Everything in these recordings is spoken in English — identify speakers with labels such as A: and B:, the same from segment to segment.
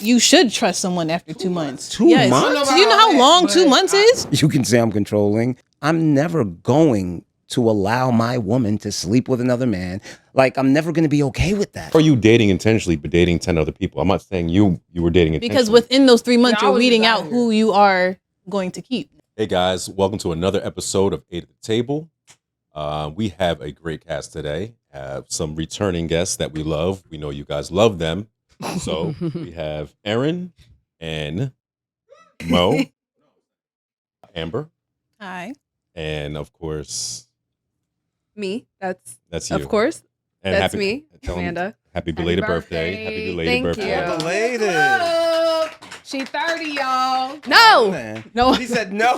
A: you should trust someone after 2 months.
B: 2 months?
A: Do you know how long 2 months is?
B: You can say I'm controlling. I'm never going to allow my woman to sleep with another man. Like, I'm never going to be okay with that.
C: Or you dating intentionally, but dating 10 other people? I'm not saying you were dating intentionally.
A: Because within those 3 months, you're weeding out who you are going to keep.
C: Hey guys, welcome to another episode of 8 at the Table. We have a great cast today. Some returning guests that we love. We know you guys love them. So we have Erin and Mo, Amber,
A: Hi.
C: and of course,
D: me. That's
C: you.
D: Of course.
C: And
D: that's me, Amanda.
C: Happy belated birthday. Happy belated
D: Thank
C: birthday.
D: you.
B: Belated.
E: She 30, y'all.
D: No.
B: Man.
D: No.
B: He said no.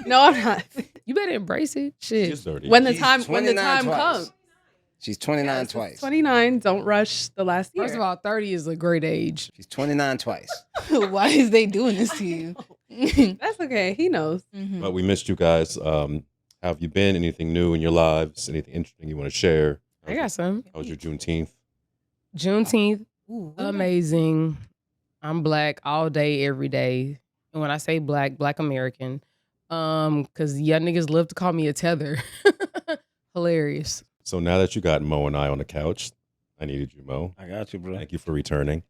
D: No, I'm not.
E: You better embrace it. Shit.
C: She's 30.
D: When the
B: She's
D: time
B: 29 twice.
D: comes.
B: She's 29 twice.
D: 29. Don't rush the last year.
E: First of all, 30 is a great age.
B: She's 29 twice.
A: Why is they doing this to you?
D: That's okay. He knows.
C: But we missed you guys. How have you been? Anything new in your lives? Anything interesting you want to share?
E: I got some.
C: How was your Juneteenth?
E: Juneteenth,
A: Ooh,
E: amazing. I'm black all day, every day. And when I say black American, because young niggas love to call me a tether. Hilarious.
C: So now that you got Mo and I on the couch, I needed you, Mo.
B: I got you, bro.
C: Thank you for returning.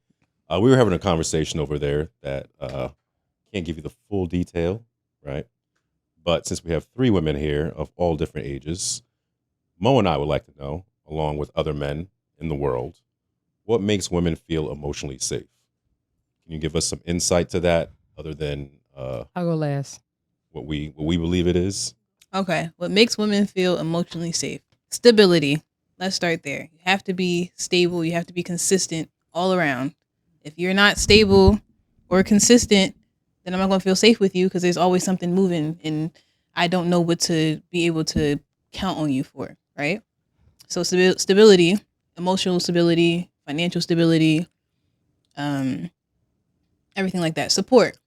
C: We were having a conversation over there that can't give you the full detail, right? But since we have 3 women here of all different ages, Mo and I would like to know, along with other men in the world, what makes women feel emotionally safe? Can you give us some insight to that, other than
E: I'll go last.
C: what we believe it is?
A: Okay. What makes women feel emotionally safe? Stability. Let's start there. You have to be stable. You have to be consistent all around. If you're not stable or consistent, then I'm not going to feel safe with you because there's always something moving and I don't know what to be able to count on you for, right? So stability, emotional stability, financial stability, everything like that. Support.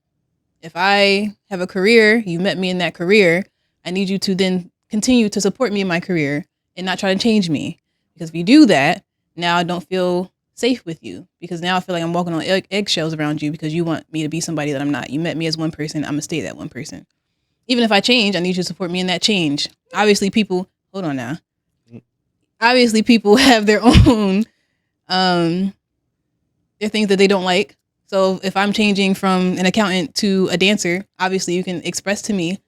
A: If I have a career, you met me in that career, I need you to then continue to support me in my career and not try to change me. Because if you do that, now I don't feel safe with you. Because now I feel like I'm walking on eggshells around you because you want me to be somebody that I'm not. You met me as one person, I'm going to stay that one person. Even if I change, I need you to support me in that change. Obviously, people, hold on now. Obviously, people have their own, their things that they don't like. So if I'm changing from an accountant to a dancer, obviously you can express to me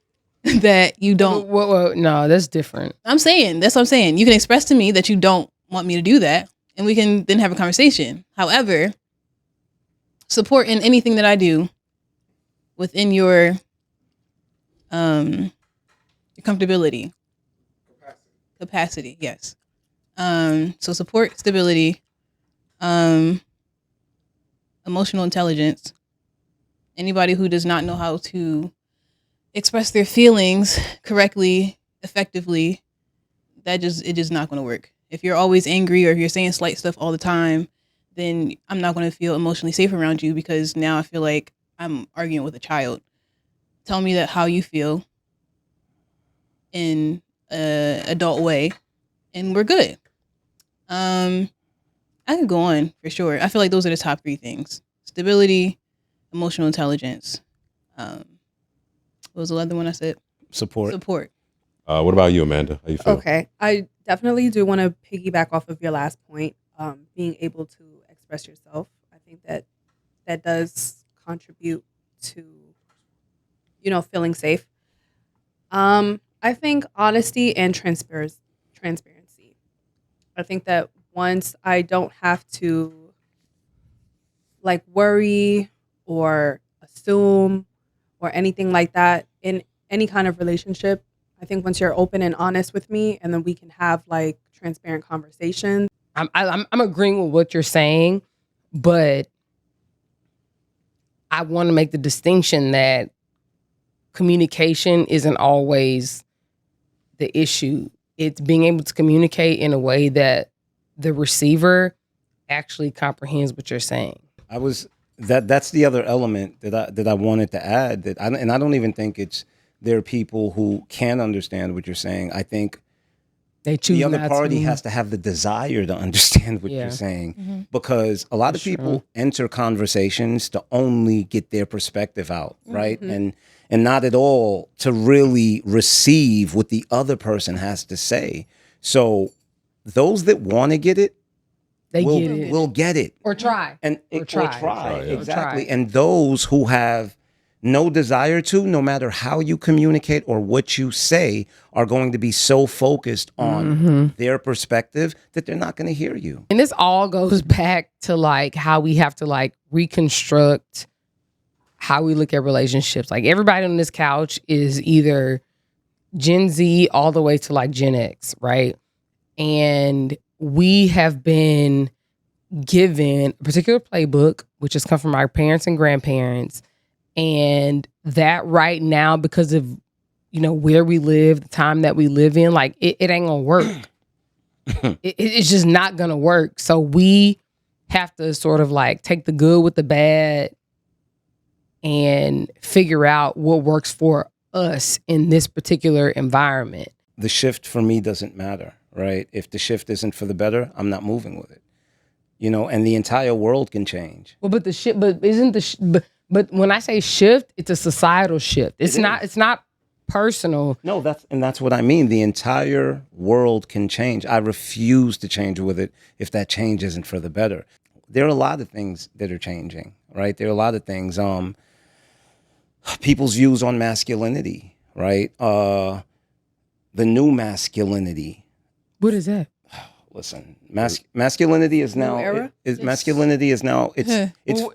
A: that you don't.
E: Whoa, no, that's different.
A: That's what I'm saying. You can express to me that you don't want me to do that, and we can then have a conversation. However, support in anything that I do within your comfortability. Capacity, yes. So support, stability, emotional intelligence. Anybody who does not know how to express their feelings correctly, effectively, it just not going to work. If you're always angry or if you're saying slight stuff all the time, then I'm not going to feel emotionally safe around you because now I feel like I'm arguing with a child. Tell me that how you feel in an adult way, and we're good. I could go on for sure. I feel like those are the top 3 things: stability, emotional intelligence. What was the other one I said?
B: Support.
C: What about you, Amanda? How you feel?
D: Okay. I definitely do want to piggyback off of your last point. Being able to express yourself. I think that does contribute to, feeling safe. I think honesty and transparency. I think that once I don't have to worry or assume or anything like that in any kind of relationship, I think once you're open and honest with me and then we can have transparent conversations.
E: I'm agreeing with what you're saying, but I want to make the distinction that communication isn't always the issue. It's being able to communicate in a way that the receiver actually comprehends what you're saying.
B: That's the other element that I wanted to add, and I don't even think there are people who can understand what you're saying. I think
E: They choose
B: the other
E: not
B: party
E: to.
B: has to have the desire to understand what
E: Yeah.
B: you're saying,
A: Mhm.
B: because a lot of
E: That's true.
B: people enter conversations to only get their perspective out, right?
D: Mhm.
B: And not at all to really receive what the other person has to say. So those that want to get it
E: They
B: will
E: get it.
B: will get it.
E: Or try.
B: And
E: Or
B: or
E: try.
C: Try, yeah.
B: exactly.
E: Or try.
B: And those who have no desire to, no matter how you communicate or what you say, are going to be so focused on
E: Mhm.
B: their perspective that they're not going to hear you.
E: And this all goes back to like how we have to like reconstruct how we look at relationships. Like everybody on this couch is either Gen Z all the way to like Gen X, right? And we have been given a particular playbook, which has come from our parents and grandparents. And that right now, because of, where we live, the time that we live in, like it ain't gonna work. It's just not gonna work. So we have to sort of like take the good with the bad and figure out what works for us in this particular environment.
B: The shift for me doesn't matter, right? If the shift isn't for the better, I'm not moving with it. And the entire world can change.
E: Well, but but when I say shift, it's a societal shift. It's not personal.
B: No, that's what I mean. The entire world can change. I refuse to change with it if that change isn't for the better. There are a lot of things that are changing, right? There are a lot of things. People's views on masculinity, right? The new masculinity.
E: What is that?
B: Listen, masculinity is now.
D: era?
B: Masculinity is now. It's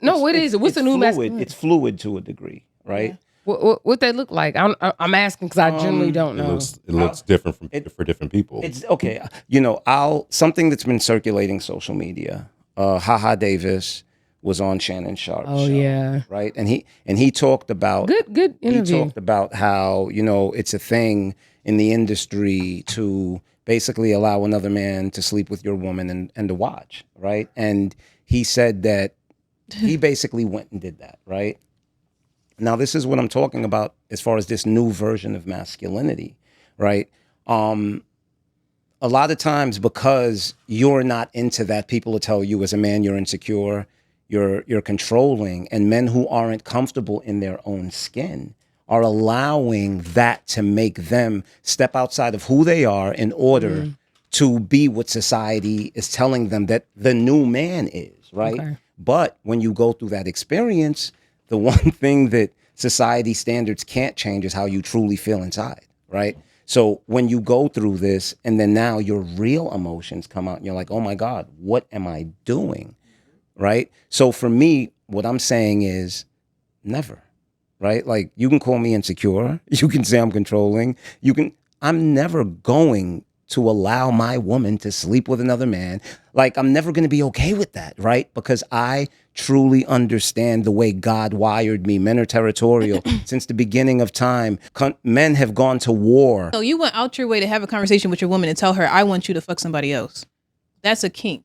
E: No, what is it? What's the new
B: fluid.
E: masculinity?
B: It's fluid to a degree, right?
E: What they look like? I'm asking because I generally don't
C: It
E: know.
C: looks different
B: it-
C: for different people.
B: It's okay. Something that's been circulating social media. Haha Davis was on Shannon Sharp's
E: Oh
B: show,
E: yeah,
B: right? And he talked about
E: good
B: he
E: interview.
B: talked about how it's a thing in the industry to basically allow another man to sleep with your woman and to watch, right? And he said that he basically went and did that, right? Now, this is what I'm talking about as far as this new version of masculinity, right? A lot of times, because you're not into that, people will tell you as a man you're insecure, you're controlling, and men who aren't comfortable in their own skin are allowing that to make them step outside of who they are in order to be what society is telling them that the new man is, right?
E: Okay.
B: But when you go through that experience, the one thing that society standards can't change is how you truly feel inside, right? So when you go through this and then now your real emotions come out and you're like, oh my God, what am I doing? Right? So for me, what I'm saying is never, right? Like you can call me insecure. You can say I'm controlling. I'm never going to allow my woman to sleep with another man. Like I'm never going to be okay with that, right? Because I truly understand the way God wired me. Men are territorial. Since the beginning of time, men have gone to war.
A: So you went out your way to have a conversation with your woman and tell her, I want you to fuck somebody else. That's a kink.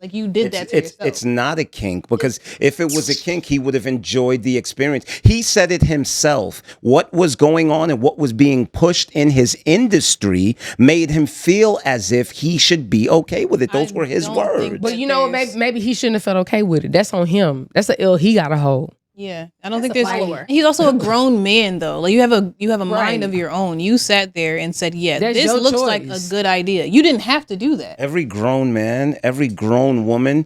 A: Like you did that to yourself.
B: It's not a kink, because if it was a kink, he would have enjoyed the experience. He said it himself. What was going on and what was being pushed in his industry made him feel as if he should be okay with it. Those were his
A: don't think
B: words.
E: But you know, maybe he shouldn't have felt okay with it. That's on him. That's the ill he got to hold.
A: Yeah, I don't
D: That's
A: think
D: a
A: there's.
D: follower.
A: He's also a grown man, though. Like you have a
E: Right.
A: mind of your own. You sat there and said, "Yeah,
E: That's
A: this
E: your
A: looks like a
E: choice.
A: good idea." You didn't have to do that.
B: Every grown man, every grown woman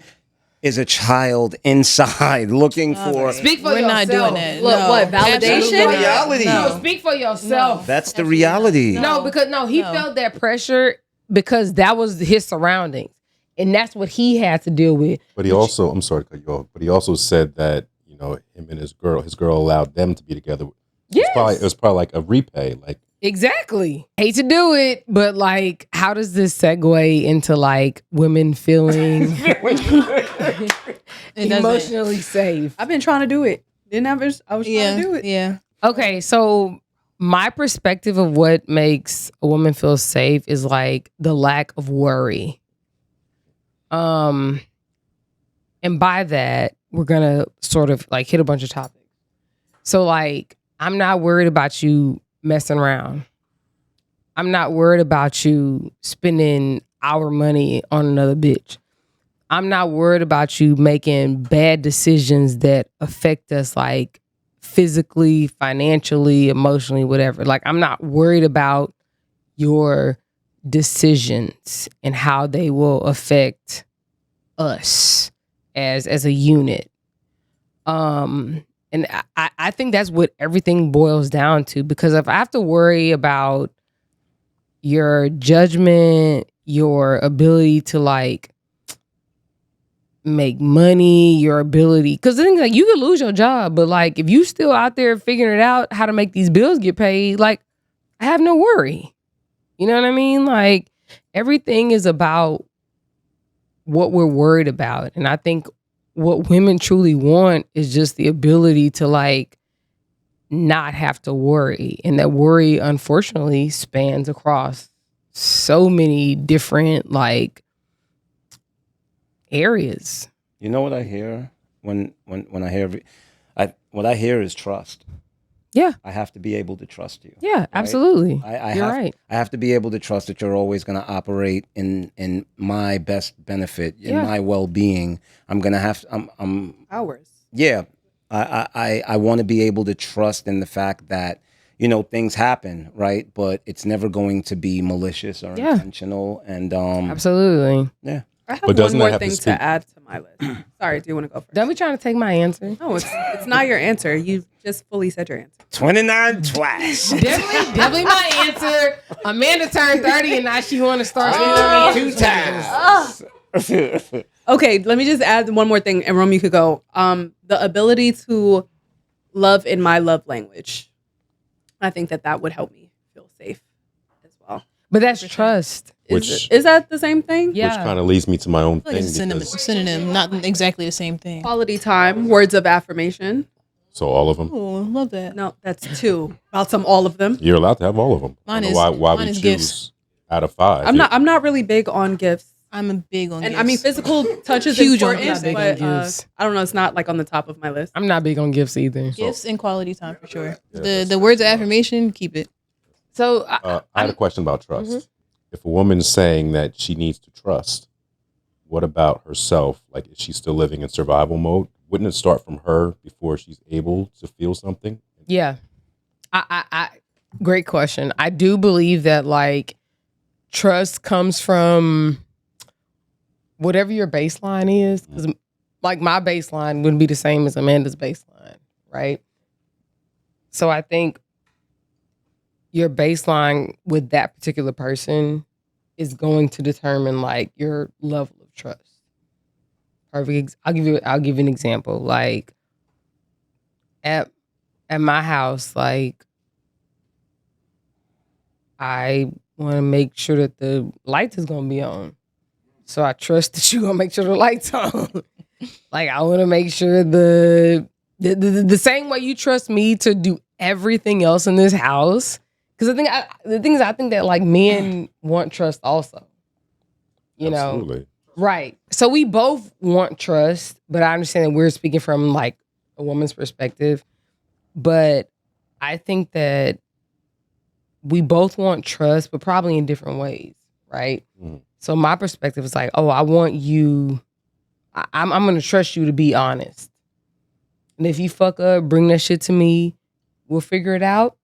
B: is a child inside looking for.
A: right.
E: Speak for
A: We're
E: yourself.
A: not doing that.
D: What-
A: No.
D: what, validation?
A: Absolutely
B: That's the
A: not.
B: reality.
E: No, speak for yourself.
B: That's the reality.
E: No, because he
A: No.
E: felt that pressure because that was his surroundings, and that's what he had to deal with.
C: But he also, I'm sorry to cut you off, but he also said that, him and his girl allowed them to be together.
E: Yes.
C: It was probably like a repay. Like,
E: Exactly. Hate to do it, but like, how does this segue into like women feeling
A: It doesn't.
E: emotionally safe?
D: I've been trying to do it. I was trying
A: Yeah,
D: to do it.
A: yeah.
E: Okay, so my perspective of what makes a woman feel safe is like the lack of worry. And by that, we're gonna sort of like hit a bunch of topics. So like, I'm not worried about you messing around. I'm not worried about you spending our money on another bitch. I'm not worried about you making bad decisions that affect us, like physically, financially, emotionally, whatever. Like, I'm not worried about your decisions and how they will affect us as a unit. And I think that's what everything boils down to, because if I have to worry about your judgment, your ability to like make money, your ability, because the thing is, like, you could lose your job, but like if you still out there figuring it out how to make these bills get paid, like I have no worry. You know what I mean? Like everything is about what we're worried about. And I think what women truly want is just the ability to like not have to worry. And that worry, unfortunately, spans across so many different like areas.
B: You know what I hear when I hear what I hear is trust.
E: Yeah.
B: I have to be able to trust you.
E: Yeah, absolutely. You're right.
B: I have to be able to trust that you're always going to operate in my best benefit, in my well-being. I'm going to have I'm
D: Ours.
B: yeah. I want to be able to trust in the fact that, you know, things happen, right? But it's never going to be malicious or intentional. And
E: Absolutely.
B: yeah.
D: I have
C: But
D: one
C: doesn't that
D: more
C: have to
D: thing
C: speak-
D: to add to my list. Sorry, do you want to go first?
E: Don't be trying to take my answer.
D: No, it's not your answer. You just fully said your answer.
B: 29 twice.
E: Definitely my answer. Amanda turned 30 and now she want to start.
B: Two times.
D: Okay, let me just add one more thing, and Romeo could go. The ability to love in my love language. I think that would help me feel safe as well.
E: But that's trust.
C: Which
D: Is that the same thing?
E: Yeah.
C: which kind of leads me to my own
A: I feel like
C: thing.
A: it's a
C: Because,
A: synonym, not exactly the same thing.
D: Quality time, words of affirmation.
C: so all of them.
A: Oh, love that.
D: No, that's two. About some all of them.
C: You're allowed to have all of them.
A: Mine
C: I don't
A: is-
C: know why
A: mine
C: we
A: is
C: choose
A: gifts.
C: out of 5.
D: I'm not really big on gifts.
A: I'm a big on
D: And
A: gifts.
D: I mean, physical touch is
A: Huge on
D: important,
A: gifts.
E: I'm not big on
D: but
E: gifts.
D: I don't know. It's not like on the top of my list.
E: I'm not big on gifts either.
A: Gifts and quality time for sure.
C: Yeah,
A: The words of affirmation, keep it.
E: So
C: I had a question about trust. If a woman's saying that she needs to trust, what about herself? Like, is she still living in survival mode? Wouldn't it start from her before she's able to feel something?
E: yeah, I great question. I do believe that like trust comes from whatever your baseline is. 'Cause, like my baseline wouldn't be the same as Amanda's baseline, right? So I think your baseline with that particular person is going to determine like your level of trust. Perfect. I'll give you an example. Like at my house, like I want to make sure that the lights is gonna be on. So I trust that you gonna make sure the lights on. Like I want to make sure the same way you trust me to do everything else in this house. Because the thing is, I think that like men want trust also. You know,
C: Absolutely.
E: right? So we both want trust, but I understand that we're speaking from like a woman's perspective. But I think that we both want trust, but probably in different ways, right?
C: Mhm.
E: So my perspective is like, oh, I want you. I'm going to trust you to be honest. And if you fuck up, bring that shit to me. We'll figure it out.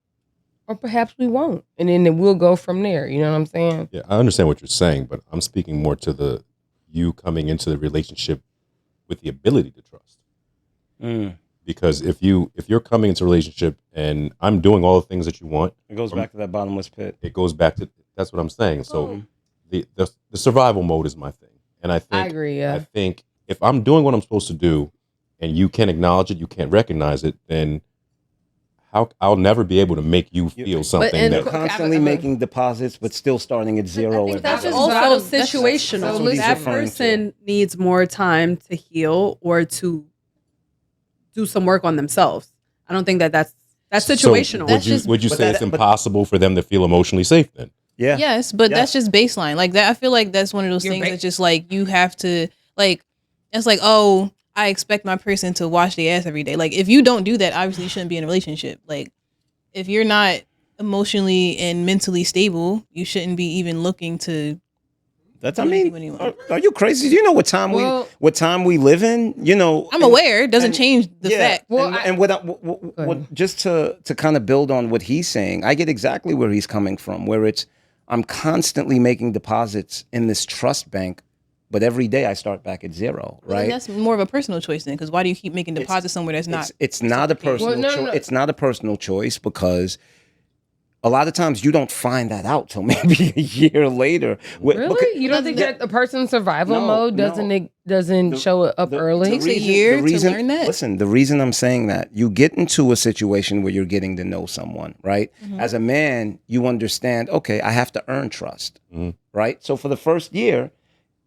E: Or perhaps we won't. And then we'll go from there. You know what I'm saying?
C: Yeah, I understand what you're saying, but I'm speaking more to you coming into the relationship with the ability to trust. Because if you're coming into a relationship and I'm doing all the things that you want,
B: It goes back to that bottomless pit.
C: it goes back to that's what I'm saying. So the survival mode is my thing, and I think
E: I agree, yeah.
C: I think if I'm doing what I'm supposed to do, and you can't acknowledge it, you can't recognize it, then I'll never be able to make you feel something
D: and-
B: You're
C: that
B: constantly making deposits, but still starting at zero.
D: I think that's
B: every
D: also
B: time.
D: situational.
B: That's what he's
D: That
B: referring to.
D: person needs more time to heal or to do some work on themselves. I don't think that's situational.
C: So would you
B: But
C: say
B: that-
C: it's
B: but-
C: impossible for them to feel emotionally safe then?
B: Yeah.
A: Yes, but
B: Yeah.
A: that's just baseline. Like that, I feel like that's one of those
E: You're
A: things
E: ba-
A: that just like you have to like. It's like, oh, I expect my person to wash their ass every day. Like if you don't do that, obviously you shouldn't be in a relationship. Like if you're not emotionally and mentally stable, you shouldn't be even looking to.
B: That's,
A: do
B: I mean,
A: anything with anyone.
B: are you crazy? Do you know what time we live in? You know,
A: I'm aware. It doesn't change the fact.
E: Well,
B: and what just to kind of build on what he's saying, I get exactly where he's coming from. Where it's, I'm constantly making deposits in this trust bank, but every day I start back at zero,
A: Well,
B: right?
A: then that's more of a personal choice then, because why do you keep making deposits somewhere that's not?
B: It's not a personal choice. It's not a personal choice because a lot of times you don't find that out till maybe a year later.
E: Really? You don't think that a person's survival mode doesn't show up early?
A: Takes a year to learn that?
B: Listen, the reason I'm saying that, you get into a situation where you're getting to know someone, right? As a man, you understand, okay, I have to earn trust, right? So for the first year,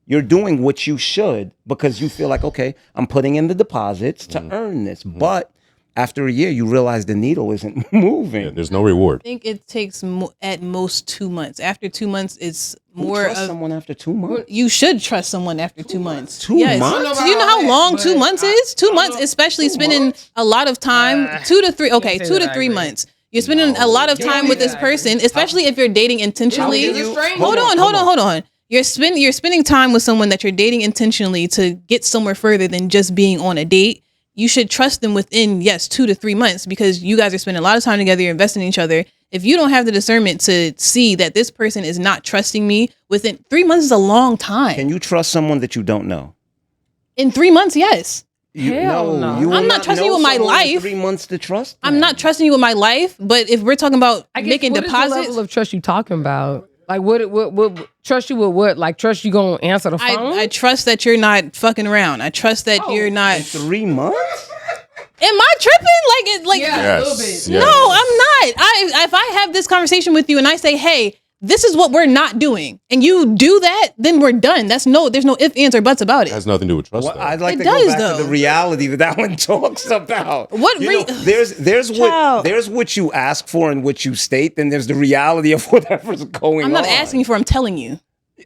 B: you're doing what you should because you feel like, okay, I'm putting in the deposits to earn this. But after a year, you realize the needle isn't moving.
C: Yeah, there's no reward.
A: I think it takes at most 2 months. After 2 months, it's
B: Who
A: more
B: trusts
A: of.
B: someone after 2 months.
A: You should trust someone after 2 months.
B: 2 months?
A: Do you know how long 2 months is? 2 months, especially spending a lot of time. 2 to 3. Okay, 2 to 3 months. You're spending a lot of time with this person, especially if you're dating intentionally. Hold on. You're spending time with someone that you're dating intentionally to get somewhere further than just being on a date. You should trust them within 2 to 3 months because you guys are spending a lot of time together. You're investing in each other. If you don't have the discernment to see that this person is not trusting me within 3 months is a long time.
B: Can you trust someone that you don't know?
A: In 3 months, yes.
E: Hell no.
B: You will
A: I'm not trusting you with my
B: someone in
A: life.
B: 3 months to trust them.
A: I'm not trusting you with my life, but if we're talking about making
E: what
A: deposits,
E: is the level of trust you talking about? Like what trust you with what? Like trust you gonna answer the phone?
A: I trust that you're not fucking around. I trust that you're not.
B: 3 months?
A: Am I tripping?
E: Yeah, a little bit.
C: Yes.
A: No, I'm not. If I have this conversation with you and I say, hey, this is what we're not doing, and you do that, then we're done. There's no ifs, ands, or buts about
C: It
A: it.
C: has nothing to do with trust.
B: Well,
C: though.
B: I'd like
A: It
B: to
A: does,
B: go back
A: though.
B: to the reality that one talks about.
A: What
B: You know, there's what you ask for and what you state, then there's the reality of whatever's going on.
A: I'm not asking you for. I'm telling you.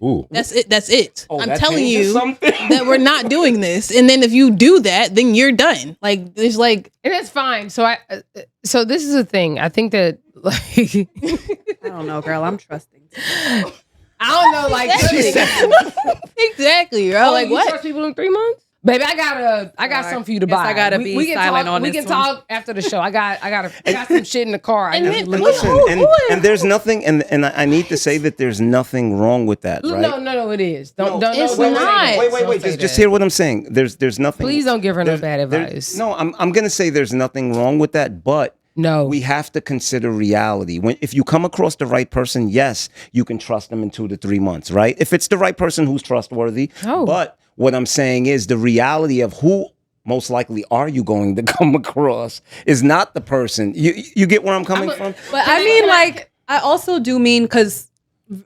C: Ooh.
A: That's it.
B: Oh,
A: I'm
B: that
A: telling
B: changes
A: you
B: something?
A: that we're not doing this, and then if you do that, then you're done. Like there's like
E: And it's fine. So so this is the thing. I think that like
D: I don't know, girl. I'm trusting.
E: I don't know, like
A: exactly, bro. Like
E: you
A: what?
E: trust people in 3 months? Baby, I got something for you to
D: Guess
E: buy.
D: I gotta be
E: we can
D: silent
E: talk,
D: on
E: we
D: this
E: can
D: one.
E: talk after the show. I got some shit in the car.
A: And then-
B: Listen,
A: Who-
B: and there's nothing, and I need to say that there's nothing wrong with that, right?
E: No, it is. Don't.
A: It's
E: don't
A: not.
B: Wait. Just hear what I'm saying. There's nothing.
E: Please don't give her no bad
B: there's-
E: advice.
B: No, I'm gonna say there's nothing wrong with that, but
E: No.
B: we have to consider reality. If you come across the right person, yes, you can trust them in 2 to 3 months, right? If it's the right person who's trustworthy.
E: Oh.
B: But what I'm saying is the reality of who most likely are you going to come across is not the person. You get where I'm coming from?
D: But I mean, like, I also do mean because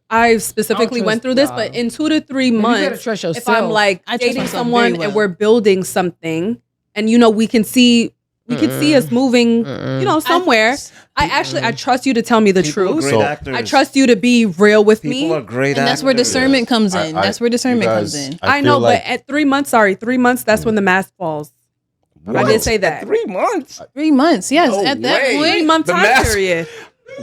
D: I specifically
E: trust
D: went through this,
E: y'all.
D: but in 2 to 3
E: gotta
D: months,
E: trust
D: if
E: yourself.
D: I'm like
A: I trust
D: dating
A: myself
D: someone
A: very well.
D: and we're building something, and we can see us moving, somewhere. I trust you to tell me the
B: People are
D: truth.
B: great
C: So-
B: actors.
D: I trust you to be real with
B: People
D: me.
B: are great
A: And that's where
B: actors.
A: discernment comes in.
C: I-
A: That's where discernment
C: you
A: comes
C: guys-
A: in.
D: I
C: feel
D: know,
C: like-
D: but at 3 months, 3 months, that's when the mask falls. I did say that.
B: 3 months?
A: 3 months, yes.
B: No
A: At that
B: way.
D: 3-month
B: The
D: time
B: mask-
D: period.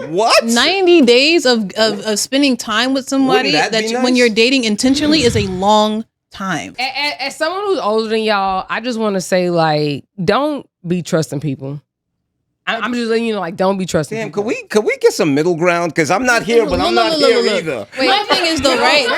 B: What?
A: 90 days of spending time with somebody
B: Wouldn't that be
A: when
B: nice?
A: you're dating intentionally is a long time.
E: As someone who's older than y'all, I just want to say, like, don't be trusting people. I'm just letting you know, like, don't be trusting
B: Damn,
E: people.
B: could we get some middle ground? Because I'm not here, but I'm not here either.
A: My thing is though, right?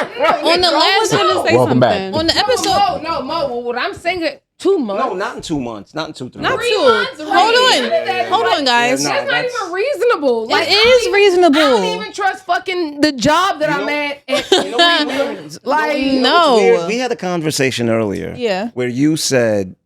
A: On the last
D: Say
C: Welcome back.
D: something.
A: on the episode,
E: No, Mo. What I'm saying is 2 months.
B: No, not in 2 months. Not in 2, 3
D: Not
B: months.
D: 2.
A: hold on, guys.
B: Yeah, no.
E: That's not
B: that's-
E: even reasonable. Like,
A: It is reasonable.
E: I don't even trust fucking the job that I'm at. Like,
A: No.
B: We had a conversation earlier.
A: Yeah.
B: Where you said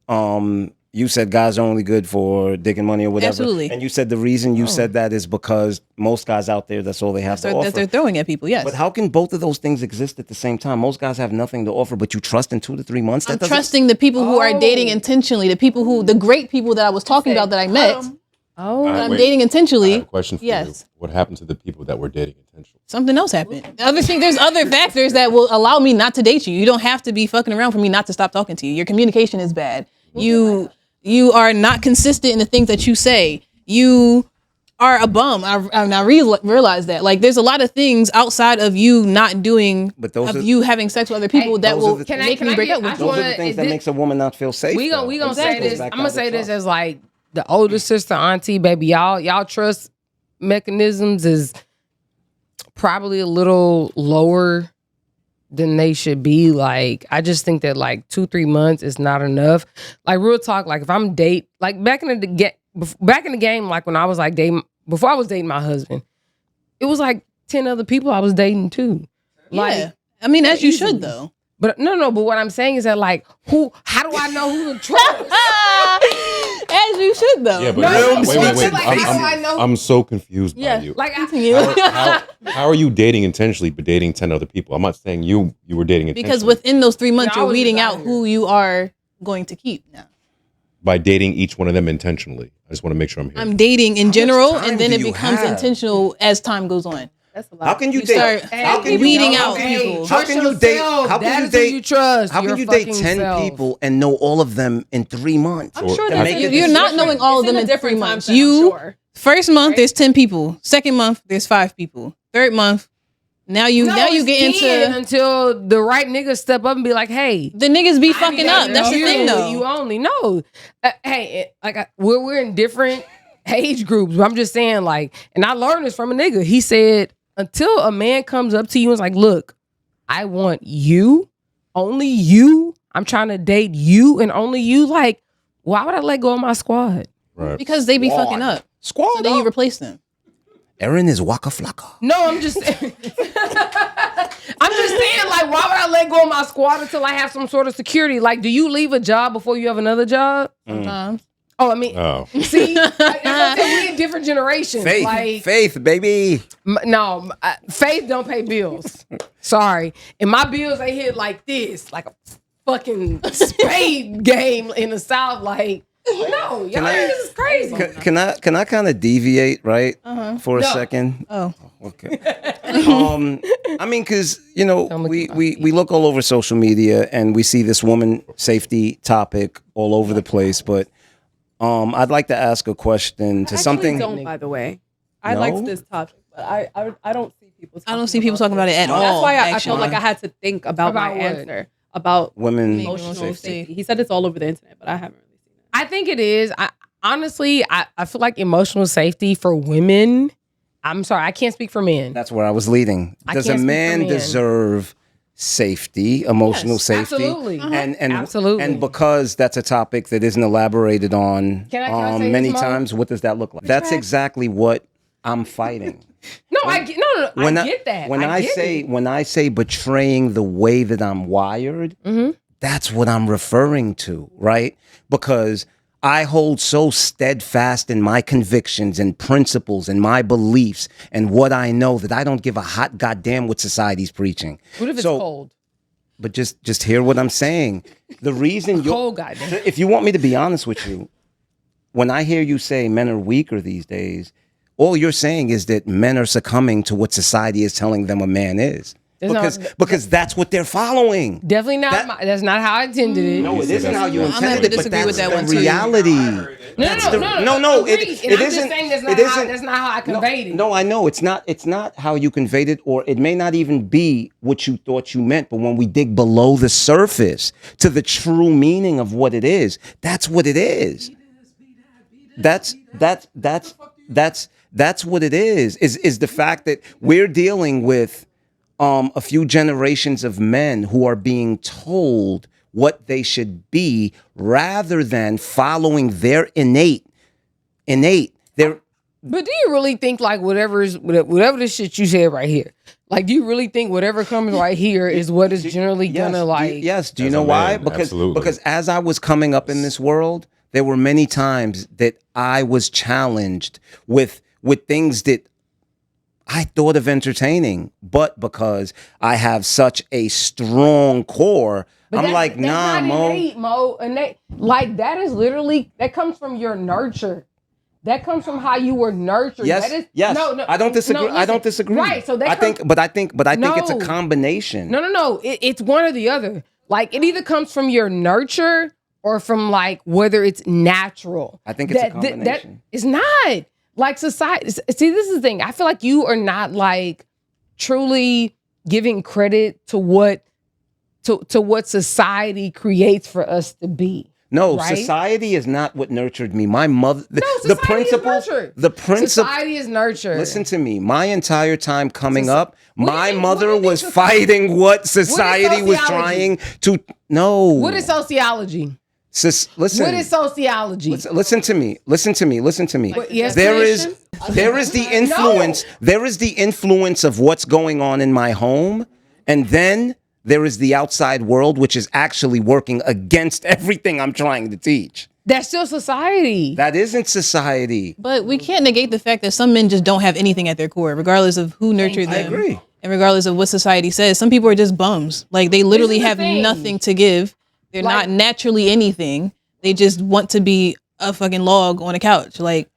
B: guys are only good for dick and money or whatever.
A: Absolutely.
B: And you said the reason you said that is because most guys out there, that's all they have to offer.
A: that they're throwing at people. Yes.
B: But how can both of those things exist at the same time? Most guys have nothing to offer, but you trust in 2 to 3 months.
A: I'm trusting the people who are dating intentionally, the great people that I was talking about that I met.
E: oh,
C: All right,
A: I'm
C: wait.
A: dating
C: I
A: intentionally.
C: have a question for you.
A: Yes.
C: What happened to the people that were dating intentionally?
A: Something else happened. There's other factors that will allow me not to date you. You don't have to be fucking around for me not to stop talking to you. Your communication is bad. You are not consistent in the things that you say. You are a bum. I realize that. Like, there's a lot of things outside of you not doing,
B: But those
A: of
B: are-
A: you having sex with other people that
B: those are
A: will
B: the
A: make me break up with you.
B: Those are the things that makes a woman not feel safe.
E: We
B: though.
E: gonna say
B: Exactly.
E: this.
B: Back
E: I'm gonna
B: down to
E: say this
B: trust.
E: as like the older sister, auntie, baby. Y'all trust mechanisms is probably a little lower than they should be. Like, I just think that like 2-3 months is not enough. Like, real talk. Like, if I'm like back in the game, like when I was like dating, before I was dating my husband, it was like 10 other people I was dating too. Like,
A: Yeah. I mean, as you
E: easily.
A: should though.
E: But no. But what I'm saying is that like, how do I know who to trust?
A: As you should though.
C: Yeah, but
E: No,
C: wait.
E: like, how do I know?
C: I'm so confused
A: Yeah.
C: by you.
E: Like,
A: Continue.
C: How are you dating intentionally but dating 10 other people? I'm not saying you were dating intentionally.
A: Because within those 3 months,
E: No, I
A: you're
E: was
A: weeding
E: just
A: out
E: out
A: who you are going to keep now.
C: by dating each one of them intentionally. I just want to make sure I'm here.
A: I'm dating in general,
B: time
A: and then
B: do
A: it
B: you
A: becomes
B: have?
A: intentional as time goes on.
D: That's a lot.
B: How can you
A: You
B: date?
A: start
B: How can you
A: weeding
B: how
A: out
B: can you-
A: people.
B: How can you date? How
E: That
B: can you
E: is who
B: date?
E: you trust.
B: How can
E: your
B: you date
E: fucking
B: 10
E: self.
B: people and know all of them in 3 months?
D: I'm sure
C: Or-
D: that's
B: make it-
A: You're not knowing all of them in 3
D: different
A: months.
D: time frame, I'm sure.
A: First month,
D: Right?
A: there's 10 people. Second month, there's 5 people. Third month, now you
E: it's
A: get
E: 10
A: into
E: until the right niggas step up and be like, "Hey,
A: the niggas be fucking up. That's the thing though.
E: You only know." We're in different age groups. But I'm just saying, like, and I learned this from a nigga. He said, until a man comes up to you and is like, "Look, I want you, only you. I'm trying to date you and only you." Like, why would I let go of my squad?
C: Right.
A: Because they be fucking up.
B: Squad
A: So then you replace them.
B: Erin is Waka Flocka.
E: No, I'm just saying. I'm just saying, like, why would I let go of my squad until I have some sort of security? Like, do you leave a job before you have another job?
A: Sometimes.
E: Oh, I mean,
C: Oh.
E: see, like, that's what I'm saying, we in different generations.
B: Faith,
E: Like,
B: faith, baby.
E: Faith don't pay bills. Sorry, and my bills they hit like this, like a fucking spade game in the South. Like, no, y'all this is crazy.
B: Can I kind of deviate for a
E: No.
B: second?
A: Oh.
B: Okay. I mean, because we look all over social media and we see this woman safety topic all over the place. But I'd like to ask a question to
D: I
B: something.
D: actually don't, by the way. I
B: No?
D: liked this topic, but I don't see people.
A: I don't see people talking about it at all.
D: That's why I
A: actually.
D: felt like I had to think about my
E: What?
D: answer about
B: Women
D: emotional
A: safety.
D: safety. He said it's all over the internet, but I haven't really seen it.
E: I think it is. Honestly, I feel like emotional safety for women. I'm sorry, I can't speak for men.
B: That's where I was leading.
E: I
B: Does
E: can't
B: a
E: speak for
B: man
E: men.
B: deserve safety, emotional safety?
E: absolutely.
B: And
E: Absolutely.
B: And because that's a topic that isn't elaborated on
E: Can I say
B: many
E: this, Mo?
B: times, what does that look like? That's exactly what I'm fighting.
E: No, I get that.
B: When I say betraying the way that I'm wired, that's what I'm referring to, right? Because I hold so steadfast in my convictions and principles and my beliefs and what I know that I don't give a hot goddamn what society's preaching.
E: What if it's cold?
B: But just hear what I'm saying. The reason
E: Cold, goddamn.
B: if you want me to be honest with you, when I hear you say men are weaker these days, all you're saying is that men are succumbing to what society is telling them a man is. Because that's what they're following.
E: Definitely not. That's not how I intended it.
B: No, it isn't how you
A: I'm gonna have
B: intended
A: to
B: it, but
A: disagree
B: that's
A: with that
B: the
A: one, too.
B: reality.
E: No.
B: It
E: Agreed. And I'm just
B: isn't.
E: saying that's not how I conveyed it.
B: No, I know it's not. It's not how you conveyed it, or it may not even be what you thought you meant. But when we dig below the surface to the true meaning of what it is, that's what it is. That's what it is. Is the fact that we're dealing with a few generations of men who are being told what they should be rather than following their innate.
E: But do you really think like whatever this shit you said right here? Like, do you really think whatever comes right here is what is generally gonna like?
B: Yes. Do you
C: As
B: know
C: a
B: why?
C: man, absolutely.
B: Because as I was coming up in this world, there were many times that I was challenged with things that I thought of entertaining, but because I have such a strong core, I'm like, nah, Mo.
E: Innate, Mo. Innate. Like, that is literally, that comes from your nurture. That comes from how you were nurtured.
B: Yes,
E: that is,
B: yes.
E: No,
B: I don't disagree.
E: no,
B: I
E: listen.
B: don't disagree.
E: Right. So
B: I think it's a combination.
E: No. It's one or the other. Like, it either comes from your nurture or from like whether it's natural.
B: I think it's a combination.
E: It's not. like society. See, this is the thing. I feel like you are not like truly giving credit to what society creates for us to be.
B: No,
E: right?
B: society is not what nurtured me. My mother, the
E: society
B: principles,
E: is nurtured.
B: the principle.
E: Society is nurtured.
B: Listen to me. My entire time coming up,
E: what do
B: my
E: you mean-
B: mother
E: what do you
B: was
E: mean
B: fighting what society was
E: sociology?
B: trying to. No.
E: What is sociology?
B: Listen.
E: What is sociology?
B: Listen to me. Listen to me. Listen to me.
E: yes,
B: There is
E: tradition?
B: the influence. There is the influence of what's going on in my home, and then there is the outside world, which is actually working against everything I'm trying to teach.
E: That's still society.
B: That isn't society.
A: But we can't negate the fact that some men just don't have anything at their core, regardless of who nurtured them.
B: I agree.
A: And regardless of what society says. Some people are just bums. Like, they literally
E: the
A: have
E: thing.
A: nothing to give. They're
E: Like-
A: not naturally anything. They just want to be a fucking log on a couch. Like,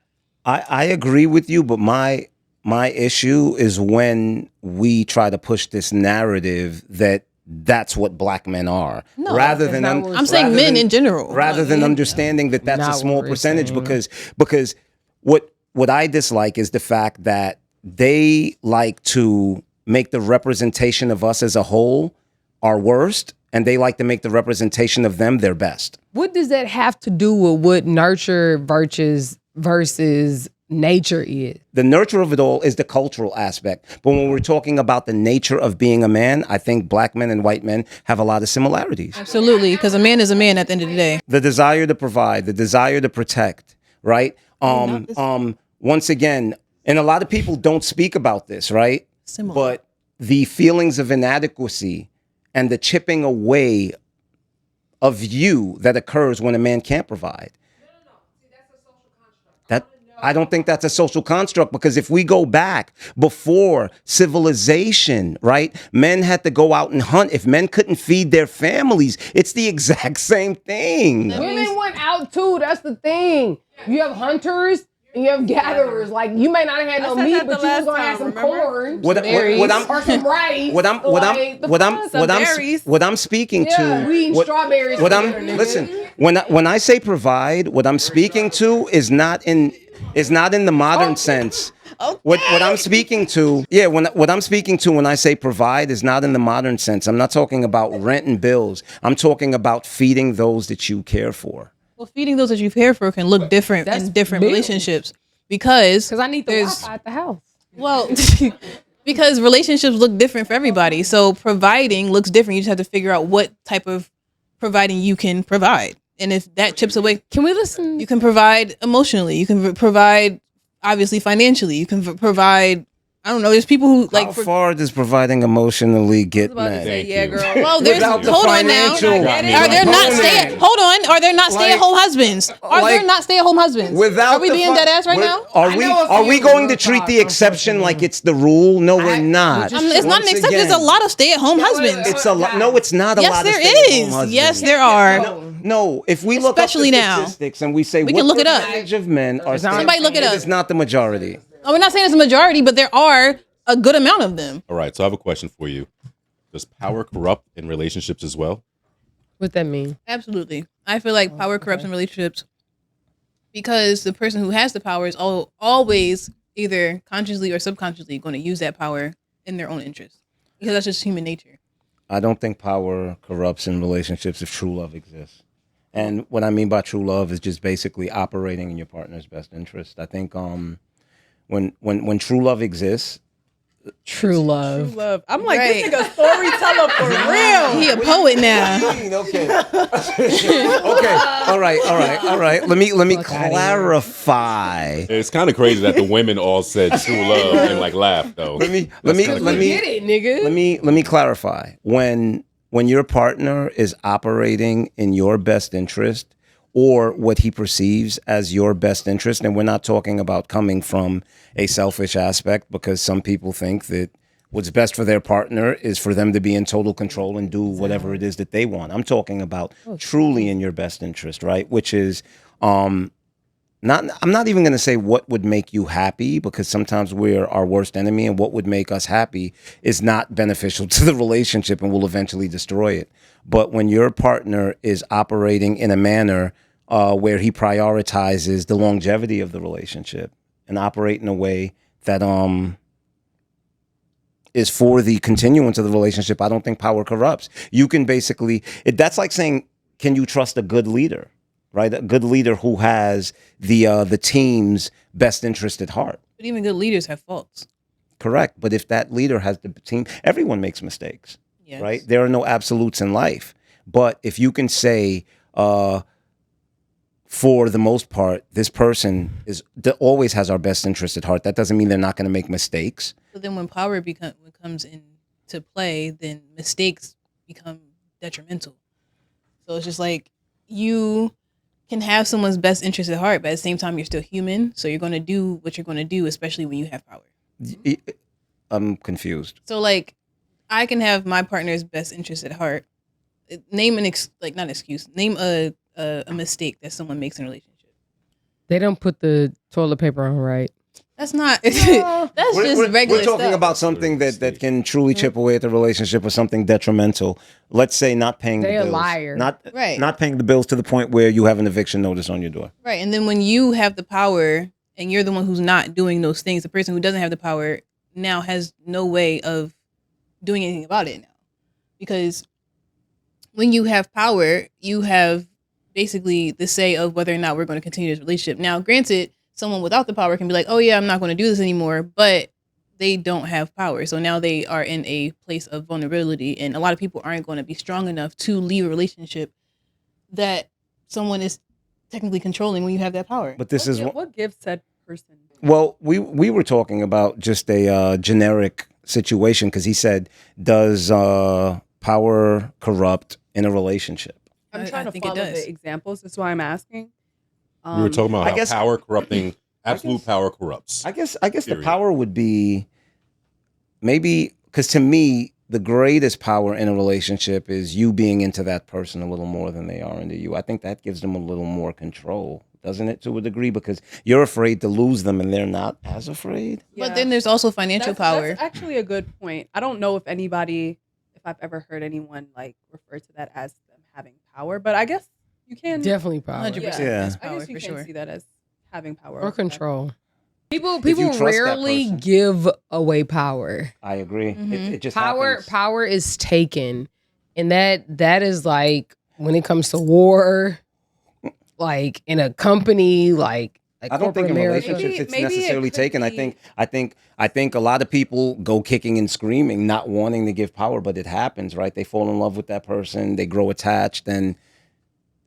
B: I agree with you, but my issue is when we try to push this narrative that that's what black men are,
A: No,
B: rather
E: that's
B: than
E: not what
A: I'm saying men in general.
B: rather than understanding that that's a
E: Not
B: small
E: what we're
B: percentage,
E: saying.
B: because what I dislike is the fact that they like to make the representation of us as a whole our worst, and they like to make the representation of them their best.
E: What does that have to do with what nurture versus nature is?
B: The nurture of it all is the cultural aspect. But when we're talking about the nature of being a man, I think black men and white men have a lot of similarities.
A: Absolutely, because a man is a man at the end of the day.
B: The desire to provide, the desire to protect, right? Once again, and a lot of people don't speak about this, right?
A: Similar.
B: But the feelings of inadequacy and the chipping away of you that occurs when a man can't provide. That I don't think that's a social construct, because if we go back before civilization, right, men had to go out and hunt. If men couldn't feed their families, it's the exact same thing.
E: Women went out too. That's the thing. You have hunters and you have gatherers. Like, you may not have had no
D: said
E: meat,
D: that
E: but
D: the
E: you was
D: last
E: gonna have
D: time,
E: some
D: remember?
E: corn,
B: What I'm
E: or some rice.
B: what I'm speaking to.
E: We eating strawberries.
B: What
E: for
B: I'm
E: dinner, nigga.
B: listen, when I say provide, what I'm speaking to is not in the modern sense. What I'm speaking to, what I'm speaking to when I say provide is not in the modern sense. I'm not talking about rent and bills. I'm talking about feeding those that you care for.
A: Well, feeding those that you care for can look different
E: That's
A: in different
E: big.
A: relationships because
E: I need the
A: there's
E: Wi-Fi at the house.
A: well because relationships look different for everybody. So providing looks different. You just have to figure out what type of providing you can provide, and if that chips away,
E: Can we listen?
A: you can provide emotionally. You can provide obviously financially. You can provide. I don't know. There's people who like.
B: How far does providing emotionally get
D: about to
B: men?
D: say,
C: Thank
D: yeah,
C: you.
D: girl.
A: Well, there's
B: Without the
A: hold on now.
B: financial
A: Are there not
B: component.
A: Are there not stay at home husbands? Are there
B: Like,
A: not stay at home husbands?
B: Without
A: Are we
B: the
A: being
B: fi-
A: dead ass right
B: we're-
A: now?
B: Are we going to treat the exception like it's the rule? No, we're not.
A: It's not an
B: Once
A: exception. There's a
B: again,
A: lot of stay at home husbands.
B: It's a lot. No, it's not a
A: Yes,
B: lot.
A: there
B: of stay-at-home
A: is.
B: husbands.
A: Yes, there are.
B: No, if we look
A: Especially
B: up the
A: now.
B: statistics and we say
A: We
B: what
A: can look it up.
B: percentage of men are
A: Somebody look it up.
B: It is not the majority.
A: Oh, we're not saying it's a majority, but there are a good amount of them.
C: All right, so I have a question for you. Does power corrupt in relationships as well?
E: What that mean?
A: Absolutely. I feel like power corrupts in relationships because the person who has the power is always either consciously or subconsciously going to use that power in their own interest, because that's just human nature.
B: I don't think power corrupts in relationships if true love exists. And what I mean by true love is just basically operating in your partner's best interest. I think when true love exists,
E: True love.
D: Love. I'm like,
A: Right.
D: this nigga storyteller for real.
A: He a poet now.
B: okay. Okay. All right. Let me
E: Fuck outta here.
B: clarify.
C: It's kind of crazy that the women all said true love and like laughed though.
B: Let me
E: Get it, nigga.
B: let me clarify. When your partner is operating in your best interest or what he perceives as your best interest, and we're not talking about coming from a selfish aspect, because some people think that what's best for their partner is for them to be in total control and do whatever it is that they want. I'm talking about truly in your best interest, right? Which is I'm not even going to say what would make you happy, because sometimes we're our worst enemy, and what would make us happy is not beneficial to the relationship and will eventually destroy it. But when your partner is operating in a manner where he prioritizes the longevity of the relationship and operate in a way that is for the continuance of the relationship, I don't think power corrupts. You can basically, that's like saying, can you trust a good leader, right? A good leader who has the team's best interest at heart.
A: But even good leaders have faults.
B: Correct. But if that leader has the team, everyone makes mistakes,
A: Yes.
B: right? There are no absolutes in life. But if you can say, for the most part, this person always has our best interest at heart, that doesn't mean they're not going to make mistakes.
A: So then when power comes into play, then mistakes become detrimental. So it's just like you can have someone's best interest at heart, but at the same time, you're still human. So you're going to do what you're going to do, especially when you have power.
B: I'm confused.
A: So like, I can have my partner's best interest at heart. Name not excuse. Name a mistake that someone makes in a relationship.
E: They don't put the toilet paper on right.
A: That's not. That's just regular
B: We're talking
A: stuff.
B: about something that can truly chip away at the relationship, or something detrimental. Let's say not paying the
E: They a
B: bills.
E: liar.
B: Not paying the bills to the point where you have an eviction notice on your door.
A: Right. And then when you have the power and you're the one who's not doing those things, the person who doesn't have the power now has no way of doing anything about it now. Because when you have power, you have basically the say of whether or not we're going to continue this relationship. Now, granted, someone without the power can be like, oh yeah, I'm not going to do this anymore, but they don't have power. So now they are in a place of vulnerability. And a lot of people aren't going to be strong enough to leave a relationship that someone is technically controlling when you have that power.
B: But this
D: What gives said person?
B: Well, we were talking about just a generic situation, because he said, does power corrupt in a relationship?
D: I'm
A: I
D: trying to
A: think it
D: follow
A: does.
D: the examples. That's why I'm asking.
C: We were talking about
B: I
C: how
B: guess-
C: power corrupting, absolute power corrupts.
B: I guess the
C: Period.
B: power would be maybe, because to me, the greatest power in a relationship is you being into that person a little more than they are into you. I think that gives them a little more control, doesn't it, to a degree? Because you're afraid to lose them and they're not as afraid.
A: But then there's also financial power.
D: That's actually a good point. I don't know if I've ever heard anyone like refer to that as them having power, but I guess you can
E: Definitely power.
A: 100%
B: Yeah.
A: has
D: I
A: power
D: guess you
A: for
D: can
A: sure.
D: see that as having power
E: Or
D: over them.
E: control. People
B: you trust that
E: rarely
B: person.
E: give away power.
B: I agree.
A: Mhm.
B: It just
E: Power
B: happens.
E: power is taken. And that is like when it comes to war, like in a company, like
B: I don't think in
E: America.
B: relationships it's
D: Maybe it
B: necessarily
D: could
B: taken.
D: be-
B: I think a lot of people go kicking and screaming, not wanting to give power, but it happens, right? They fall in love with that person, they grow attached, and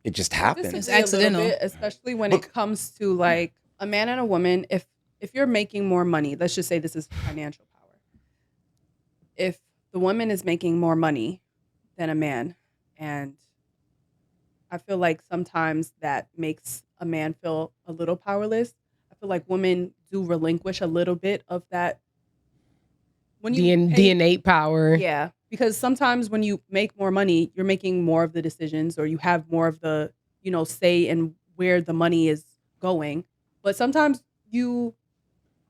B: it just happens.
A: It's
D: Disagree a little
A: accidental.
D: bit, especially when it comes to like a man and a woman. If you're making more money, let's just say this is financial power. If the woman is making more money than a man, and I feel like sometimes that makes a man feel a little powerless. I feel like women do relinquish a little bit of that. When
E: the innate power.
D: yeah, because sometimes when you make more money, you're making more of the decisions, or you have more of the, say in where the money is going. But sometimes you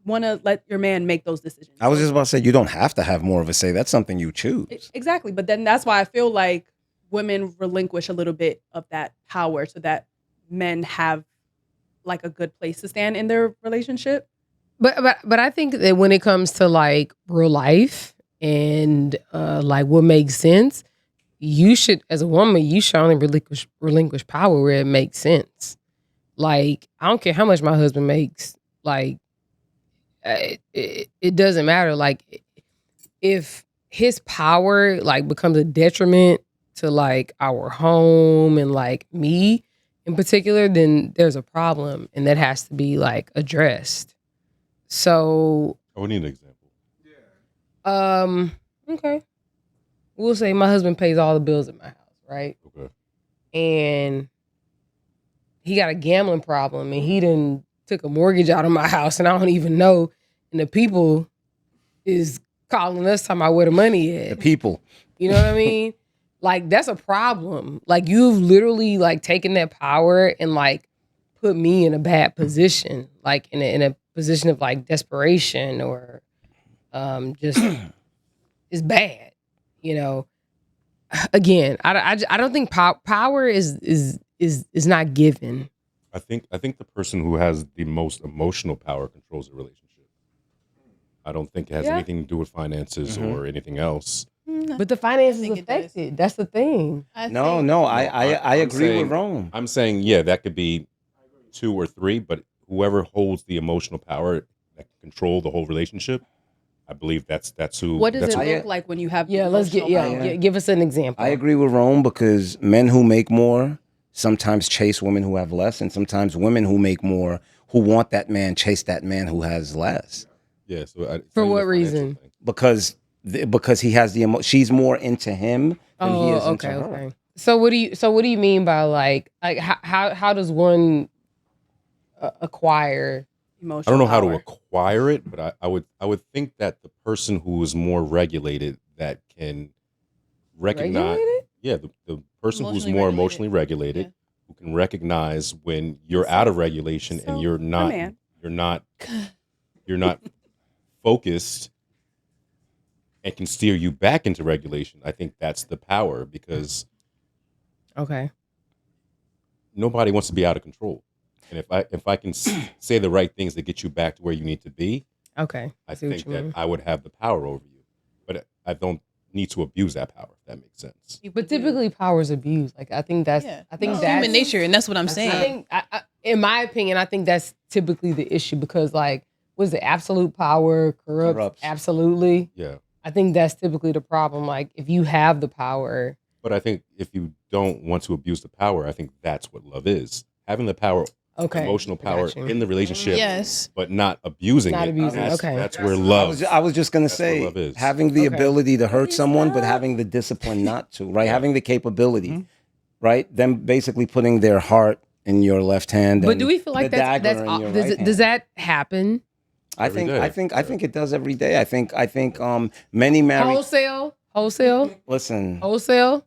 D: want to let your man make those decisions.
B: I was just about to say, you don't have to have more of a say. That's something you choose.
D: Exactly. But then that's why I feel like women relinquish a little bit of that power so that men have like a good place to stand in their relationship.
E: But I think that when it comes to like real life and like what makes sense, you should, as a woman, you should only relinquish power where it makes sense. Like, I don't care how much my husband makes. Like, it doesn't matter. Like, if his power like becomes a detriment to like our home and like me in particular, then there's a problem, and that has to be like addressed. So,
C: Oh, we need an example.
E: okay, we'll say my husband pays all the bills at my house, right?
C: Okay.
E: And he got a gambling problem, and he done took a mortgage out of my house, and I don't even know. And the people is calling us talking about where the money
B: The
E: is.
B: people.
E: You know what I mean? Like, that's a problem. Like, you've literally like taken that power and like put me in a bad position, like in a position of like desperation or just is bad. Again, I don't think power is not given.
C: I think the person who has the most emotional power controls the relationship. I don't think it has
E: Yeah.
C: anything to do with finances or anything else.
E: But the finances
A: think it does.
E: affected. That's the thing.
B: No,
A: think-
B: I
C: I'm
B: agree
C: saying-
B: with Rome.
C: I'm saying, yeah, that could be 2 or 3, but whoever holds the emotional power that can control the whole relationship, I believe that's who.
D: What does
C: that's
D: it
C: who-
D: look like when you have?
E: Yeah, let's get
D: emotional power?
E: give us an example.
B: I agree with Rome because men who make more sometimes chase women who have less, and sometimes women who make more who want that man chase that man who has less.
C: Yeah. So it's
E: For
C: not even
E: what
C: a financial
E: reason?
C: thing.
B: Because he has the she's more into him than he is into her.
E: Okay. So what do you mean by like how does one acquire?
D: Emotional
C: I don't know how to
D: power.
C: acquire it, but I would think that the person who is more regulated that can recognize,
E: Regulated?
C: yeah, the person who's
A: Emotionally
C: more
A: regulated.
C: emotionally regulated,
A: Yeah.
C: who can recognize when you're out of regulation
D: So,
C: and you're
D: a
C: not
D: man.
C: you're not focused and can steer you back into regulation. I think that's the power because
E: Okay.
C: nobody wants to be out of control. And if I can say the right things that get you back to where you need to be,
E: Okay.
C: I
E: see what
C: think
E: you
C: that
E: mean.
C: I would have the power over you. But I don't need to abuse that power, if that makes sense.
E: But typically, power is abused. Like I think that's
A: Yeah.
E: I think
A: It's
E: that's
A: human nature, and that's what I'm
E: I
A: saying.
E: think, in my opinion, I think that's typically the issue because, like, was the absolute power corrupts? Absolutely.
C: Yeah.
E: I think that's typically the problem. Like, if you have the power,
C: But I think if you don't want to abuse the power, I think that's what love is. Having the power,
E: okay,
C: emotional
E: I
C: power
E: got you.
C: in the relationship,
A: Yes.
C: but not abusing
E: Not
C: it.
E: abusing it,
C: That's,
E: okay.
C: That's where love.
B: I was just gonna
C: That's what
B: say
C: love is.
B: having the
E: Okay.
B: ability to hurt someone, but having the discipline not to, right? Having the capability, right? Them basically putting their heart in your left hand.
E: But
B: and
E: do we feel like
B: the
E: that's
B: dagger in your right
E: does
B: hand.
E: that happen
B: I
C: Every
B: think
C: day.
B: I think it does every day. I think many married
E: wholesale,
B: listen.
E: wholesale?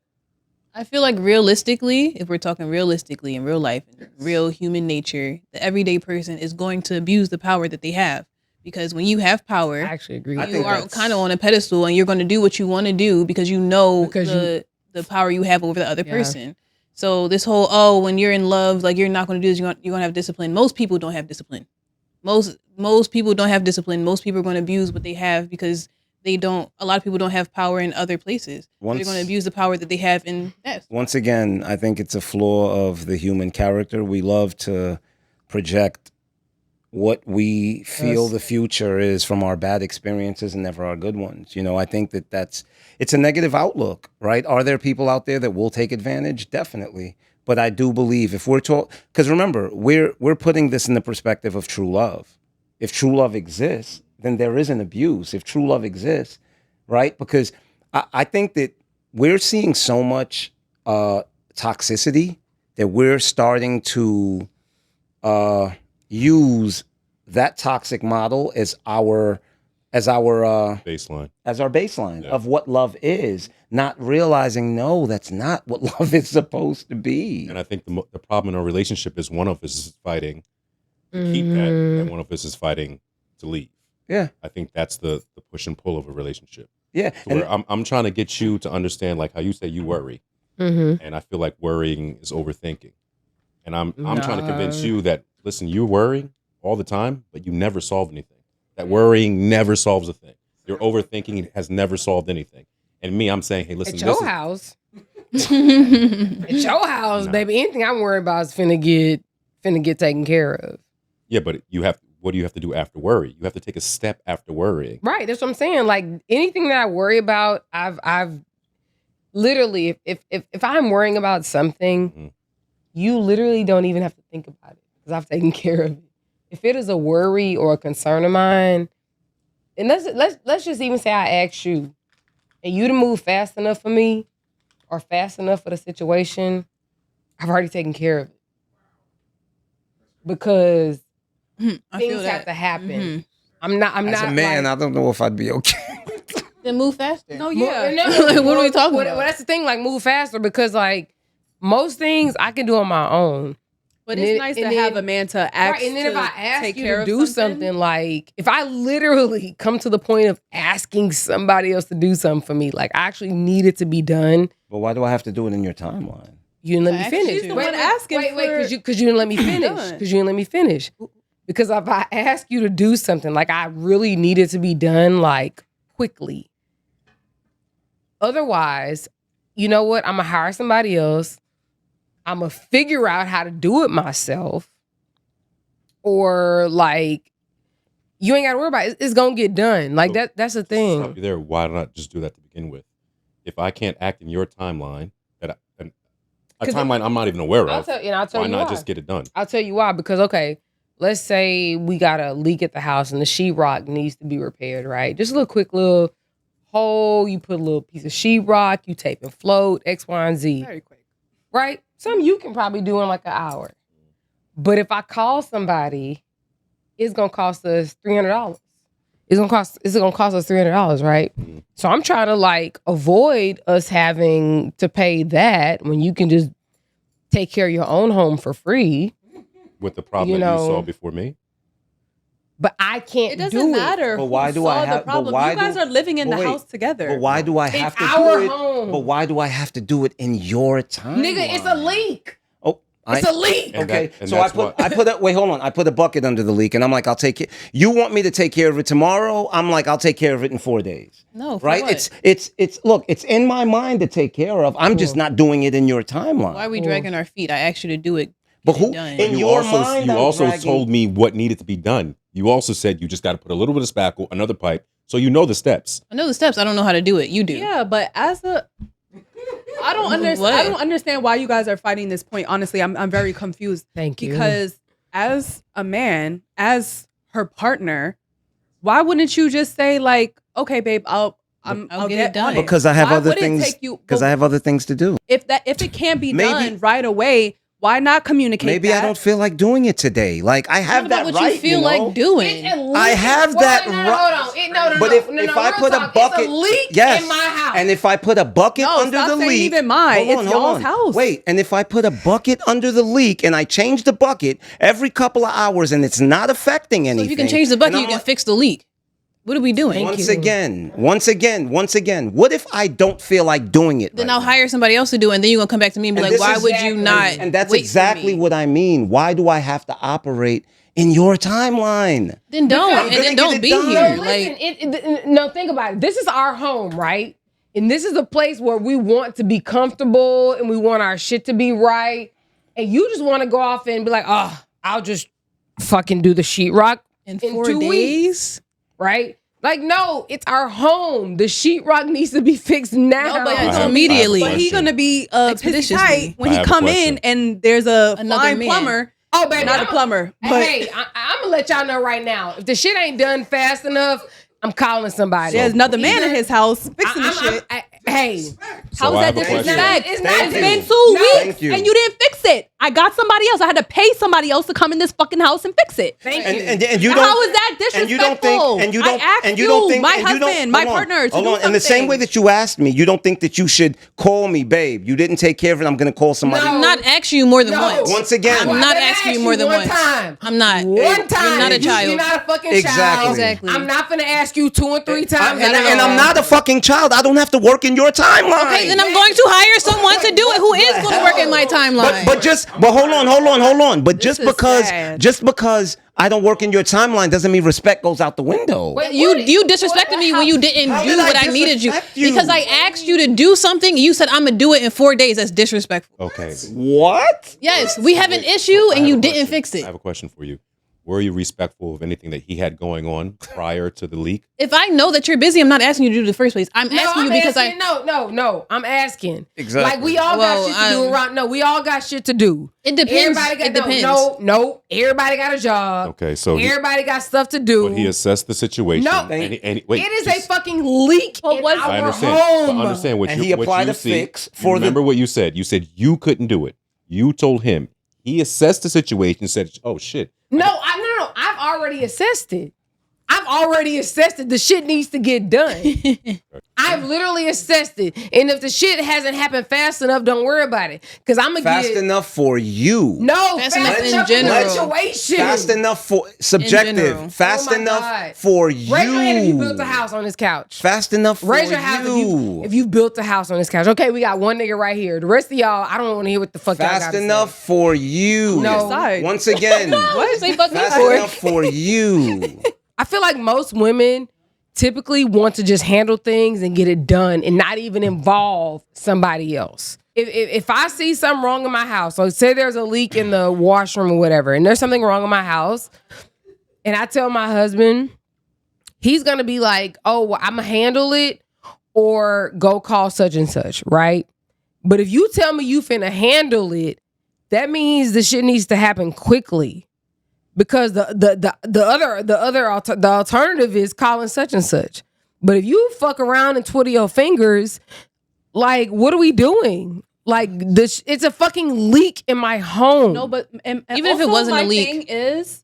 A: I feel like realistically, if we're talking realistically in real life, real human nature, the everyday person is going to abuse the power that they have. Because when you have
E: I
A: power,
E: actually agree.
B: I
E: with
A: you
B: think
E: that.
A: are
B: that's-
A: kind of on a pedestal and you're going to do what you want to do because you know
E: Because
A: the power you have over the other
E: Yeah.
A: person. So this whole, when you're in love, like you're not going to do this, you're going to have discipline. Most people don't have discipline. Most people don't have discipline. Most people are going to abuse what they have because a lot of people don't have power in other places. So they're going to abuse the power that they have in that.
B: Once again, I think it's a flaw of the human character. We love to project what we feel
E: Yes.
B: the future is from our bad experiences and never our good ones. You know, I think it's a negative outlook, right? Are there people out there that will take advantage? Definitely. But I do believe if we're because remember, we're putting this in the perspective of true love. If true love exists, then there is an abuse. If true love exists, right? Because I think that we're seeing so much toxicity that we're starting to use that toxic model as our
C: Baseline.
B: baseline
C: Yeah.
B: of what love is, not realizing no, that's not what love is supposed to be.
C: And I think the problem in our relationship is one of us is fighting to keep that, and one of us is fighting to leave.
B: Yeah,
C: I think that's the push and pull of a relationship.
B: yeah,
C: To where I'm trying to get you to understand, like how you say you worry,
E: Mm-hmm.
C: and I feel like worrying is overthinking, and I'm trying to convince
E: No.
C: you that listen, you're worrying all the time, but you never solve anything. That worrying never solves a thing. Your overthinking has never solved anything. And me, I'm saying, hey, listen,
E: At
C: this
E: your
C: is,
E: house, at your house,
C: Nah.
E: baby. Anything I'm worried about is finna get taken care of.
C: yeah, but what do you have to do after worry? You have to take a step after worrying.
E: Right. That's what I'm saying. Like anything that I worry about, I've literally, if I'm worrying about something,
C: Mhm.
E: you literally don't even have to think about it because I've taken care of it. If it is a worry or a concern of mine, and let's just even say I asked you, and you to move fast enough for me or fast enough for the situation, I've already taken care of it. Because
A: I feel
E: things
A: that.
E: have to happen.
A: Mhm.
E: I'm not
B: as a man, I don't know if I'd be okay.
A: Then move faster.
D: No,
E: Mo-
D: yeah.
E: no,
A: What are we talking
E: well,
A: about?
E: Well, that's the thing. Like, move faster because, like, most things I can do on my own.
D: But
E: And
D: it's
E: then-
D: nice
E: and
D: to have
E: then-
D: a man to ask.
E: Right, and then if
D: to
E: I ask
D: take
E: you
D: care
E: to
D: of
E: do something, like, if I literally come to the point of asking somebody else to do something for me, like, I actually need it to be done.
B: But why do I have to do it in your timeline?
E: You didn't let me
A: I
E: finish.
A: actually do.
D: The one asking
E: wait,
D: for-
E: because you didn't let me finish.
D: Done.
E: Because you didn't let me finish. Because if I ask you to do something, like I really need it to be done, like quickly. Otherwise, you know what? I'm gonna hire somebody else. I'm gonna figure out how to do it myself. Or like, you ain't gotta worry about it. It's gonna get done. Like
C: So,
E: that's the
C: Stop
E: thing.
C: you there. Why not just do that to begin with? If I can't act in your timeline, a
E: 'Cause
C: timeline I'm not even aware
E: I'll
C: of,
E: tell
C: why
E: you
C: not
E: why.
C: just get it done?
E: I'll tell you why. Because okay, let's say we got a leak at the house and the sheetrock needs to be repaired, right? Just a little quick little hole. You put a little piece of sheetrock, you tape and float, X, Y, and Z.
D: Very quick.
E: Right? Something you can probably do in like an hour. But if I call somebody, it's gonna cost us $300. It's gonna cost us $300, right?
C: Mm-hmm.
E: So I'm trying to like avoid us having to pay that when you can just take care of your own home for free.
C: With the problem
E: You
C: that
E: know,
C: you saw before me.
E: But I can't
D: It
E: do
D: doesn't matter.
B: But why
D: who
B: do I
D: saw
B: have-
D: the
B: but
D: problem?
B: why
D: You guys
B: do-
D: are living in
B: but
D: the
B: wait,
D: house together.
B: But why do I have to
E: our
B: do it?
E: home.
B: But why do I have to do it in your time?
E: Nigga, it's a leak.
B: Oh,
E: It's a leak.
C: And
B: Okay,
C: that- and
B: so I
C: that's
B: put
C: why-
B: wait, hold on. I put a bucket under the leak, and I'm like, I'll take it. You want me to take care of it tomorrow? I'm like, I'll take care of it in 4 days.
A: No, for
B: Right?
A: what?
B: It's look, it's in my mind to take care of. I'm just not doing it in your timeline.
A: Why are we dragging our feet? I asked you to do it.
B: But
A: Get
B: who
A: it done.
B: in
C: You
B: your
C: also,
B: mind?
C: you
B: I'm
C: also
B: dragging-
C: told me what needed to be done. You also said you just got to put a little bit of spackle, another pipe, so you know the steps.
A: I know the steps. I don't know how to do it. You do.
D: Yeah, but as a, I don't understand.
A: What?
D: I don't understand why you guys are fighting this point. Honestly, I'm very confused.
E: Thank you.
D: Because as a man, as her partner, why wouldn't you just say like, okay, babe, I'll
A: I'll get
D: get
A: it done.
D: on it.
B: because I have
D: Why
B: other
D: would it
B: things.
D: take you-
B: Because I have other things to do.
D: if it can't be
B: Maybe-
D: done right away, why not communicate?
B: Maybe
D: that?
B: I don't feel like doing it today. Like I have
A: What
B: that
A: about what
B: right.
A: you feel
B: know?
A: like doing?
B: I have that
E: no,
B: right.
E: Hold on. No,
B: But if I put a bucket,
E: it's a leak
B: yes,
E: in my house.
B: and if I put a bucket
D: No,
B: under
D: stop
B: the
D: saying
B: leak,
D: even mine.
B: hold on,
D: It's
B: hold
D: y'all's
B: on.
D: house.
B: Wait, and if I put a bucket under the leak and I change the bucket every couple of hours and it's not affecting
A: So
B: anything,
A: if you can change the bucket,
B: and
A: you
B: I'm
A: can
B: like,
A: fix the leak. What are we doing?
E: Thank
B: once
E: you.
B: again. What if I don't feel like doing it?
A: Then
B: right
A: I'll
B: now?
A: hire somebody else to do it, and then you're gonna come back to me and be
B: And
A: like,
B: this
A: "Why
B: is
A: would you not?"
B: And that's
A: wait for
B: exactly
A: me?
B: what I mean. Why do I have to operate in your timeline?
A: Then don't,
B: I'm
A: and
B: gonna
A: then
B: get
A: don't
B: it
A: be
B: done.
A: here.
E: No,
A: Like,
E: listen, no, think about it. This is our home, right? And this is a place where we want to be comfortable and we want our shit to be right. And you just want to go off and be like, oh, I'll just fucking do the sheetrock
A: in
E: in
A: 4
E: 2 weeks,
A: days.
E: right? Like, no, it's our home. The sheetrock needs to be fixed now.
D: No, but
C: I
D: he's
C: have-
D: gonna
A: immediately.
D: But he's gonna be pissy
A: Expeditiously.
D: tight when
C: I
D: he
C: have a
D: come
C: question.
D: in and there's a
A: Another
D: fine
A: man.
D: plumber.
E: Oh, baby,
D: Not a plumber, but
E: hey, I'm gonna let y'all know right now. If the shit ain't done fast enough, I'm calling somebody.
D: there's another man in his house fixing the shit.
E: Hey,
C: So
D: How
C: I
D: is that
C: have a question.
D: disrespect?
E: It's
D: It's
E: not-
B: Thank
D: been
B: you.
D: 2
B: Thank
D: weeks
B: you.
D: and you didn't fix it. I got somebody else. I had to pay somebody else to come in this fucking house and fix it.
E: thank
B: And,
E: you.
B: and you
D: How
B: don't.
D: is that disrespectful?
B: And you don't think. And you don't.
D: I asked
B: and you don't think.
D: my
B: and you
D: husband,
B: don't,
D: my
B: hold on,
D: partner, to
B: hold
D: do
B: on. In the same way
D: something.
B: that you asked me, you don't think that you should call me, babe. You didn't take care of it. I'm going to call somebody.
E: No.
A: I'm not asking you more than
E: No.
A: once.
B: Once again.
A: I'm not
E: gonna
A: asking
E: ask
A: you more than
E: one
A: once.
E: time.
A: I'm not.
E: One time.
A: You're not a child.
E: You're not a fucking
B: Exactly.
E: child.
A: Exactly.
E: I'm not gonna ask you 2 and 3 times.
B: And I'm not a fucking child. I don't have to work in your timeline.
A: Okay, then I'm going to hire someone to do it who is going to work in my timeline.
B: But hold on. But
D: This is sad.
B: just because I don't work in your timeline doesn't mean respect goes out the window.
E: Wait,
A: You disrespected me when you didn't
B: How
A: do
B: did I
A: what I needed you
B: disrespect you?
A: because I asked you to do something. You said I'm gonna do it in 4 days. That's disrespectful.
C: Okay.
B: What?
A: Yes, we have an issue
C: I
A: and
C: have
A: you
C: a
A: didn't
C: question.
A: fix
C: I
A: it.
C: have a question for you. Were you respectful of anything that he had going on prior to the leak?
A: If I know that you're busy, I'm not asking you to do it in the first place. I'm asking you because
E: No. I'm asking.
B: Exactly.
E: Like we all
A: Well,
E: got shit to do around. No, we all got shit to do.
A: It depends. It depends.
E: No. Everybody got a job.
C: Okay, so
E: everybody got stuff to do.
C: but he assessed the situation.
E: No.
C: Wait,
E: it is
C: just-
E: a fucking leak in
D: was-
E: our
C: I understand.
E: home.
C: But understand what
B: And
C: you
B: he
C: what
B: applied
C: you
B: a
C: see.
B: fix
C: You
B: for the-
C: remember what you said. You said you couldn't do it. You told him. He assessed the situation. Said, "Oh shit."
E: No. I've already assessed it. I've already assessed it. The shit needs to get done. I've literally assessed it. And if the shit hasn't happened fast enough, don't worry about it. Because I'm going to
B: Fast enough for you.
E: No,
A: Fast
E: fast
A: enough in
E: enough
A: general.
E: for the situation.
B: Fast enough for subjective.
A: general.
B: Fast
E: Oh my
B: enough
E: God.
B: for you.
E: Raise your hand if you built a house on this couch.
B: Fast enough for
E: Raise your hand if you built a house on this couch. Okay, we got one nigga right here. The rest of y'all, I don't want to hear what the fuck y'all got
B: Fast
E: to
B: enough
E: say.
B: for you.
E: No.
B: Once again.
A: What? Say fuck me
B: Fast
A: for?
B: enough for you.
E: I feel like most women typically want to just handle things and get it done and not even involve somebody else. If I see something wrong in my house, so say there's a leak in the washroom or whatever, and there's something wrong in my house, and I tell my husband, he's going to be like, oh, well, I'm going to handle it or go call such and such, right? But if you tell me you finna handle it, that means the shit needs to happen quickly. Because the alternative is calling such and such. But if you fuck around and twiddle your fingers, like, what are we doing? Like, it's a fucking leak in my home.
D: No, but and
A: Even if it
D: also
A: wasn't a
D: my
A: leak.
D: thing is,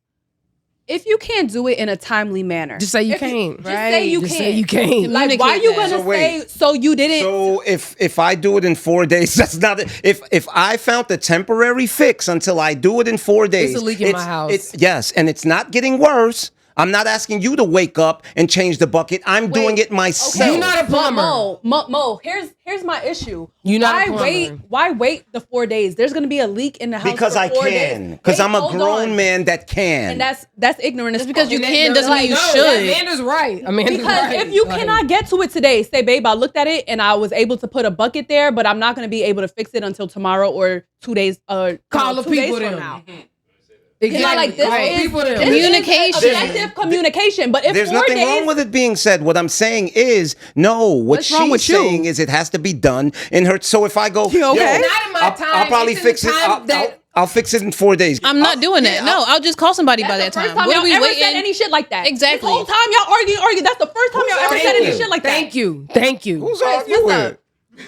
D: if you can't do it in a timely manner,
E: Just say you
D: If
E: can't.
D: Just say you
E: Just
D: can't.
E: say you can't.
D: Like, why are you
A: Communicate that.
D: gonna
B: So wait.
D: say so you didn't?
B: So if I do it in 4 days, that's not it. If I found the temporary fix until I do it in 4 days,
E: It's a leak in my house.
B: Yes, and it's not getting worse. I'm not asking you to wake up and change the bucket. I'm doing it myself.
E: You're not a plumber.
D: Mo, here's my issue.
E: You're not a
D: why
E: plumber.
D: why wait the 4 days? There's gonna be a leak in the house
B: Because
D: for
B: I
D: 4
B: can.
D: days.
B: Because
D: Wait,
B: I'm a
D: hold
B: grown
D: on.
B: man that can.
D: And that's ignorant. Just
A: because you can doesn't mean you
E: That
A: should.
E: Amanda's right. Amanda's
D: Because
E: right.
D: if you
E: Like,
D: cannot get to it today, say, babe, I looked at it and I was able to put a bucket there, but I'm not going to be able to fix it until tomorrow or 2 days.
E: Call the
D: 2 days
E: people
D: from
E: them.
D: now.
E: exactly.
D: You know, like this
E: Call
D: is
E: people them.
D: this
A: Communication.
D: is effective communication. But if
B: There's
D: 4
B: nothing
D: days,
B: wrong with it being said. What I'm saying is, no, what
D: What's wrong
B: she's
D: with you?
B: saying is it has to be done in her. So if I go,
D: You okay?
B: yo,
E: Not in my
B: I'll
E: time.
B: probably
E: It's in the
B: fix it.
E: time that-
B: I'll fix it in 4 days.
A: I'm not doing that. No, I'll just call somebody by that
D: that's the first
A: time. What
D: y'all
A: are we
D: ever
A: waiting?
D: said any shit like that.
A: Exactly.
D: This whole time y'all argue. That's the first time y'all ever said any shit like that.
E: Thank you. Thank you.
B: Who's
D: Chris,
B: arguing?
D: what's up?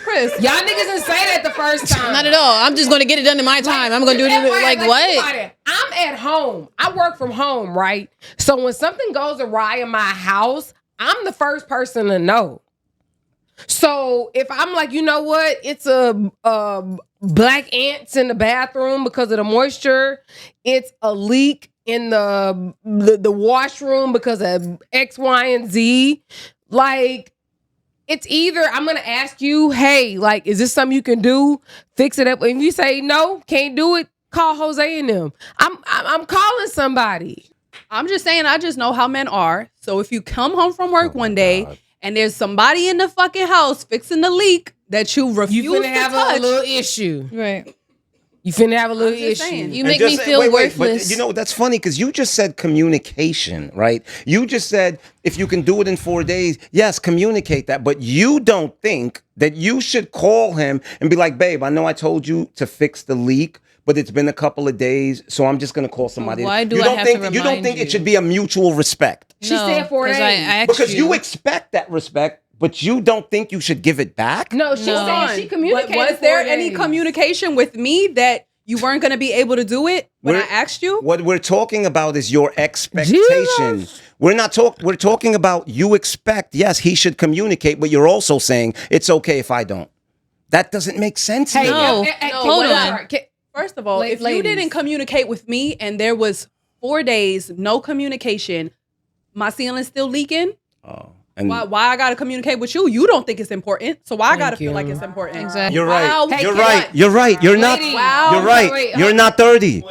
D: Chris,
E: Y'all niggas didn't say that the first time.
A: Not at all. I'm just going to get it done in my time. I'm going to do it like
E: think
A: what?
E: about it. I'm at home. I work from home, right? So when something goes awry in my house, I'm the first person to know. So if I'm like, you know what? It's a black ants in the bathroom because of the moisture. It's a leak in the washroom because of X, Y, and Z. Like, it's either I'm gonna ask you, hey, like, is this something you can do? Fix it up. If you say no, can't do it, call Jose and them. I'm calling somebody.
D: I'm just saying, I just know how men are. So if you come home from work one day and there's somebody in the fucking house fixing the leak that you refuse
E: You finna
D: to
E: have
D: touch,
E: a little issue.
A: Right.
E: You finna have a little
D: just
E: issue.
D: saying.
A: You
B: And
A: make
B: just-
A: me feel
B: wait,
A: worthless.
B: But you know, that's funny because you just said communication, right? You just said if you can do it in 4 days, yes, communicate that. But you don't think that you should call him and be like, babe, I know I told you to fix the leak, but it's been a couple of days, so I'm just gonna call somebody.
A: Why do
B: you
A: I
B: don't
A: have
B: think
A: to
B: you don't
A: remind
B: think
A: you?
B: it should be a mutual respect?
E: She said 4
A: 'cause
E: days.
A: I asked
B: Because you expect that respect, but you don't think you should give it back?
E: No, she
A: No.
E: said she communicated.
D: was there
E: 4
D: any
E: days.
D: communication with me that you weren't going to be able to do it when I asked you?
B: What we're talking about is your expectation.
E: Jesus.
B: We're talking about you expect, yes, he should communicate, but you're also saying it's okay if I don't. That doesn't make sense.
E: Hey,
B: to me.
A: No. Hold on.
D: First of all, if you
E: ladies.
D: didn't communicate with me and there was 4 days, no communication, my ceiling's still leaking,
B: Oh, and
D: why I got to communicate with you? You don't think it's important, so why I got to
E: you.
D: feel like it's important?
A: Exactly.
B: you're right.
D: Wow.
E: Hey,
B: You're
E: can
B: right.
E: I-
B: You're right. You're not.
E: Ladies.
D: Wow.
B: You're right.
E: Wait,
B: You're
E: hold
B: not 30.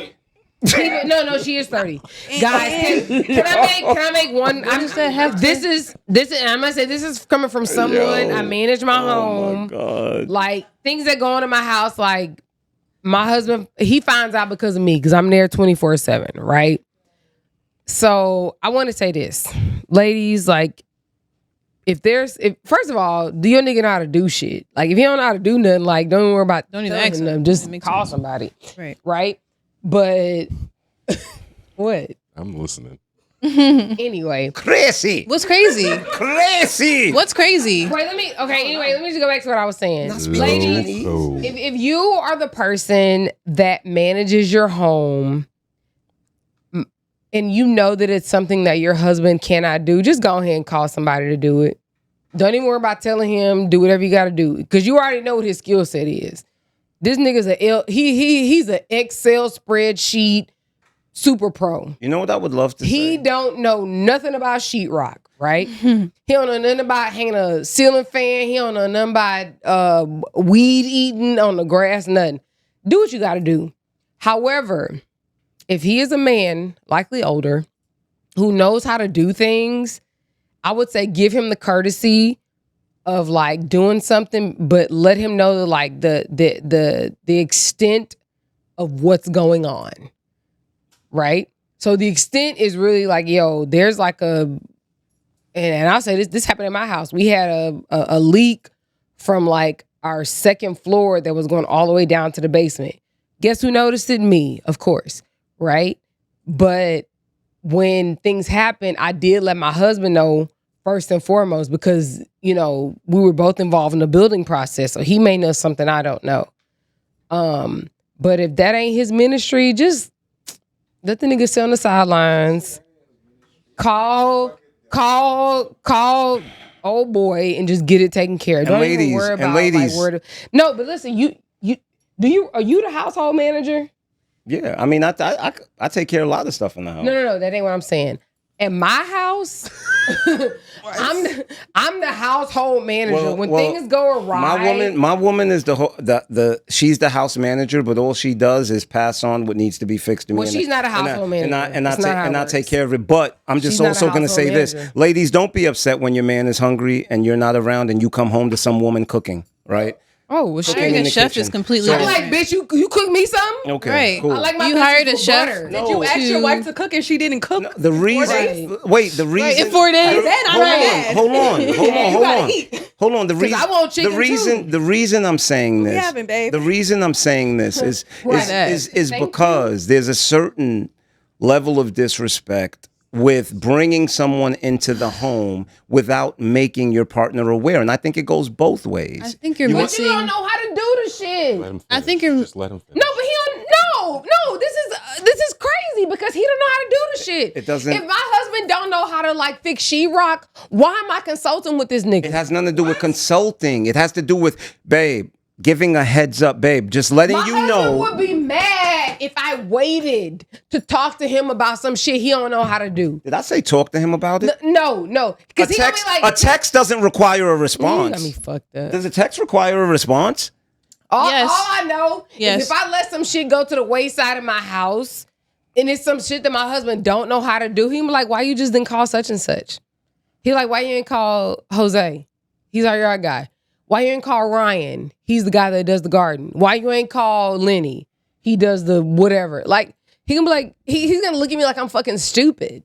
E: No, she is 30. Guys, can I make one? This is, and I'm gonna say this is coming from someone. I manage my home.
B: God.
E: Like, things that go on in my house, like my husband, he finds out because of me, because I'm there 24/7, right? So I want to say this, ladies, like, if first of all, do your nigga know how to do shit? Like, if he don't know how to do nothing, like, don't worry about
A: Don't even
E: telling
A: ask him.
E: them. Just
A: That makes
E: call
A: sense.
E: somebody,
A: Right.
E: right? But what?
C: I'm listening.
E: Anyway,
B: Crazy.
A: What's crazy?
B: Crazy.
A: What's crazy?
E: wait, let me just go back to what I was saying.
B: speak
E: Ladies,
C: Oh.
E: if you are the person that manages your home and you know that it's something that your husband cannot do, just go ahead and call somebody to do it. Don't even worry about telling him do whatever you got to do because you already know what his skill set is. This nigga's he's an Excel spreadsheet super pro.
B: You know what I would love to say?
E: He don't know nothing about sheetrock, right? He don't know nothing about hanging a ceiling fan. He don't know nothing about weed eating on the grass, nothing. Do what you got to do. However, if he is a man, likely older, who knows how to do things, I would say give him the courtesy of like doing something, but let him know like the extent of what's going on. Right? So the extent is really like, yo, there's like and I'll say this happened in my house. We had a leak from like our second floor that was going all the way down to the basement. Guess who noticed it? Me, of course. Right? But when things happened, I did let my husband know first and foremost because, you know, we were both involved in the building process. So he may know something I don't know. But if that ain't his ministry, just let the nigga sit on the sidelines. Call old boy and just get it taken care of. Don't even worry about like no, but listen, are you the household manager?
B: Yeah, I mean, I take care of a lot of stuff in the house.
E: No, that ain't what I'm saying. In my house, I'm the household manager. When things go awry,
B: my woman is she's the house manager, but all she does is pass on what needs to be fixed to me.
E: Well, she's not a household manager,
B: and I take care of it. But I'm just also going to say this, ladies, don't be upset when your man is hungry and you're not around and you come home to some woman cooking, right?
A: Oh, well, hiring a chef is completely
E: I'm like, bitch, you cook me something?
B: Okay,
A: right.
B: cool.
E: I like my
A: you hired a chef.
D: Did you ask your wife to cook and she didn't cook?
B: No, the reason,
A: in 4 days.
B: Hold on.
E: I want chicken
B: The reason I'm saying this, is because there's a certain level of disrespect with bringing someone into the home without making your partner aware. And I think it goes both ways.
A: I think you're missing.
E: You don't know how to do the shit.
A: I think you're
C: just let him finish.
E: No, but he don't. No. This is crazy because he don't know how to do the shit.
B: It doesn't.
E: If my husband don't know how to like fix sheetrock, why am I consulting with this nigga?
B: It has nothing to do with consulting. It has to do with, babe, giving a heads up, babe. Just letting you know.
E: My husband would be mad if I waited to talk to him about some shit he don't know how to do.
B: Did I say talk to him about it?
E: No. Because he gonna be like,
B: a text doesn't require a
E: you
B: response.
E: got me fucked up.
B: Does a text require a response?
E: All I know
A: Yes.
E: is if I let some shit go to the wayside of my house and it's some shit that my husband don't know how to do, he be like, why you just didn't call such and such? He like, why you ain't call Jose? He's our yard guy. Why you ain't call Ryan? He's the guy that does the garden. Why you ain't call Lenny? He does the whatever. Like, he gonna be like, he's gonna look at me like I'm fucking stupid.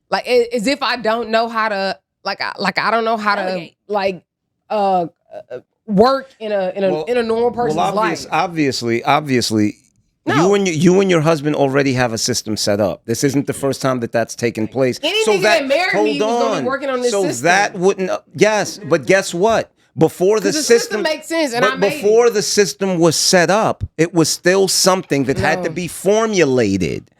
E: Like, as if I don't know how to, I don't know how to, like, work in a normal person's life.
B: Obviously,
E: No.
B: you and your husband already have a system set up. This isn't the first time that's taken place.
E: Any nigga that married me was gonna be working on this system.
B: So that wouldn't. Yes, but guess what? Before the system
E: makes sense, and
B: before the system was set up, it was still something that had to be formulated.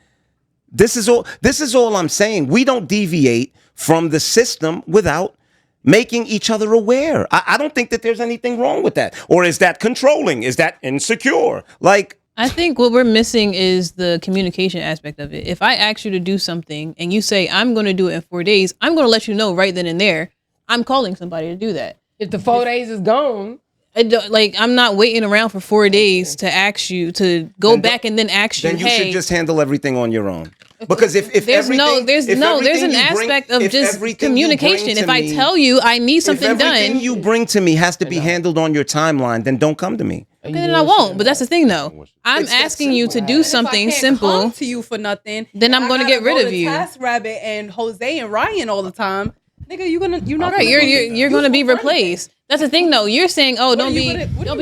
B: This is all I'm saying. We don't deviate from the system without making each other aware. I don't think that there's anything wrong with that. Or is that controlling? Is that insecure? Like,
A: I think what we're missing is the communication aspect of it. If I ask you to do something and you say, I'm going to do it in 4 days, I'm going to let you know right then and there. I'm calling somebody to do that.
E: If the 4 days is gone,
A: I'm not waiting around for 4 days to ask you to go back and then ask you.
B: Then you should just handle everything on your own. Because if there's an
A: aspect of just communication. If I tell you I need something done,
B: everything you bring to me has to be handled on your timeline, then don't come to me.
A: Okay, then I won't. But that's the thing, though. I'm asking you to do something simple.
D: If I can't come to you for nothing,
A: then I'm going to get rid of you.
D: TaskRabbit and Jose and Ryan all the time. Nigga, you're not
A: right. You're going to be replaced. That's the thing, though. You're saying, oh, don't be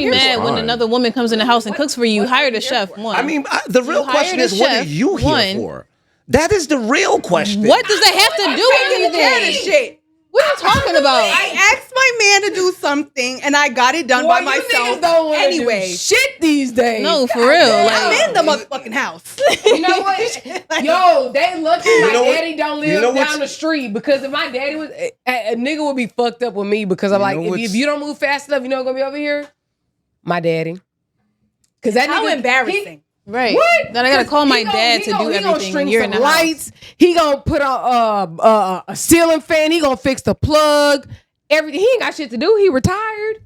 A: mad when another woman comes in the house and cooks for you. Hired a chef. One.
B: I mean, the real question is, what are you here for? That is the real question.
A: What does that have to do with anything?
D: Shit.
A: What are you talking about?
D: I asked my my man to do something, and I got it done by myself. Anyway,
E: shit these days.
A: No, for real.
D: I'm
A: Like,
D: in the motherfucking house.
E: You know what? Yo, they lucky my
B: know what?
E: daddy don't live
B: You know what's-
E: down the street, because if my daddy was a nigga would be fucked up with me, because I'm
B: You
E: like,
B: know what's-
E: if you don't move fast enough, you know gonna be over here. My daddy. Because that
D: How
E: nigga,
D: embarrassing.
A: right.
E: What?
A: Then I gotta call my dad to do
E: He gonna
A: everything
E: string
A: when you're in
E: some
A: the house.
E: lights. He gonna put on a ceiling fan. He gonna fix the plug. Everything. He ain't got shit to do. He retired.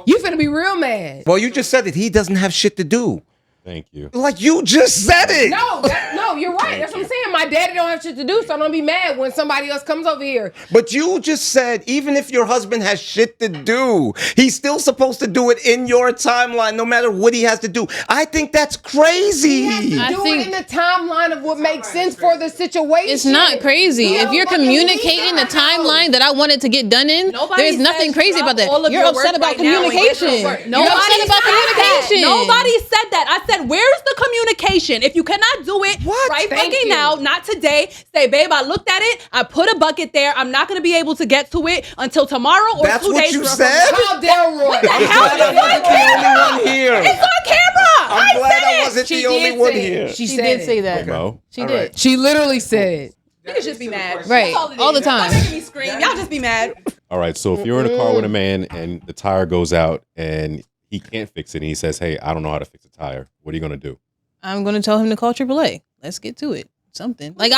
E: You finna be real mad.
B: Well, you just said it. He doesn't have shit to do.
C: Thank you.
B: Like you just said it.
E: No, you're right. That's what I'm saying. My daddy don't have shit to do, so don't be mad when somebody else comes over here.
B: But you just said even if your husband has shit to do, he's still supposed to do it in your timeline, no matter what he has to do. I think that's crazy.
E: He has to
A: I
E: do
A: think-
E: it in the timeline of what makes sense for the situation.
A: It's not crazy.
E: You
A: If
E: don't
A: you're
E: fucking
A: communicating the
E: leave the house.
A: timeline that I wanted to get done in,
D: Nobody
A: there's nothing
D: says
A: crazy
D: drop
A: about
D: all
A: that.
D: of
A: You're
D: your
A: upset
D: work
A: about
D: right now and get to
A: communication.
D: work.
A: You're upset about communication.
F: Nobody said that. I said, where's the communication? If you cannot do it
B: What?
F: right
E: Thank
F: fucking
E: you.
F: now, not today, say, babe, I looked at it. I put a bucket there. I'm not going to be able to get to it until tomorrow or
B: That's
F: 2
B: what
F: days
B: you
F: from
B: said?
F: now.
E: Call Delroy.
F: the hell
B: I'm glad I wasn't the only one here.
F: It's on camera.
B: I'm glad I
F: said it.
B: wasn't
E: She
B: the only
E: did
B: one
E: say it.
B: here.
E: She
A: She
E: said
A: did
E: it.
A: say that.
C: Mo,
A: She
B: All
A: did.
B: right.
E: She literally said it.
D: Niggas just be mad.
A: Right.
D: That's all, it
A: All
D: is.
A: the time.
D: Stop making me scream. Y'all just be mad.
C: all right. So if you're in a car with a man and the tire goes out and he can't fix it and he says, hey, I don't know how to fix a tire, what are you going to do?
A: I'm gonna tell him to call AAA. Let's get to it. Something like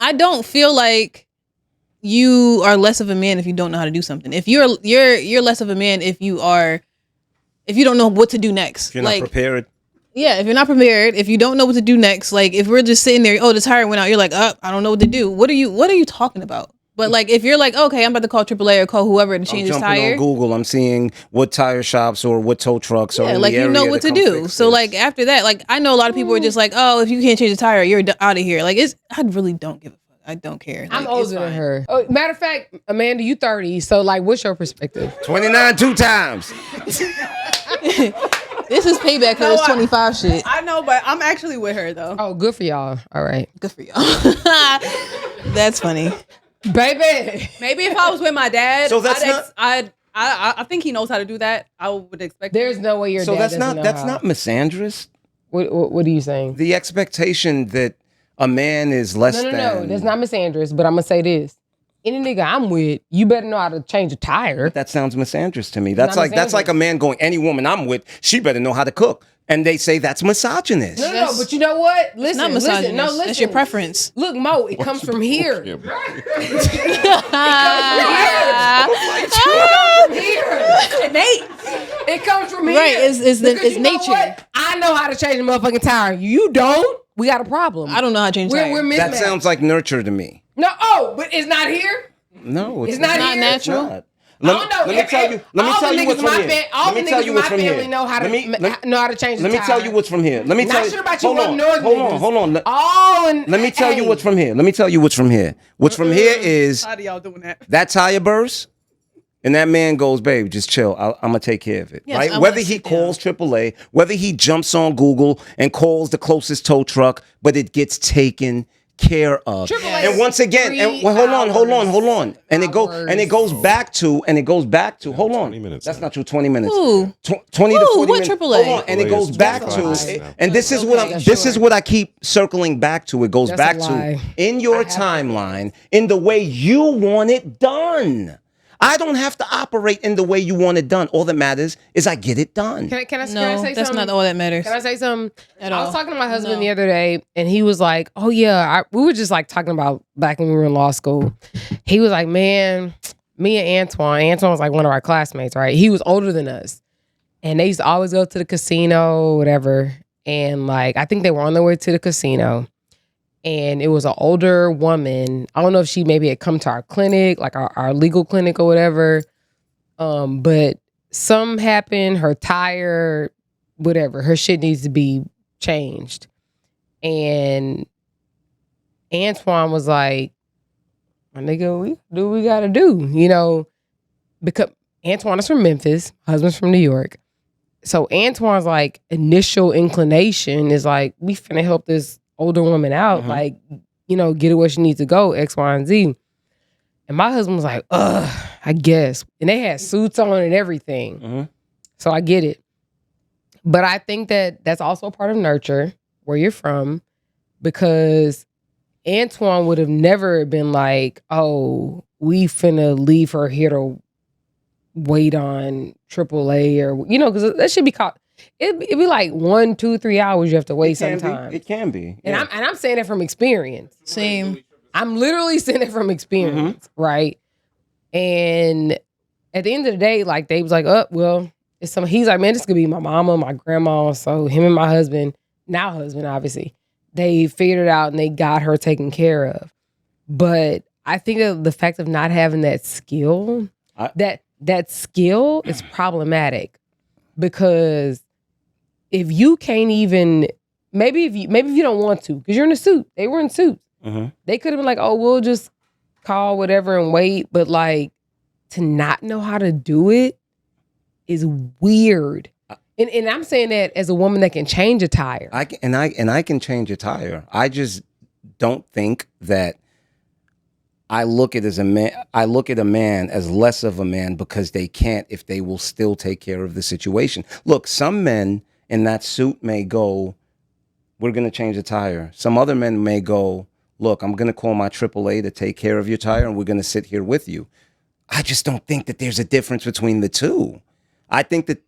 A: I don't feel like you are less of a man if you don't know how to do something. If you're less of a man if you don't know what to do next.
B: If you're not
A: like
B: prepared.
A: yeah, if you're not prepared, if you don't know what to do next, like if we're just sitting there, oh the tire went out, you're like, I don't know what to do. What are you talking about? But like if you're like, okay, I'm about to call AAA or call whoever to
B: I'm
A: change his
B: jumping
A: tire.
B: on Google. I'm seeing what tire shops or what tow trucks are
A: Yeah,
B: in
A: like
B: the
A: you know
B: area
A: what
B: that
A: to
B: come
A: do.
B: fix
A: So
B: this.
A: like after that, like I know a lot of people are just like, oh, if you can't change the tire, you're out of here. Like I really don't give a fuck. I don't care.
E: I'm
A: Like,
E: older
A: it's
E: than
A: fine.
E: her. Oh, matter of fact, Amanda, you 30. So like, what's your perspective?
B: 29 two times.
A: This is payback for this 25 shit.
D: I know, but I'm actually with her though.
E: Oh, good for y'all. All right,
A: Good for y'all. That's funny.
E: baby.
D: Maybe if I was with my dad,
B: So that's
D: I think he knows how to do that. I would expect.
E: There's no way your
B: So
E: dad
B: that's
E: doesn't
B: not
E: know how.
B: not misandrous.
E: What are you saying?
B: The expectation that a man is less
E: No,
B: than.
E: that's not misandrous. But I'm gonna say this: any nigga I'm with, you better know how to change a tire.
B: That sounds misandrous to me. That's
E: not
B: like
E: misandrous.
B: a man going, any woman I'm with, she better know how to cook. And they say that's misogynist.
E: No, but you know what? Listen,
A: Not
E: listen.
A: misogynist.
E: No, listen.
A: That's your preference.
E: Look, Mo, it comes from here.
C: Yeah, bro.
D: Nate.
E: It comes from here.
A: Right, it's
E: Because
A: it's
E: you know
A: nature.
E: what? I know how to change a motherfucking tire. You don't. We got a problem.
A: I don't know how to change
E: We're
A: tire.
E: mismatched.
B: That sounds like nurture to me.
E: No, but it's not here.
B: No,
E: It's not
A: not
E: here.
A: natural.
B: not.
E: I don't know.
B: Let me tell you. Let me
E: all
B: tell
E: the
B: you
E: niggas
B: what's
E: in
B: from
E: my
B: here.
E: fam- all
B: Let
E: the
B: me tell
E: niggas
B: you
E: in
B: what's
E: my
B: from
E: family
B: here.
E: know how to know how to change the
B: Let me
E: tire.
B: tell you what's from here. Let me
E: Not
B: tell you.
E: sure about you
B: Hold
E: up
B: on.
E: north
B: Hold
E: niggas.
B: on. Hold on.
E: Let
B: Let me tell you what's from here. Let me tell you what's from here. What's from here is
D: How do y'all doing that?
B: that tire burst, and that man goes, "Babe, just chill. I'm gonna take care of it."
A: Yes,
B: right?
A: I
B: Whether
A: wanna
B: he
A: sit
B: calls AAA, whether he jumps on Google and calls the closest tow truck, but it gets taken care of.
E: AAA
B: And once again, and well, hold on. And it goes back to hold on.
C: 20 minutes
B: That's
C: now.
B: not true. 20 minutes.
A: Ooh.
B: 20 to
A: Ooh,
B: 40
A: what
B: minutes.
A: AAA?
B: Hold on. And it
C: AAA
B: goes
C: is
B: back
C: 25
B: to,
C: now.
B: and this is what
E: Okay,
B: this is
E: sure.
B: what I keep circling back to. It goes
E: That's
B: back
E: a
B: to
E: lie.
B: in your timeline, in the way you want it done. I don't have to operate in the way you want it done. All that matters is I get it done.
E: Can I
A: No,
E: say
A: that's
E: something?
A: not all that matters.
E: Can I say something?
A: At
E: I was
A: all.
E: talking to my husband
A: No.
E: the other day, and he was like, "Oh yeah," we were just like talking about back when we were in law school. He was like, "Man, me and Antoine was like one of our classmates, right? He was older than us, and they used to always go to the casino, whatever. And like, I think they were on their way to the casino, and it was an older woman. I don't know if she maybe had come to our clinic, like our legal clinic or whatever. But some happened, her tire, whatever, her shit needs to be changed. And Antoine was like, my nigga, we do what we gotta do, you know, because Antoine is from Memphis, husband's from New York. So Antoine's like initial inclination is like, we finna help this older woman out, like, you know, get her where she needs to go, X, Y, and Z. And my husband was like, I guess. And they had suits on and everything.
B: Mm-hmm.
E: So I get it. But I think that that's also part of nurture, where you're from, because Antoine would have never been like, oh, we finna leave her here to wait on AAA or, because that should be caught. It'd be like 1, 2, 3 hours you have to wait sometimes.
B: It can be.
E: And
B: Yeah.
E: I'm saying that from experience.
A: Same.
E: I'm literally saying it from experience, right? And at the end of the day, like they was like, oh, well, he's like, man, this could be my mama, my grandma. So him and my husband, now husband, obviously, they figured it out and they got her taken care of. But I think of the fact of not having that skill, that skill is problematic, because if you can't even, maybe if you don't want to, because you're in a suit, they were in suits.
B: Mm-hmm.
E: They could have been like, oh, we'll just call whatever and wait. But like, to not know how to do it is weird. And I'm saying that as a woman that can change a tire.
B: I can change a tire. I just don't think that I look at a man as less of a man because they can't, if they will still take care of the situation. Look, some men in that suit may go, we're going to change the tire. Some other men may go, look, I'm going to call my AAA to take care of your tire and we're going to sit here with you. I just don't think that there's a difference between the two. I think that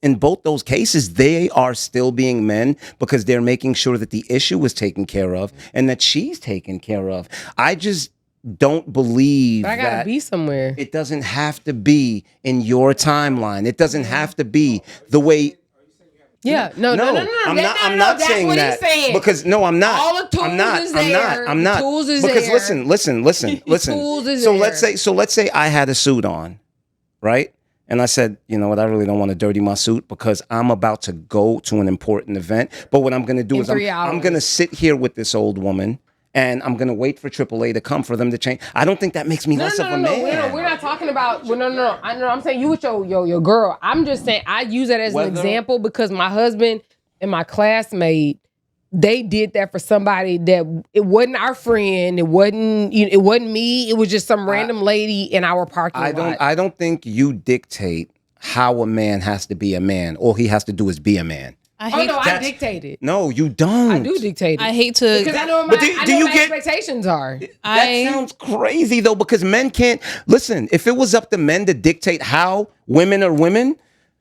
B: in both those cases, they are still being men because they're making sure that the issue is taken care of and that she's taken care of. I just don't believe
E: But I gotta be somewhere.
B: It doesn't have to be in your timeline. It doesn't have to be the way.
E: Yeah, no.
B: I'm not
E: that's
B: saying
E: what
B: that
E: he's saying.
B: because no, I'm not.
E: All the tools
B: I'm not.
E: is
B: I'm
E: there.
B: not. I'm not.
E: The tools is
B: because
E: there.
B: listen.
E: tools is
B: so
E: there.
B: let's say I had a suit on, right? And I said, you know what? I really don't want to dirty my suit because I'm about to go to an important event. But what I'm going to do is I'm going to sit here with this old woman and I'm going to wait for AAA to come for them to change. I don't think that makes me less of a man.
E: We're not talking about. Well, no. I know. I'm saying you with your girl. I'm just saying I use that as an example because my husband and my classmate, they did that for somebody that it wasn't our friend. It wasn't me. It was just some random lady in our parking lot.
B: I don't think you dictate how a man has to be a man. All he has to do is be a man.
E: I dictate it.
B: No, you don't.
E: I do dictate it.
A: I hate to.
E: Because I know what my expectations are.
B: That sounds crazy though, because men can't listen. If it was up to men to dictate how women are women,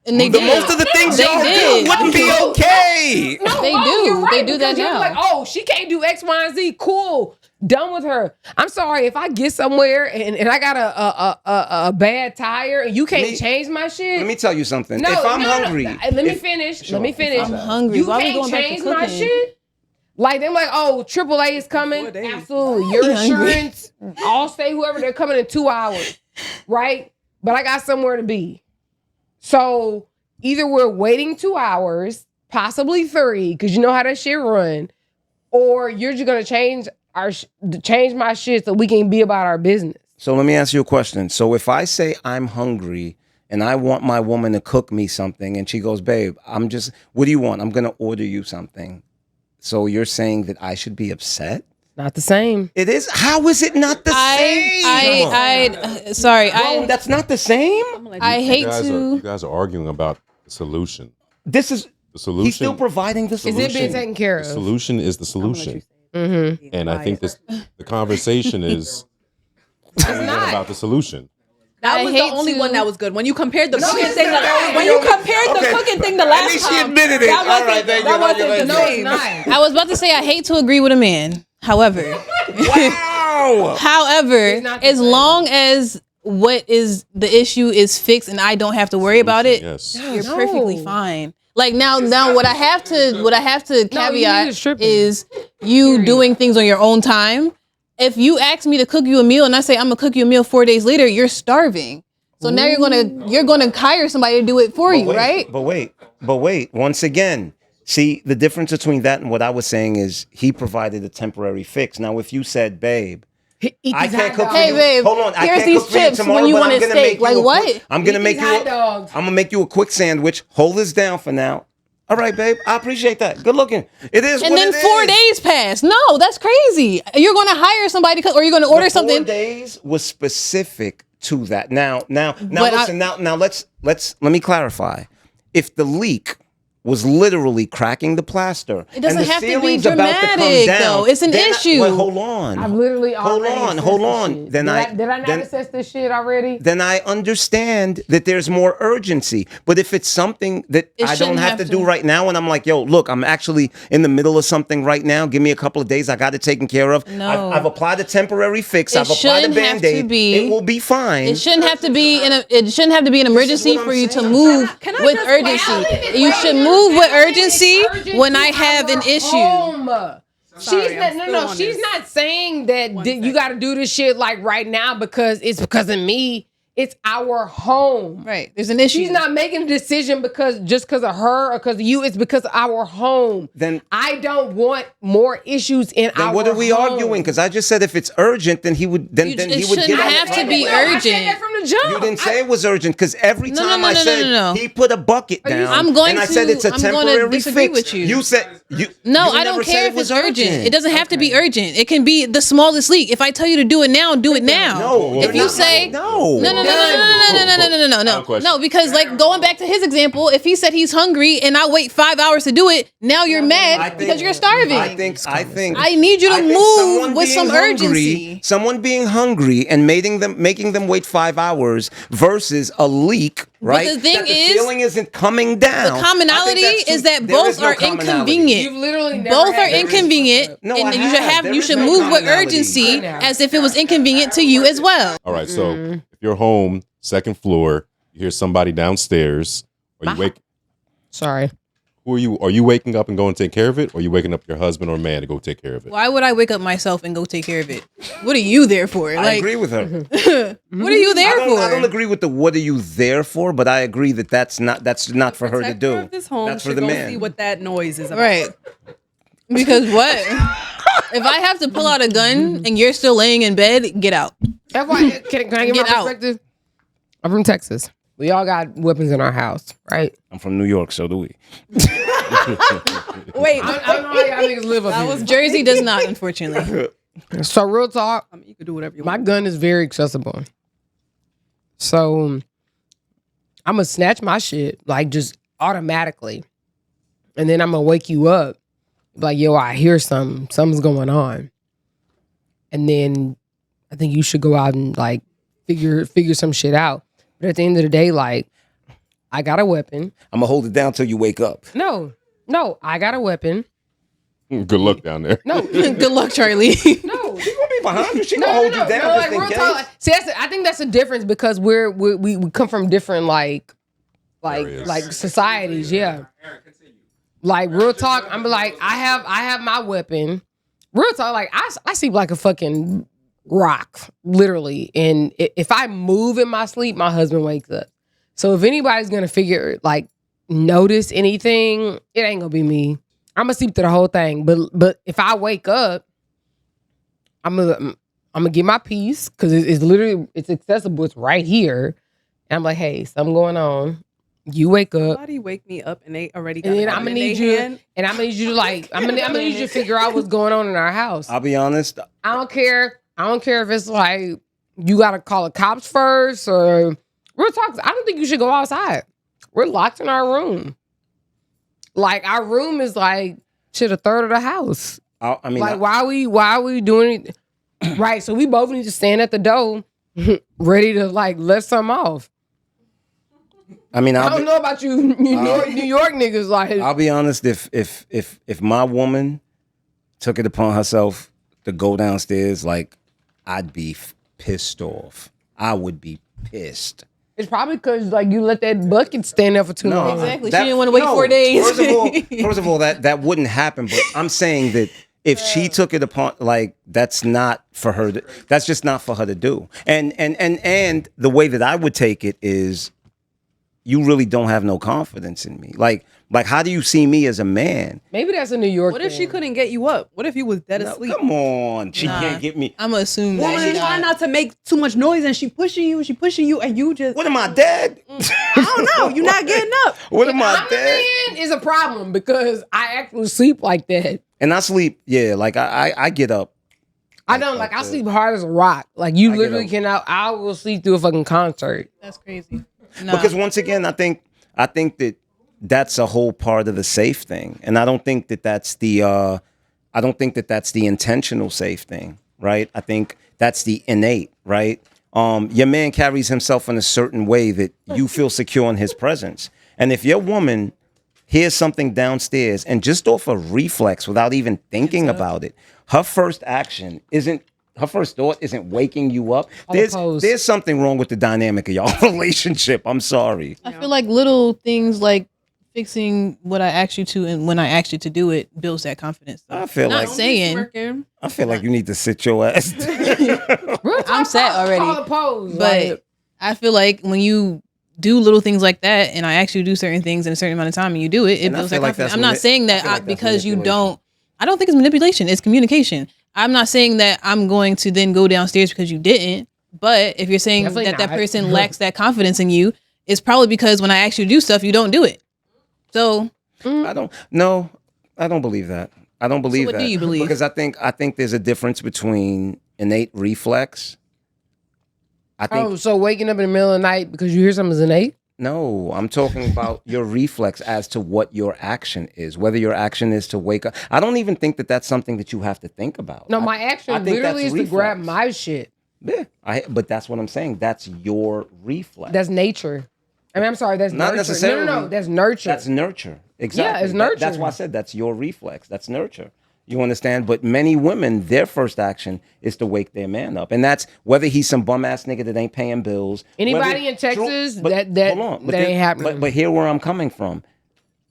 A: and they did.
B: Most of the things y'all do wouldn't be okay.
E: No,
A: they do.
E: Right,
A: they do that now.
E: Like, oh, she can't do X, Y, and Z. Cool. Done with her. I'm sorry if I get somewhere and I got a bad tire and you can't change my shit.
B: Let me tell you something. If I'm hungry,
E: let me finish.
A: I'm hungry.
E: You
A: Why
E: can't
A: we going
E: change
A: back to
E: my shit. Like they're like, oh, AAA is coming. Absolutely, your insurance, Allstate, whoever, they're coming in 2 hours, right? But I got somewhere to be. So either we're waiting 2 hours, possibly 3, because you know how that shit run, or you're just gonna change my shit so we can be about our business.
B: So let me ask you a question. So if I say I'm hungry and I want my woman to cook me something, and she goes, "Babe, what do you want? I'm gonna order you something." So you're saying that I should be upset?
E: Not the same.
B: It is. How is it not the same?
A: Sorry.
B: That's not the same.
A: I hate to.
C: You guys are arguing about the solution.
B: This is
C: the solution.
B: He's still providing the solution.
E: Is it being taken care of?
C: The solution is the solution.
E: Mm-hmm.
C: And I think the conversation is about the solution.
F: That was the only one that was good. When you compared the cooking thing, cooking thing the last time,
B: at least she admitted it.
F: That wasn't the same.
A: I was about to say I hate to agree with a man. However, as long as what is the issue is fixed and I don't have to worry about it, you're perfectly fine. Like now what I have to caveat is you doing things on your own time. If you ask me to cook you a meal and I say I'm gonna cook you a meal 4 days later, you're starving. So now you're gonna hire somebody to do it for you, right?
B: But wait. Once again, see the difference between that and what I was saying is he provided a temporary fix. Now, if you said, "Babe, I can't cook for you.
A: Hey, babe,
B: hold on, I
A: here's
B: can't
A: these
B: cook for you
A: chips
B: tomorrow,
A: when you
B: but
A: want
B: I'm
A: a
B: gonna
A: steak."
B: make you
A: Like what?
B: I'm gonna make you a quick sandwich. Hold this down for now. All right, babe. I appreciate that. Good looking. It is.
A: And then 4 days pass. No, that's crazy. You're going to hire somebody or you're going to order something.
B: 4 days was specific to that. Now,
A: But
B: listen. Now, let me clarify. If the leak was literally cracking the plaster,
A: It doesn't
B: and the
A: have to be
B: ceiling's about to come
A: dramatic,
B: down,
A: though. It's an
B: then
A: issue.
B: hold on.
E: I've literally
B: Hold
E: already
B: on,
E: assessed
B: hold
E: this
B: on.
E: shit.
B: Then
E: Did I not assess this shit already?
B: Then I understand that there's more urgency. But if it's something that
A: It
B: I don't
A: shouldn't
B: have
A: have
B: to
A: to.
B: do right now, and I'm like, yo, look, I'm actually in the middle of something right now. Give me a couple of days. I got it taken care of.
A: No.
B: I've applied a temporary fix.
A: It
B: I've applied a
A: shouldn't have to
B: Band-Aid.
A: be-
B: It will be fine.
A: It shouldn't have to be an emergency
B: what
A: for
B: I'm
A: you to
B: saying.
A: move
D: Can I
A: with
D: just-
A: urgency. You should move with urgency when I have an issue.
D: Sorry,
E: She's
D: I'm
E: not,
D: still on
E: she's
D: this.
E: not saying that you got to do this shit like right now because of me. It's our home.
A: Right. There's an issue.
E: She's not making a decision because of her or because of you. It's because of our home.
B: Then-
E: I don't want more issues in our
B: Then
E: home.
B: what are we arguing? Because I just said if it's urgent, then he would. Then
A: It
B: he would
A: shouldn't
B: get on
A: have
B: it.
A: to be
E: No, I said
A: urgent.
E: that from the jump.
B: You didn't say it was urgent because every
A: No,
B: time
A: no,
B: I
A: no, no,
B: said
A: no, no.
B: he put a bucket down,
A: I'm going
B: and I said
A: to-
B: it's a
A: I'm gonna
B: temporary
A: disagree
B: fix.
A: with you.
B: You said you.
A: No,
B: you
A: I
B: never
A: don't
B: said
A: care
B: it
A: if
B: was
A: it's urgent. It doesn't have to be urgent. It can be the smallest leak. If I tell you to do it now, do it now.
B: No,
A: If you say
B: no,
A: no, no,
C: question.
A: no, because like going back to his example, if he said he's hungry and I wait 5 hours to do it, now you're mad because you're starving.
B: I think
A: I need you to
B: think
A: move
B: someone
A: with
B: being
A: some
B: hungry-
A: urgency.
B: Someone being hungry and making them wait 5 hours versus a leak, right?
A: the thing
B: that the
A: is,
B: ceiling isn't coming down.
A: The commonality
B: I think that's
A: is that
B: there
A: both
B: is no
A: are
B: commonality.
A: inconvenient.
E: You've literally never
A: Both are
E: had-
A: inconvenient,
B: No,
A: and
B: I
A: you should
B: have. There
A: you
B: is
A: should
B: no
A: move with
B: commonality.
A: urgency
E: I know.
A: as if it was inconvenient to you as well.
C: All right. So if you're home, second floor, you hear somebody downstairs, or you wake.
E: Sorry.
C: Who are you? Are you waking up and going to take care of it, or are you waking up your husband or man to go take care of it?
A: Why would I wake up myself and go take care of it? What are you there for?
B: I
A: Like,
B: agree with her.
A: what are you there for?
B: I don't agree with the what are you there for, but I agree that that's not for her to
D: Protector
B: do.
D: of this home
B: That's for
D: should
B: the
D: go
B: man.
D: See what that noise is about.
A: Right. Because what? If I have to pull out a gun and you're still laying in bed, get out.
E: That's why, can I give
A: Get
E: my
A: out.
E: perspective? I'm from Texas. We all got weapons in our house, right?
B: I'm from New York, so do we.
D: Wait,
E: I don't know how y'all niggas live up here.
A: Jersey does not, unfortunately.
E: So real talk,
D: I mean, you can do whatever you
E: my
D: want.
E: gun is very accessible. So I'm gonna snatch my shit like just automatically, and then I'm gonna wake you up, like yo, I hear something, something's going on, and then I think you should go out and like figure some shit out. But at the end of the day, like I got a weapon.
B: I'm gonna hold it down till you wake up.
E: No, I got a weapon.
C: Good luck down there.
E: No,
A: Good luck, Charlie.
E: no.
B: She gonna be behind you. She gonna hold you down just
E: like,
B: in
E: real
B: case.
E: talk, like, see, I think that's the difference because we come from different like
C: Areas.
E: societies, yeah. Like real talk, I'm like I have my weapon. Real talk, like I sleep like a fucking rock, literally. And if I move in my sleep, my husband wakes up. So if anybody's gonna notice anything, it ain't gonna be me. I'm gonna sleep through the whole thing. But if I wake up, I'm gonna get my piece because it's literally it's accessible. It's right here. And I'm like, hey, something going on. You wake up,
D: Somebody wake me up and they already got
E: and then
D: a gun
E: I'm gonna
D: in
E: need
D: their
E: you,
D: hand.
E: and I'm gonna need you to like, I'm gonna need you to figure out what's going on in our house.
B: I'll be honest.
E: I don't care if it's like you gotta call the cops first or real talk. I don't think you should go outside. We're locked in our room. Like our room is like shit a third of the house.
B: I mean,
E: Like why are we doing it? Right. So we both need to stand at the door, ready to like let something off. I don't know about you, New York niggas. Like
B: I'll be honest. If my woman took it upon herself to go downstairs, like I'd be pissed off. I would be pissed.
E: it's probably because like you let that bucket stand there for too long.
A: Exactly. She didn't wanna wait 4 days.
B: First of all, that wouldn't happen. But I'm saying that if she took it upon, like that's not for her. That's just not for her to do. And the way that I would take it is, you really don't have no confidence in me. Like how do you see me as a man?
E: Maybe that's a New York.
D: What if she
E: thing.
D: couldn't get you up? What if you was dead asleep?
B: Come on, she
A: Nah.
B: can't get me.
A: I'm gonna assume
D: Woman
A: that.
D: trying not to make too much noise and she pushing you, and you just
B: What am I dead?
D: I don't know. You're not getting up.
B: What am I
E: I'm the
B: dead?
E: man is a problem because I actually sleep like that.
B: And I sleep, yeah, like I get up.
E: I don't like. I sleep hard as a rock. Like you
B: I get
E: literally
B: a-
E: cannot. I will sleep through a fucking concert.
A: That's crazy. No.
B: Because once again, I think that that's a whole part of the safe thing, and I don't think that that's the intentional safe thing, right? I think that's the innate, right? Your man carries himself in a certain way that you feel secure in his presence, and if your woman hears something downstairs and just off a reflex without even thinking about it, her first thought isn't waking you up. There's something wrong with the dynamic of y'all relationship. I'm sorry.
A: I feel like little things like fixing what I asked you to and when I asked you to do it builds that confidence.
B: I feel
A: Not
B: like
A: saying
B: I feel like you need to sit your ass down.
A: I'm set already.
E: Call a pose,
A: But
E: like,
A: I feel like when you do little things like that and I ask you to do certain things in a certain amount of time and you do it, it
B: And I
A: builds
B: feel
A: that
B: like
A: confidence.
B: that's
A: I'm not saying
B: I
A: that
B: feel like that's
A: because you
B: manipulation.
A: don't. I don't think it's manipulation. It's communication. I'm not saying that I'm going to then go downstairs because you didn't. But if you're saying
E: Definitely
A: that
E: not.
A: person lacks that confidence in you, it's probably because when I ask you to do stuff, you don't do it. So
B: I don't believe that. I don't believe
A: what
B: that.
A: do you believe?
B: Because I think there's a difference between innate reflex. I think
E: so waking up in the middle of the night because you hear something's innate.
B: no, I'm talking about your reflex as to what your action is. Whether your action is to wake up. I don't even think that that's something that you have to think about.
E: No,
B: I
E: my action
B: think
E: literally
B: that's
E: is to grab
B: reflex.
E: my shit.
B: Yeah, but that's what I'm saying. That's your reflex.
E: That's nature. I mean, I'm sorry. That's
B: Not
E: nurture.
B: necessarily.
E: No. That's nurture.
B: That's nurture. Exactly.
E: it's nurture.
B: That's why I said that's your reflex. That's nurture. You understand? But many women, their first action is to wake their man up. And that's whether he's some bum ass nigga that ain't paying bills.
E: Anybody in Texas, that
B: hold on,
E: ain't happening.
B: But here where I'm coming from.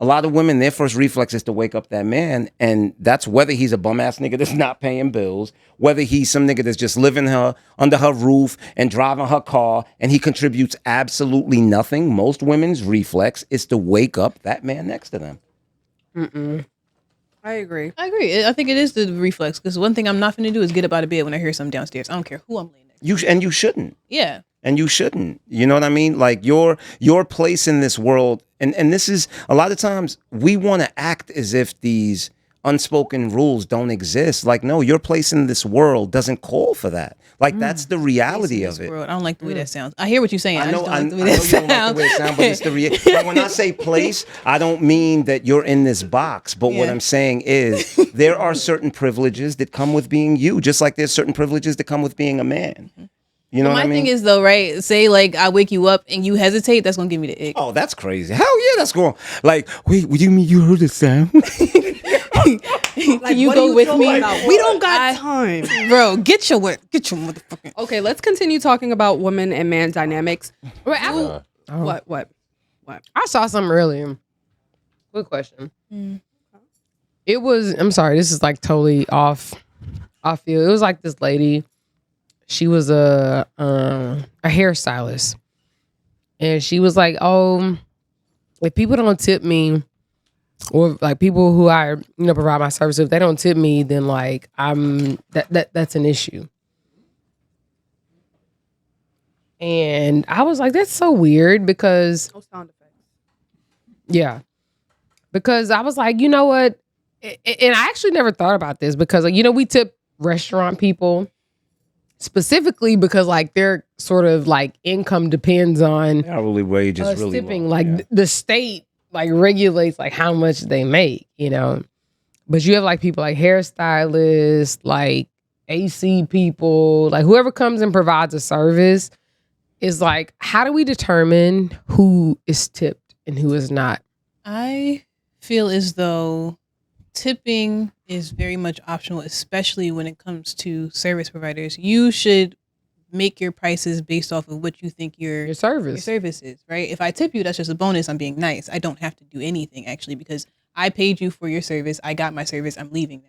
B: A lot of women, their first reflex is to wake up that man. And that's whether he's a bum ass nigga that's not paying bills, whether he's some nigga that's just living under her roof and driving her car and he contributes absolutely nothing. Most women's reflex is to wake up that man next to them.
D: I agree.
A: I agree. I think it is the reflex because one thing I'm not going to do is get up out of bed when I hear something downstairs. I don't care who I'm laying next to.
B: And you shouldn't.
A: Yeah.
B: And you shouldn't. You know what I mean? Like your place in this world, and this is a lot of times we want to act as if these unspoken rules don't exist. Like, no, your place in this world doesn't call for that. Like that's the reality of it.
A: World. I don't like the way that sounds. I hear what you're saying.
B: I know,
A: just
B: I
A: don't
B: know
A: like
B: you
A: the way
B: don't
A: that
B: like the way it sounds, but it's the reality. Like when I say place, I don't mean that you're in this box. But what
A: Yeah.
B: I'm saying is there are certain privileges that come with being you, just like there's certain privileges that come with being a man. You know
A: My
B: what I mean?
A: thing is though, right? Say like I wake you up and you hesitate, that's gonna give me the ick.
B: Oh, that's crazy. Hell yeah, that's going. Like, wait, what do you mean you heard a sound?
A: Can you
D: what
A: go
D: are you
A: with
D: talking
A: me?
D: about? We don't got time.
A: Bro, get your motherfucking.
D: Okay, let's continue talking about woman and man dynamics.
E: Wait,
D: What?
E: I saw something earlier. Good question. It was. I'm sorry. This is like totally off field. It was like this lady. She was a hairstylist, and she was like, "Oh, if people don't tip me, or like people who I provide my service, if they don't tip me, then like that's an issue." And I was like, "That's so weird," because
D: No sound effects.
E: yeah, because I was like, you know what, and I actually never thought about this because we tip restaurant people. Specifically because like their sort of like income depends on
B: Hourly wage is really
E: tipping.
B: low.
E: Like
B: Yeah.
E: the state like regulates like how much they make, But you have like people like hairstylists, like AC people, like whoever comes and provides a service is like, how do we determine who is tipped and who is not?
A: I feel as though tipping is very much optional, especially when it comes to service providers. You should make your prices based off of what you think your
E: service
A: is, right? If I tip you, that's just a bonus. I'm being nice. I don't have to do anything actually because I paid you for your service. I got my service. I'm leaving now.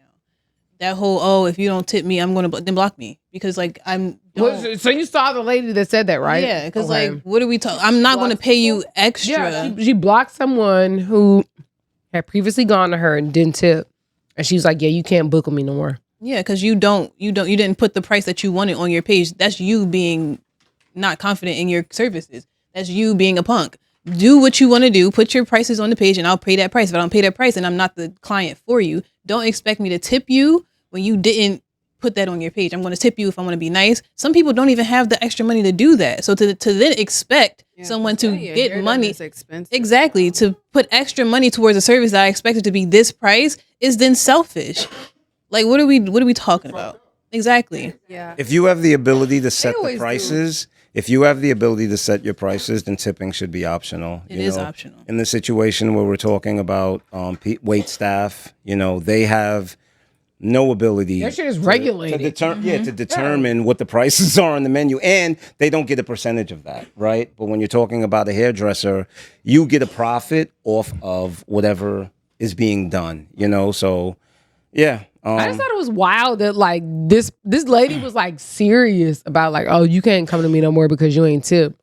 A: That whole, if you don't tip me, I'm going to then block me because like
E: So you saw the lady that said that, right?
A: Yeah, because
E: Okay.
A: like, what are we talking? I'm not going to pay you extra.
E: Yeah, she blocked someone who had previously gone to her and didn't tip, and she was like, "Yeah, you can't book with me no more."
A: Yeah, because you didn't put the price that you wanted on your page. That's you being not confident in your services. That's you being a punk. Do what you want to do. Put your prices on the page, and I'll pay that price. If I don't pay that price, and I'm not the client for you, don't expect me to tip you when you didn't put that on your page. I'm going to tip you if I want to be nice. Some people don't even have the extra money to do that. So to then expect someone to get money, exactly, to put extra money towards a service that I expected to be this price is then selfish. Like, what are we talking about? Exactly.
D: Yeah.
B: If you have the ability to set the prices, then tipping should be optional.
A: It is optional.
B: In the situation where we're talking about wait staff, they have no ability.
E: That shit is regulated.
B: To determine what the prices are on the menu, and they don't get a percentage of that, right? But when you're talking about a hairdresser, you get a profit off of whatever is being done. So yeah.
E: I just thought it was wild that like this lady was like serious about like, oh, you can't come to me no more because you ain't tip.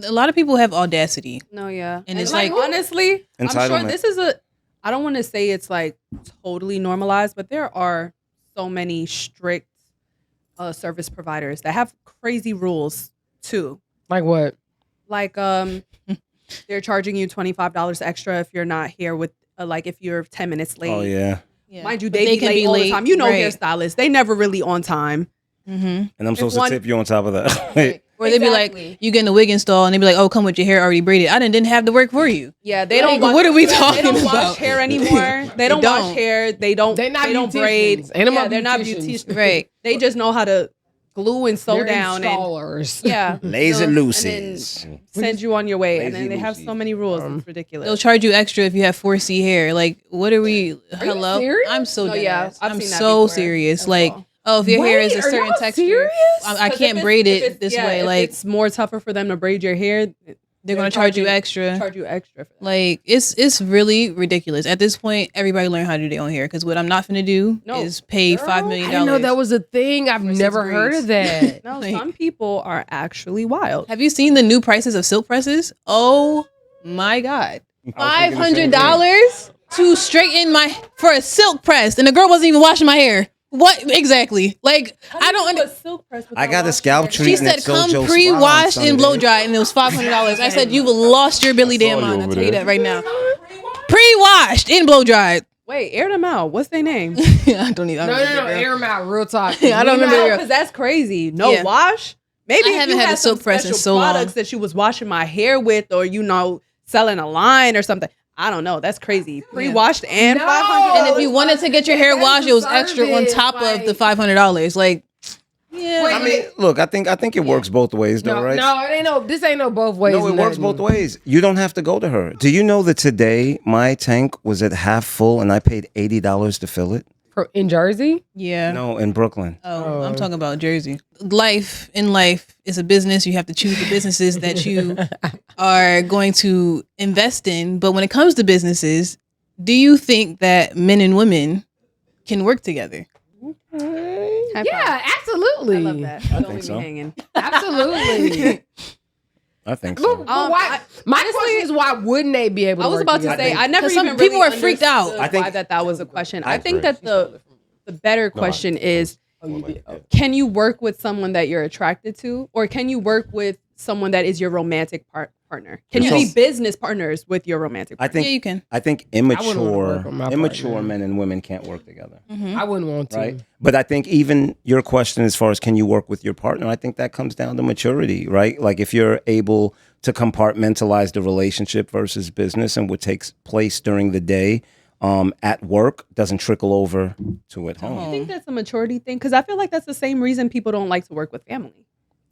A: A lot of people have audacity.
D: No, yeah.
A: And it's
D: like honestly, I'm sure
B: entitlement.
D: this is I don't want to say it's like totally normalized, but there are so many strict service providers that have crazy rules too.
E: Like what?
D: Like they're charging you $25 extra if you're not here with like if you're 10 minutes late.
B: Oh yeah.
D: Mind you, they can be late all the time. Hairstylists, they never really on time.
B: And I'm supposed to tip you on top of that.
A: Or they'd be like, you getting a wig install, and they'd be like, oh, come with your hair already braided. I didn't have to work for you.
D: Yeah, they don't.
A: What are we talking about?
D: They don't wash hair anymore. They don't wash hair. They don't braid. They're not beauticians.
A: Right.
D: They just know how to glue and sew down.
E: Installers.
D: Yeah.
B: Laser Lucy's.
D: Send you on your way. And then they have so many rules. It's ridiculous.
A: They'll charge you extra if you have 4C hair. Like, what are we? Hello?
E: serious?
A: I'm so dead ass.
D: I've
A: I'm
D: seen that
A: so
D: before
A: serious.
D: as
A: Like,
D: well.
A: oh, if your hair is a
E: Wait, are
A: certain
E: y'all
A: texture,
E: serious?
A: I can't braid it this way.
D: If
A: Like,
D: it's more tougher for them to braid your hair.
A: they're going to charge you extra.
D: Charge you extra for that.
A: Like, it's really ridiculous. At this point, everybody learn how to do their own hair. Because what I'm not going to do is pay $5 million.
E: I didn't know that was a thing. I've never heard of that.
D: No,
A: Like,
D: some people are actually wild.
A: have you seen the new prices of silk presses? Oh my God. $500 to straighten for a silk press. And the girl wasn't even washing my hair. What exactly? Like, I don't understand.
B: I got a scalp
A: She
B: treatment.
A: said, come pre-washed and blow dry, and it was $500. I said, you've lost your Billy damn mind. I'll tell you that right now. Pre-washed and blow dried.
D: Wait, air them out. What's their name?
A: I don't even.
E: No, air them out. Real talk.
A: I don't remember.
D: Because that's crazy. No wash. Maybe
A: I
D: if
A: haven't
D: you
A: had
D: had
A: a silk
D: some
A: press in
D: special
A: so long.
D: products that you was washing my hair with, or selling a line or something. I don't know. That's crazy. Pre-washed and $500.
A: And if you wanted to get your hair washed, it was extra on top of the $500. Like, yeah.
B: I mean, look, I think it works both ways, though, right?
E: No, this ain't no both ways.
B: No, it works both ways. You don't have to go to her. Do you know that today my tank was at half full and I paid $80 to fill it?
E: In Jersey?
A: Yeah.
B: No, in Brooklyn.
A: Oh, I'm talking about Jersey. Life is a business. You have to choose the businesses that you are going to invest in. But when it comes to businesses, do you think that men and women can work together?
E: Yeah, absolutely.
D: I love that. Don't leave me hanging.
E: Absolutely.
B: I think so.
E: But why? My question is, why wouldn't they be able to
D: I was
E: work
D: about to
E: together?
D: say, I never
A: some
D: even
A: people
D: really
A: are freaked out.
D: understood
B: I think-
D: why that was a question. I think that the better question is, can you work with someone that you're attracted to, or can you work with someone that is your romantic partner? Can you be business partners with your romantic partner?
A: Yeah, you can.
B: I think
E: wouldn't wanna work with my
B: immature
E: partner.
B: men and women can't work together.
E: I wouldn't want to.
B: Right. But I think even your question as far as can you work with your partner, I think that comes down to maturity, right? Like if you're able to compartmentalize the relationship versus business and what takes place during the day at work doesn't trickle over to at home.
D: I think that's a maturity thing, because I feel like that's the same reason people don't like to work with family.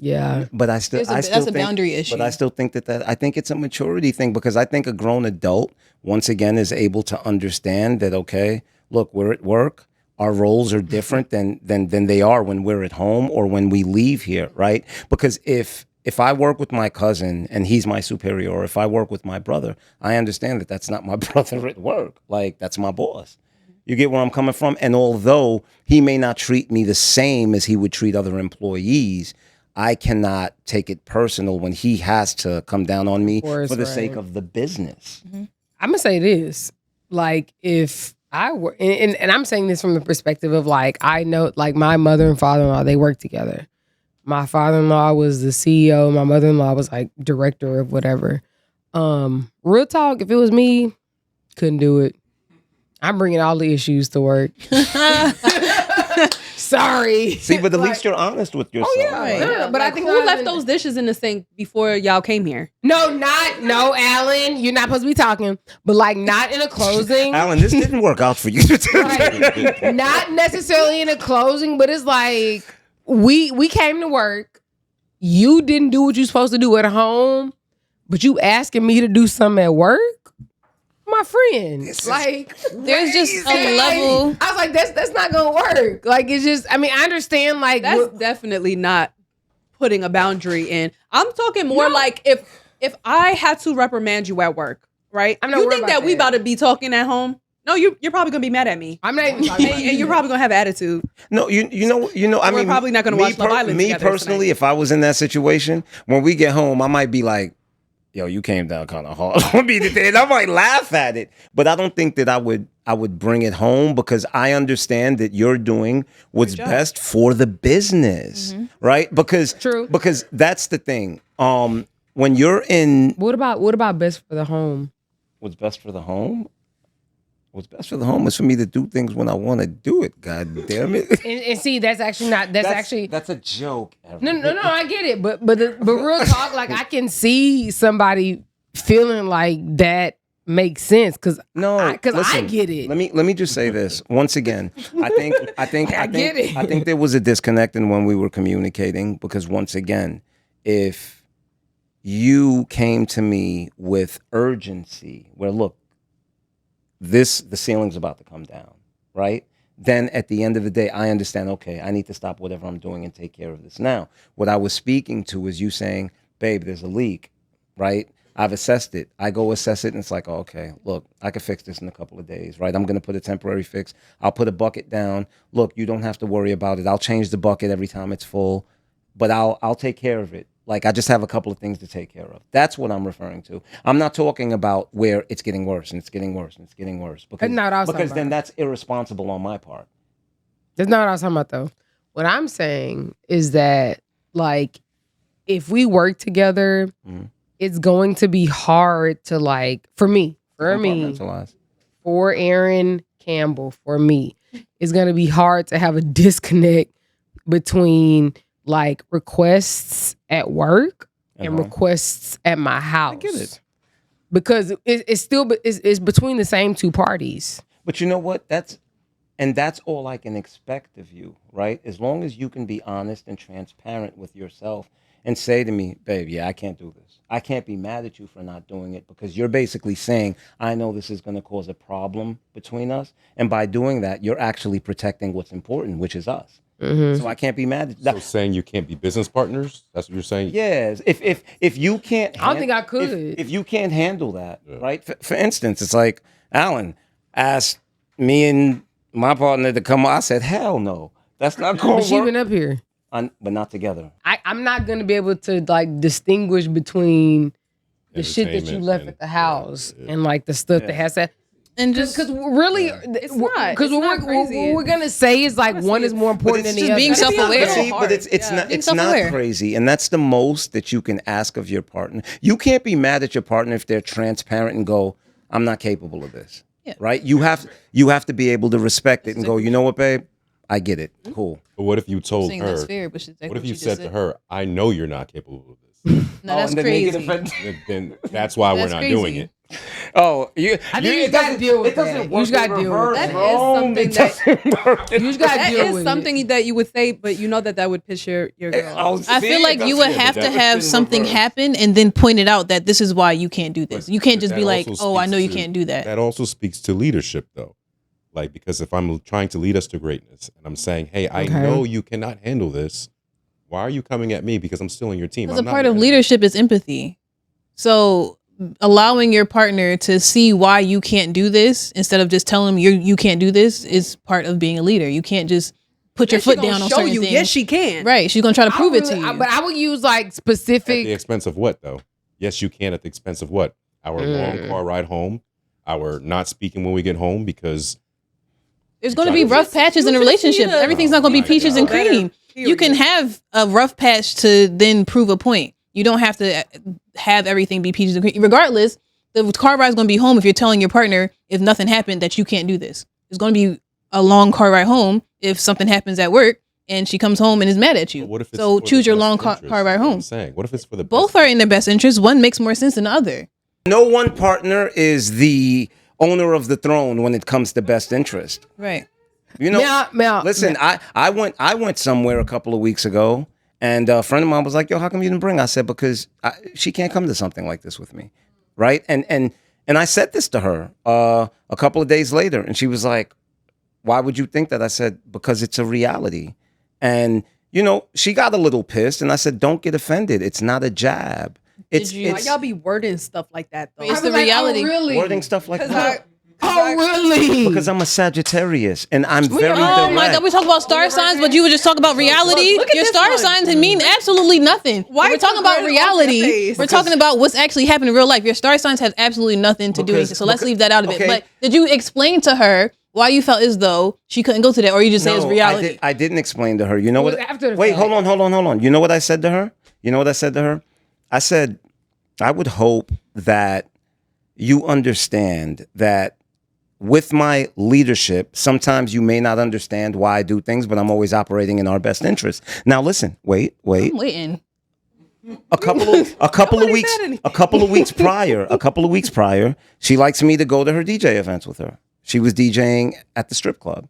E: Yeah.
B: But I still
A: That's a
B: think,
A: boundary issue.
B: But I still think that I think it's a maturity thing, because I think a grown adult once again is able to understand that, okay, look, we're at work. Our roles are different than they are when we're at home or when we leave here, right? Because if I work with my cousin and he's my superior, or if I work with my brother, I understand that that's not my brother at work. Like, that's my boss. You get where I'm coming from? And although he may not treat me the same as he would treat other employees, I cannot take it personal when he has to come down on me for the sake of the business.
E: I'm going to say this. Like, if I were, and I'm saying this from the perspective of, like, I know, like, my mother and father-in-law, they work together. My father-in-law was the CEO. My mother-in-law was like director of whatever. Real talk, if it was me, couldn't do it. I'm bringing all the issues to work. sorry.
B: See, but at
E: Like,
B: least you're honest with yourself.
E: yeah,
A: Right.
E: yeah, but I think
D: who
E: I
D: left those dishes in the sink before y'all came here?
E: No, Alan. You're not supposed to be talking, but like not in a closing.
B: Alan, this didn't work out for you.
E: Right. Not necessarily in a closing, but it's like we came to work. You didn't do what you're supposed to do at home, but you asking me to do something at work. My friend, like
A: There's just
E: like,
A: a level.
E: I was like, that's not gonna work. Like it's just. I mean, I understand. Like
D: That's definitely not putting a boundary in. I'm talking more like if I had to reprimand you at work, right?
E: I'm not
D: you
E: worried
D: think
E: about
D: that we
E: that.
D: about to be talking at home? No, you're probably gonna be mad at me.
E: I'm not even talking about
D: And you're probably gonna have attitude.
B: No, you know. I
D: We're
B: mean,
D: probably not gonna
B: me
D: watch Love Island
B: Me
D: together
B: personally,
D: tonight.
B: if I was in that situation, when we get home, I might be like, "Yo, you came down kind of hard on me today," and I might laugh at it. But I don't think that I would bring it home because I understand that you're doing what's best for the business, right? Because
E: True.
B: Because that's the thing. When you're in
E: What about best for the home?
B: what's best for the home. What's best for the home is for me to do things when I want to do it. God damn it!
E: And see, that's actually not.
B: That's a joke. Erin.
E: No, I get it, but real talk, like I can see somebody feeling like that makes sense because I
B: listen,
E: get it.
B: Let me just say this once again. I think
E: get it.
B: I think there was a disconnect in when we were communicating because once again, if you came to me with urgency, where look, the ceiling's about to come down, right? Then at the end of the day, I understand, okay, I need to stop whatever I'm doing and take care of this now. What I was speaking to is you saying, babe, there's a leak, right? I've assessed it. I go assess it and it's like, oh, okay, look, I can fix this in a couple of days, right? I'm going to put a temporary fix. I'll put a bucket down. Look, you don't have to worry about it. I'll change the bucket every time it's full, but I'll take care of it. Like I just have a couple of things to take care of. That's what I'm referring to. I'm not talking about where it's getting worse and it's getting worse and it's getting worse because
E: That's not what I was talking
B: then
E: about.
B: that's irresponsible on my part.
E: That's not what I was talking about though. What I'm saying is that like if we work together, it's going to be hard to like for me,
B: Compartmentalize.
E: for Erin Campbell, for me, it's going to be hard to have a disconnect between like requests at work and requests at my house.
B: I get it.
E: Because it's still it's between the same two parties.
B: But you know what? That's all I can expect of you, right? As long as you can be honest and transparent with yourself and say to me, babe, yeah, I can't do this. I can't be mad at you for not doing it because you're basically saying, I know this is going to cause a problem between us. And by doing that, you're actually protecting what's important, which is us. So I can't be mad at
C: So saying you can't be business partners? That's what you're saying?
B: Yes. If you can't,
E: I don't think I could.
B: If you can't handle that, right? For instance, it's like Alan asked me and my partner to come. I said, hell no, that's not going
E: But
B: to
E: she
B: work.
E: been up here.
B: But not together.
E: I'm not gonna be able to like distinguish between the shit that you
C: Entertainment
E: left
C: and-
E: at the house and like the stuff that has that.
A: And just
E: Because really,
D: It's not.
E: because
D: It's
E: what
D: not crazy.
E: what we're gonna say is like one is more important than
B: it's
E: the
B: just
E: other.
A: being self-aware.
B: But see, but it's
D: Yeah.
B: not
A: Being
B: it's not
A: self-aware.
B: crazy, and that's the most that you can ask of your partner. You can't be mad at your partner if they're transparent and go, "I'm not capable of this."
A: Yeah.
B: Right? You have to be able to respect it and go, "You know what, babe? I get it. Cool."
C: But what if you told
A: saying
C: her?
A: that's fair, but she's
C: What if you said to her, "I know you're not capable of this"?
A: No, that's crazy.
C: Then that's why we're
A: That's
C: not
A: crazy.
C: doing it.
B: Oh, you.
E: I think you just gotta deal with that. You just gotta deal with
D: That
E: that.
D: is something that
E: You just gotta
D: that
E: deal
D: is
E: with
D: something
E: it.
D: that you would say, but you know that would piss your girl.
A: I feel like you would have to have something happen and then point it out that this is why you can't do this. You can't just
C: That
A: be like,
C: also
A: oh, I
C: speaks
A: know you
C: to-
A: can't do that.
C: That also speaks to leadership, though. Like, because if I'm trying to lead us to greatness and I'm saying, hey, I
E: Okay.
C: know you cannot handle this, why are you coming at me because I'm still in your team?
A: Because
C: I'm
A: a
C: not
A: part
C: your
A: of
C: enemy.
A: leadership is empathy. So allowing your partner to see why you can't do this instead of just telling them you can't do this is part of being a leader. You can't just put your
D: Yes, she
A: foot
D: gonna
A: down on
D: show
A: certain
D: you.
A: things.
D: Yes, she can.
A: Right. She's going to try to prove it to you.
E: But I would use like
C: At the
E: specific.
C: expense of what, though? Yes, you can at the expense of what? Our long car ride home, our not speaking when we get home because
A: There's going to be rough patches in a
D: you just
A: relationship.
D: need to-
A: Everything's not going to be
C: Oh my
A: peaches and
C: God.
A: cream. You can have a rough patch to then prove a point. You don't have to have everything be peaches and cream. Regardless, the car ride's going to be home if you're telling your partner, if nothing happened, that you can't do this. It's going to be a long car ride home if something happens at work and she comes home and is mad at you.
C: But what if it's
A: So
C: for
A: choose
C: the
A: your
C: best
A: long
C: interest?
A: car ride
C: That's what I'm
A: home.
C: saying. What if it's for the
A: Both
C: best
A: are in their best interest. One makes more sense than the other.
B: No one partner is the owner of the throne when it comes to best interest.
A: Right.
B: You know, listen, I went somewhere a couple of weeks ago, and a friend of mine was like, "Yo, how come you didn't bring?" I said, "Because she can't come to something like this with me, right?" And I said this to her a couple of days later, and she was like, "Why would you think that?" I said, "Because it's a reality," and you know, she got a little pissed, and I said, "Don't get offended. It's not a jab. It's
D: Why y'all be wording stuff like that though?
A: It's the reality.
E: really?
B: wording stuff like that."
E: Really?
B: Because I'm a Sagittarius and I'm very
A: Oh
B: direct.
A: my God, we talk about star signs, but you would just talk about reality.
D: Look at
A: Your
D: this
A: star
D: one.
A: signs mean absolutely nothing.
D: Why
A: We're talking
D: you
A: about
D: burn off your
A: reality.
D: face?
A: We're talking about what's actually happening in real life. Your star signs have absolutely nothing to do with it. So let's leave that out of
B: okay.
A: it. But did you explain to her why you felt as though she couldn't go to that, or you just say it's reality?
B: I didn't explain to her. You know
E: It was
B: what?
E: after the
B: Wait,
E: fact.
B: hold on. You know what I said to her? I said, I would hope that you understand that with my leadership, sometimes you may not understand why I do things, but I'm always operating in our best interest. Now, listen, wait.
A: I'm waiting.
B: A couple of weeks prior, she likes me to go to her DJ events with her. She was DJing at the strip club,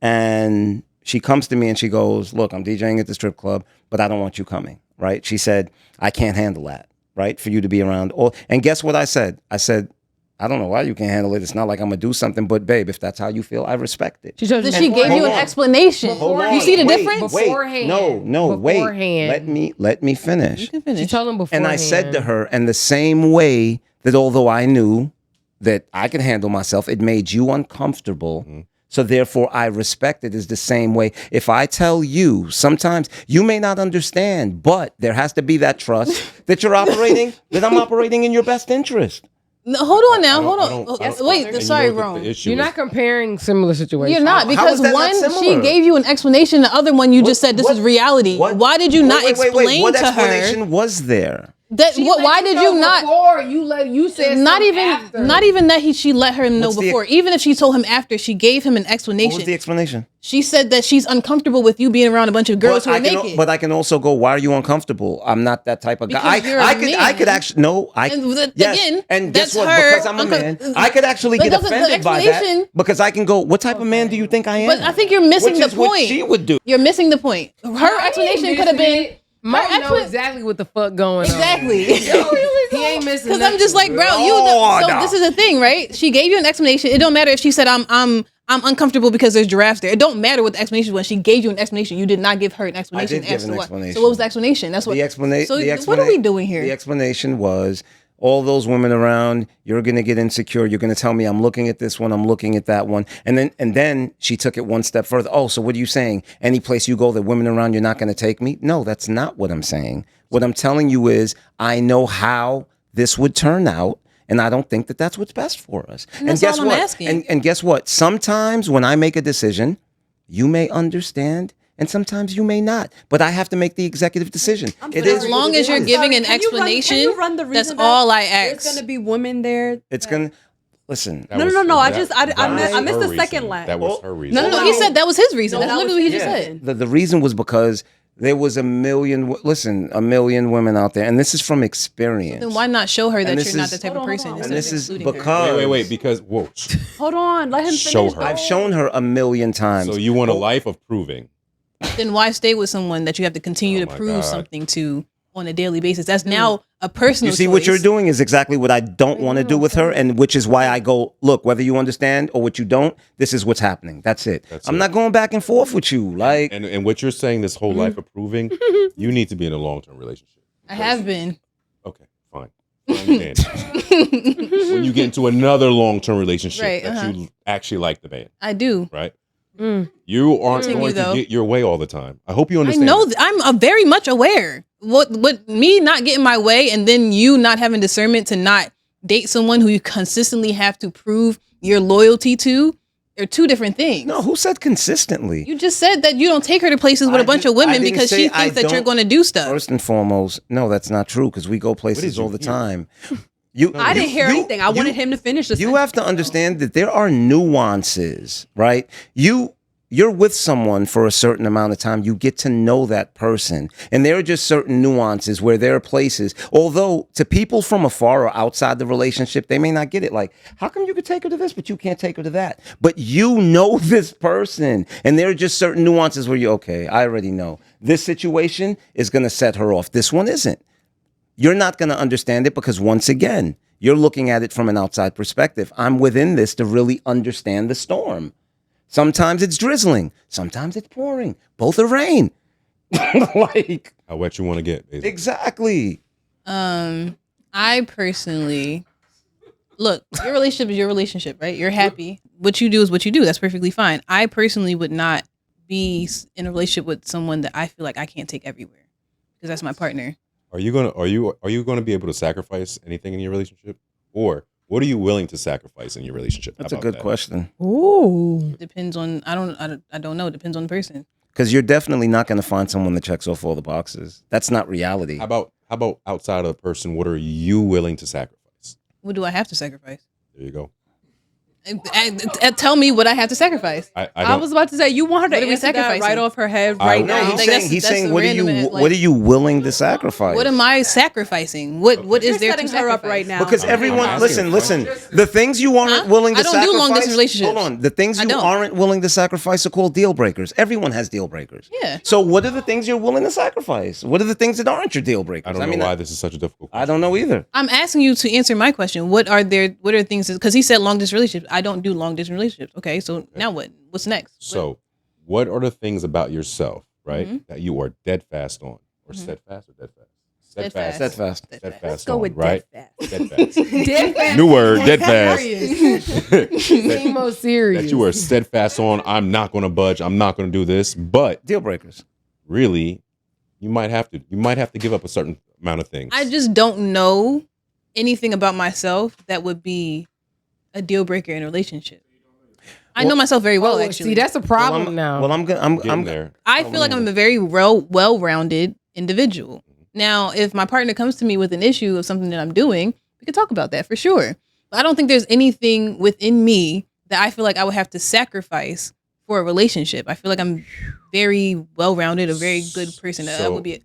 B: and she comes to me and she goes, "Look, I'm DJing at the strip club, but I don't want you coming." Right? She said, "I can't handle that. Right? For you to be around." And guess what I said? I said, "I don't know why you can't handle it. It's not like I'm gonna do something, but babe, if that's how you feel, I respect it."
A: She gave you
B: hold
A: an
B: on.
A: explanation.
B: Hold on.
A: You see the
B: Wait,
A: difference?
B: Wait,
E: Beforehand.
B: no, wait.
E: Beforehand.
B: Let me finish.
A: You can finish.
E: She told him before.
B: And I said to her, and the same way that although I knew that I could handle myself, it made you uncomfortable. So therefore, I respect it is the same way. If I tell you, sometimes you may not understand, but there has to be that trust that you're operating, that I'm operating in your best interest.
A: No, hold on now. Hold
C: I don't-
A: on.
C: I don't-
A: Wait,
C: and
A: sorry,
C: you know what
A: Rome.
C: the issue
E: You're
C: is?
E: not comparing similar situations.
A: You're not,
B: How
A: because
B: is that not
A: one, she
B: similar?
A: gave you an explanation. The other one, you just said this is reality. Why did you not explain
B: What
A: to her
B: explanation was there?
A: that? Why did you not?
E: Before you said
A: Not
E: something
A: even,
E: after.
A: not even that she let her know
B: What's the-
A: before. Even if she told him after, she gave him an
B: What was
A: explanation.
B: the explanation?
A: She said that she's uncomfortable with you being around a bunch of girls who are naked.
B: But I can also go, why are you uncomfortable? I'm not that type of guy.
A: Because you're a
B: I could
A: man.
B: actually no.
A: Again,
B: and guess
A: that's
B: what?
A: her
B: Because I'm a man, I could actually
A: But
B: get
A: doesn't the
B: offended by that
A: explanation-
B: because I can go, what type of man do you think I am?
A: But I think you're missing
B: Which
A: the
B: is what
A: point.
B: she would do.
A: You're missing the point. Her explanation could have been
E: Mo
A: her
E: know exactly what the fuck going
A: exactly.
E: He ain't missing.
A: Because I'm just like, bro,
B: Lord.
A: so this is the thing, right? She gave you an explanation. It don't matter if she said I'm uncomfortable because there's giraffes there. It don't matter what the explanation was. She gave you an explanation. You did not give her an explanation.
B: give
A: as
B: an
A: to what.
B: explanation.
A: So what was the explanation? That's what
B: The explanation.
A: So what are we doing here?
B: The explanation was all those women around. You're gonna get insecure. You're gonna tell me I'm looking at this one. I'm looking at that one. And then she took it one step further. Oh, so what are you saying? Any place you go, the women around, you're not gonna take me? No, that's not what I'm saying. What I'm telling you is I know how this would turn out. And I don't think that that's what's best for us.
A: And that's
B: guess
A: all I'm
B: what?
A: asking.
B: And guess what? Sometimes when I make a decision, you may understand, and sometimes you may not. But I have to make the executive decision. It is
A: As long
B: what it
A: as you're
B: is.
A: giving an
D: Can you run
A: explanation,
D: the
A: that's
D: reason that
A: all I
D: There's
A: ask.
D: gonna be women there.
B: It's gonna listen.
C: That
D: No.
C: was-
D: I
C: that-
D: just
C: that
D: I
C: was
D: missed
C: her
D: the second
C: reason.
D: line.
C: That was her reason.
A: No. He said that was his reason.
D: No,
A: That's
D: that was
A: literally what he
D: his
A: just
D: reason.
A: said.
B: The reason was because there was a million women out there, and this is from experience.
A: Then why not show her that
B: this
A: you're not
B: is-
A: the type
D: Hold
A: of
D: on,
A: person?
D: hold on.
A: instead
B: And
A: of
B: this is
A: excluding her?
B: because
C: Wait, because whoa.
D: Hold on, let him
C: Show
D: finish.
C: her.
B: I've shown her a million times.
C: So you want a life of proving.
A: Then why stay with someone that you have to continue
C: Oh
A: to
C: my
A: prove
C: God.
A: something to on a daily basis? That's now a personal
B: You see,
A: choice.
B: what you're doing is exactly what I don't want to do with her, and which is why I go, look, whether you understand or what you don't, this is what's happening. That's it. I'm not going back and forth with you. Like,
C: And what you're saying, this whole life of proving, you need to be in a long-term relationship.
A: I have been.
C: Okay, fine. I understand. When you get into another long-term relationship
A: Right,
C: that you actually like the man,
A: I do.
C: right? You aren't
A: Continue,
C: going to
A: though.
C: get your way all the time. I hope you
A: I
C: understand.
A: know.
C: that.
A: I'm very much aware. What me not getting my way, and then you not having discernment to not date someone who you consistently have to prove your loyalty to, are two different things.
B: no, who said consistently?
A: You just said that you don't take her to places with a bunch of
B: I
A: women
B: didn't
A: because
B: say
A: she
B: I
A: thinks that you're
B: don't-
A: going to do stuff.
B: First and foremost, no, that's not true because we go places
C: you
B: all the
C: hear?
B: time. You,
D: I didn't hear anything. I wanted him to finish this.
B: You have to understand that there are nuances, right? you're with someone for a certain amount of time, you get to know that person. And there are just certain nuances where there are places, although to people from afar or outside the relationship, they may not get it. Like, how come you could take her to this, but you can't take her to that? But you know this person. And there are just certain nuances where you're, okay, I already know. This situation is going to set her off. This one isn't. You're not going to understand it because, once again, you're looking at it from an outside perspective. I'm within this to really understand the storm. Sometimes it's drizzling. Sometimes it's pouring. Both are rain. Like,
C: How wet you want to get, basically.
B: exactly.
A: I personally look, your relationship is your relationship, right? You're happy. What you do is what you do. That's perfectly fine. I personally would not be in a relationship with someone that I feel like I can't take everywhere because that's my partner.
C: Are you gonna be able to sacrifice anything in your relationship, or what are you willing to sacrifice in your relationship?
B: That's
C: How
B: a
C: about
B: good
C: that?
B: question.
E: Ooh.
A: Depends on I don't know. Depends on the person.
B: Because you're definitely not going to find someone that checks off all the boxes. That's not reality.
C: How about outside of the person? What are you willing to sacrifice?
A: What do I have to sacrifice?
C: There you go.
A: Tell me what I have to sacrifice.
C: I
D: I
C: don't.
D: was about to say you want her
A: What
D: to
A: are we
D: answer that
A: sacrificing?
D: right off her head
C: I-
D: right
C: No,
D: now.
B: he's
A: Like,
B: saying,
A: that's-
B: he's
A: that's
B: saying
A: a
B: what
A: random,
B: are you willing to sacrifice?
A: What am I sacrificing? What is
D: You're
A: there
D: setting
A: to
D: her up
A: sacrifice?
D: right now.
B: Because
C: I'm
B: everyone,
C: asking
B: listen,
C: a question.
B: the things you aren't
A: Huh?
B: willing to
A: I don't
B: sacrifice.
A: do long-distance relationships.
B: Hold on. The things
A: I
B: you
A: don't.
B: aren't willing to sacrifice are called deal breakers. Everyone has deal breakers.
A: Yeah.
B: So what are the things you're willing to sacrifice? What are the things that aren't your deal breakers?
C: I don't know why this is such a difficult question.
B: I don't know either.
A: I'm asking you to answer my question. What are things? Because he said long distance relationships. I don't do long distance relationships. Okay, so now what? What's next?
C: So, what are the things about yourself, right,
A: Mhm.
C: that you are dead fast on, or steadfast, or dead fast?
A: Steadfast.
B: Steadfast.
C: Steadfast
D: Let's go
C: on,
D: with
C: right?
D: dead
C: Dead fast.
D: Dead fast.
C: New word, dead fast.
E: Seem more serious.
C: That you are steadfast on. I'm not going to budge. I'm not going to do this. But
B: Deal breakers.
C: really, you might have to. You might have to give up a certain amount of things.
A: I just don't know anything about myself that would be a deal breaker in a relationship. I know myself very well, actually.
E: See, that's a problem now.
B: Well, I'm
C: Getting there.
A: I feel like I'm a very well-rounded individual. Now, if my partner comes to me with an issue of something that I'm doing, we could talk about that for sure. But I don't think there's anything within me that I feel like I would have to sacrifice for a relationship. I feel like I'm very well-rounded, a very good person.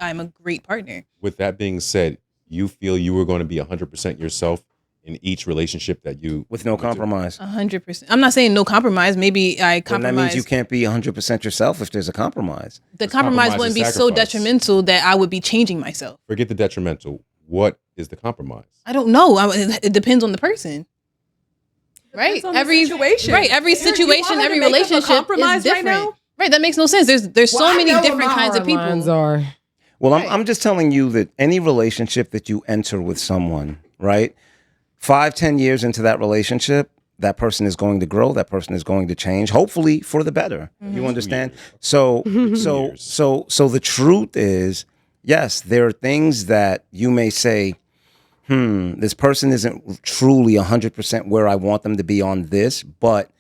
A: I'm a great partner.
C: With that being said, you feel you were going to be 100% yourself in each relationship that you
B: with no compromise.
A: 100%. I'm not saying no compromise. Maybe I
B: Then
A: compromise.
B: that means you can't be 100% yourself if there's a compromise.
A: The compromise
C: compromise
A: wouldn't
C: is
A: be so
C: sacrifice.
A: detrimental that I would be changing myself.
C: forget the detrimental. What is the compromise?
A: I don't know. It depends on the person. Right?
D: Depends on the situation.
A: Right. Every
D: Eric, you want
A: situation,
D: her to
A: every
D: make up a
A: relationship
D: compromise
A: is
D: right
A: different.
D: now?
A: Right. That makes no sense. There's so many different kinds of people.
E: Are.
B: Well,
A: Right.
B: I'm just telling you that any relationship that you enter with someone, right? 5-10 years into that relationship, that person is going to grow. That person is going to change, hopefully for the better. You understand? So the truth is, yes, there are things that you may say, this person isn't truly 100% where I want them to be on this, but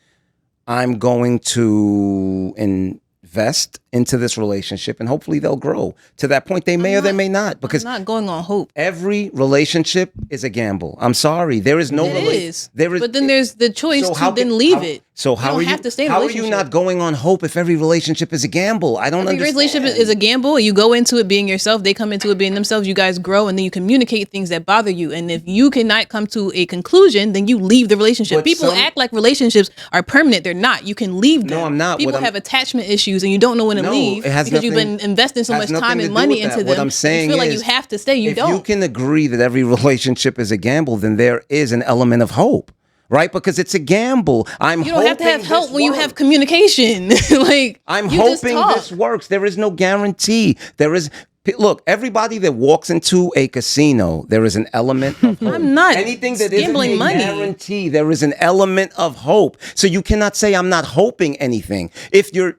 B: I'm going to invest into this relationship and hopefully they'll grow to that point. They may or they may not, because
A: I'm not going on hope.
B: every relationship is a gamble. I'm sorry. There is no
A: It is.
B: There is,
A: But then there's the choice
B: so
A: to
B: how
A: then
B: can-
A: leave
B: how-
A: it.
B: So how
A: don't
B: are you?
A: have to stay in a
B: how are you
A: relationship.
B: not going on hope if every relationship is a gamble? I don't
A: Every
B: understand.
A: relationship is a gamble. You go into it being yourself. They come into it being themselves. You guys grow, and then you communicate things that bother you. And if you cannot come to a conclusion, then you leave the relationship.
B: But
A: People
B: some-
A: act like relationships are permanent. They're not. You can leave them.
B: No, I'm not.
A: People
B: What I'm-
A: have attachment issues, and you don't know when to
B: No,
A: leave
B: it has
A: because you've been
B: nothing-
A: investing so
B: has
A: much
B: nothing
A: time
B: to
A: and
B: do
A: money
B: with
A: into
B: that.
A: them.
B: What I'm saying
A: you feel like
B: is,
A: you have to stay. You
B: if
A: don't.
B: you can agree that every relationship is a gamble, then there is an element of hope, right? Because it's a gamble.
A: You don't have to have
B: hoping
A: help
B: this
A: when you
B: works.
A: have communication. Like
B: I'm
A: you just
B: hoping
A: talk.
B: this works. There is no guarantee. There is. Look, everybody that walks into a casino, there is an element of hope.
A: I'm not
B: Anything that isn't
A: gambling
B: a
A: money.
B: guarantee, there is an element of hope. So you cannot say I'm not hoping anything if you're